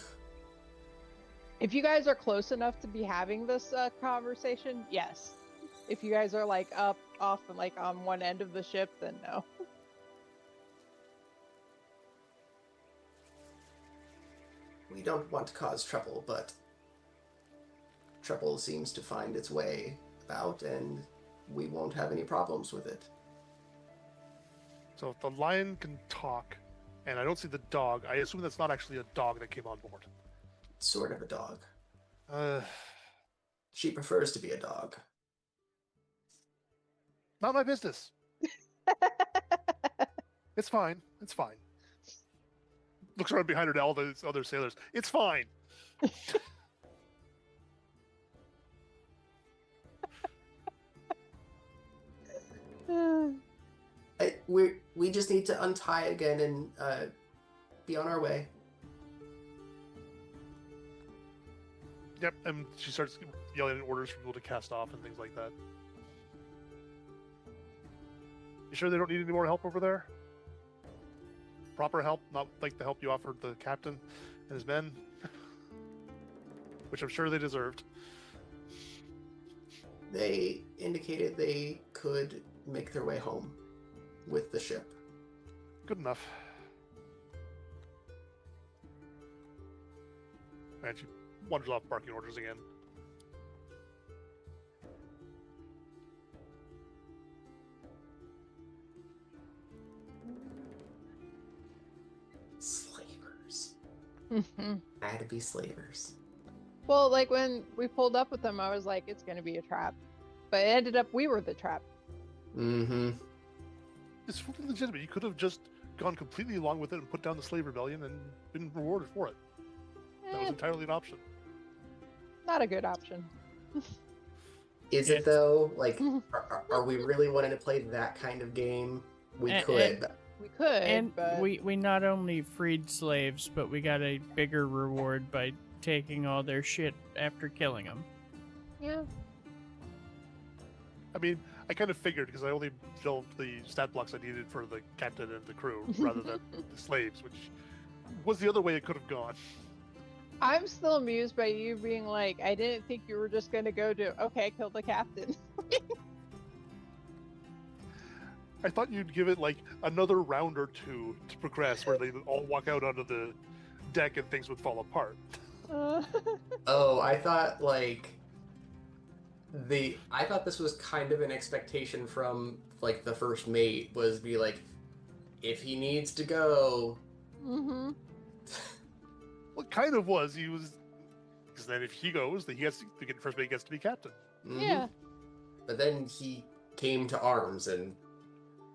If you guys are close enough to be having this conversation, yes. If you guys are like up, off, and like on one end of the ship, then no. We don't want to cause trouble, but trouble seems to find its way about, and we won't have any problems with it. So if the lion can talk, and I don't see the dog, I assume that's not actually a dog that came on board. Sort of a dog. Uh, She prefers to be a dog. not my business. It's fine. It's fine. Looks around behind her to all the other sailors. It's fine. We just need to untie again and be on our way. Yep, and she starts yelling orders for people to cast off and things like that. You sure they don't need any more help over there? Proper help, not like the help you offered the captain and his men, which I'm sure they deserved. They indicated they could make their way home with the ship. Good enough. And she wanders off barking orders again. Slavers. Mhm. Had to be slavers. Well, like when we pulled up with them, I was like, it's gonna be a trap. But it ended up we were the trap. Mm-hmm. It's fully legitimate. You could have just gone completely along with it and put down the slave rebellion and been rewarded for it. That was Eh, entirely an option. not a good option. Is Yes. it though? Like, are we really wanting to play that kind of game? We And- could. We could, And but we not only freed slaves, but we got a bigger reward by taking all their shit after killing them. yeah. I mean, I kind of figured because I only filled the stat blocks I needed for the captain and the crew rather than the slaves, which was the other way it could have gone. I'm still amused by you being like, I didn't think you were just gonna go to okay, kill the captain. I thought you'd give it like another round or two to progress where they all walk out onto the deck and things would fall apart. Oh, I thought like I thought this was kind of an expectation from like the first mate was be like, if he needs to go. Mm-hmm. Well, it kind of was. He was, because then if he goes, then he gets to get first mate gets to be captain. Mhm. Yeah. But then he came to arms and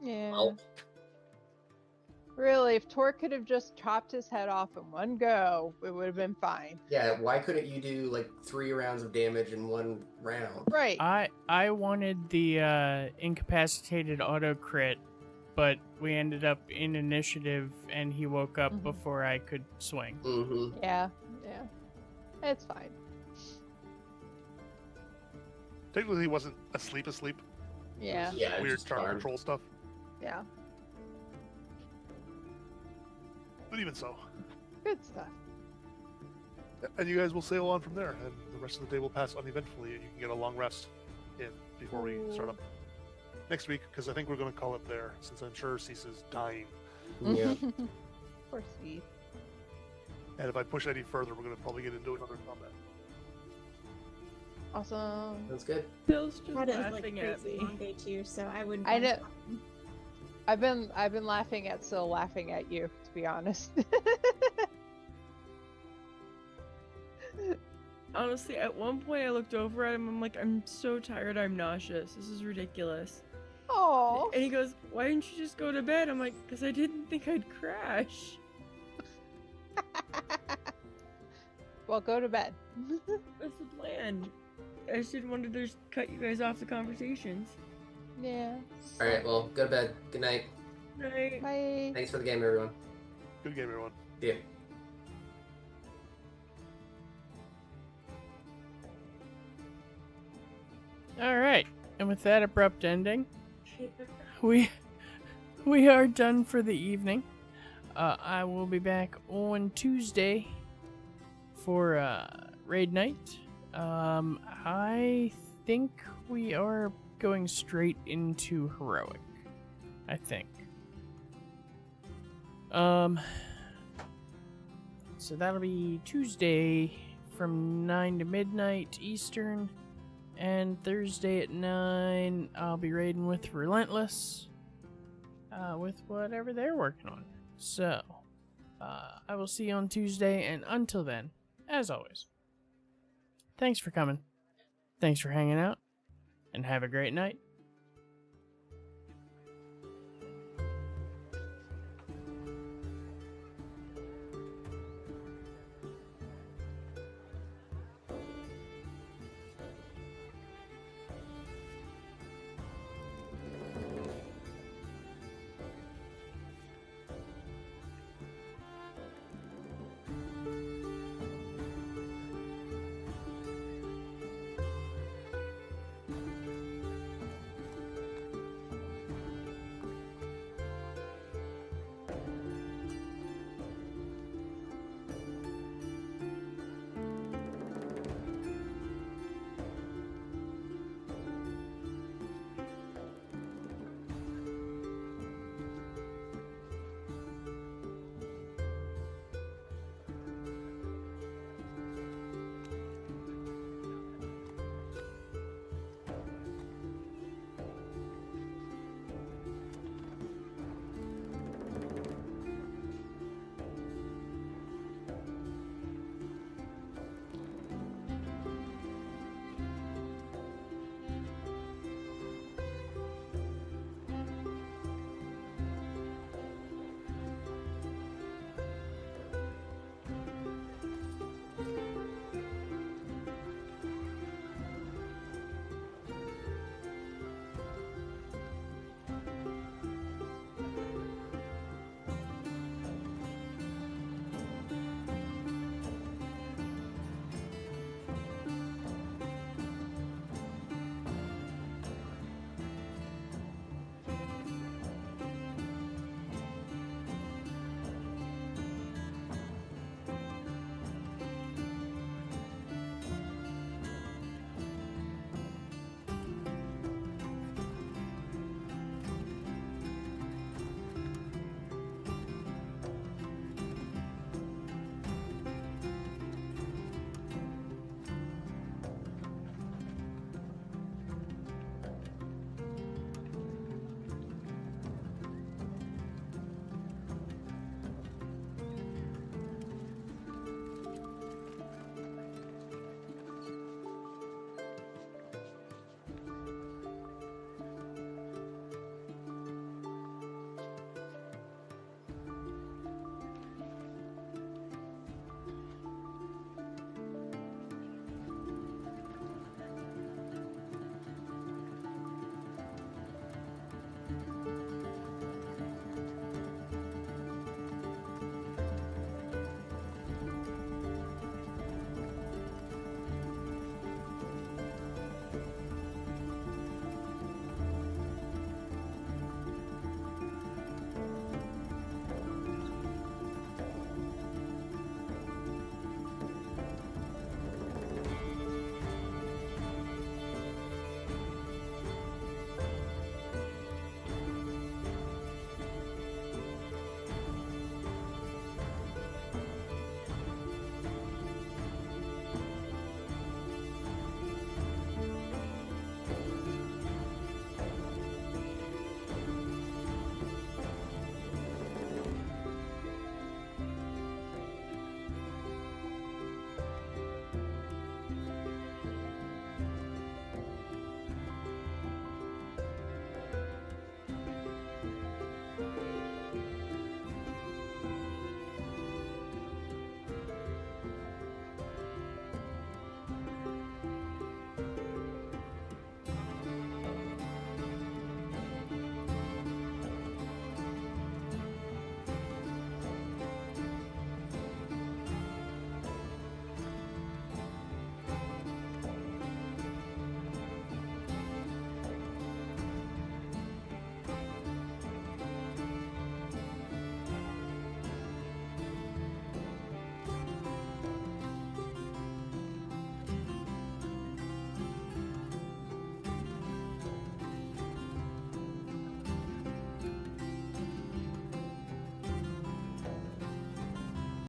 Yeah. well, Really, if Tor could have just chopped his head off in one go, it would have been fine. Yeah, why couldn't you do like 3 rounds of damage in 1 round? Right. I wanted the incapacitated auto crit, but we ended up in initiative, and he woke up before I could swing. Mm-hmm. Yeah. It's fine. Technically, he wasn't asleep. Yeah. Yeah, Weird just charm charmed. control stuff. Yeah. But even so. Good stuff. And you guys will sail on from there, and the rest of the day will pass uneventfully, and you can get a long rest in before we start up next week, because I think we're going to call it there, since I'm sure Cease is dying. Yeah. Poor Steve. And if I push any further, we're going to probably get into another combat. Awesome. That's good. Bill's just Had a laughing like at crazy me. long day too, so I wouldn't. I mind know. talking. I've been laughing at Syl laughing at you, to be honest. Honestly, at one point I looked over at him, I'm like, I'm so tired, I'm nauseous. This is ridiculous. Oh. And he goes, why didn't you just go to bed? I'm like, because I didn't think I'd crash. Well, go to bed. That's the plan. I just didn't want to just cut you guys off the conversations. Yeah. Alright, well, go to bed. Good night. Right. Bye. Thanks for the game, everyone. Good game, everyone. See ya. All right, and with that abrupt ending, we are done for the evening. I will be back on Tuesday for raid night. I think we are going straight into heroic. I think. So that'll be Tuesday from 9 to midnight Eastern. And Thursday at 9, I'll be raiding with Relentless, with whatever they're working on. So, I will see you on Tuesday, and until then, as always, thanks for coming, thanks for hanging out, and have a great night.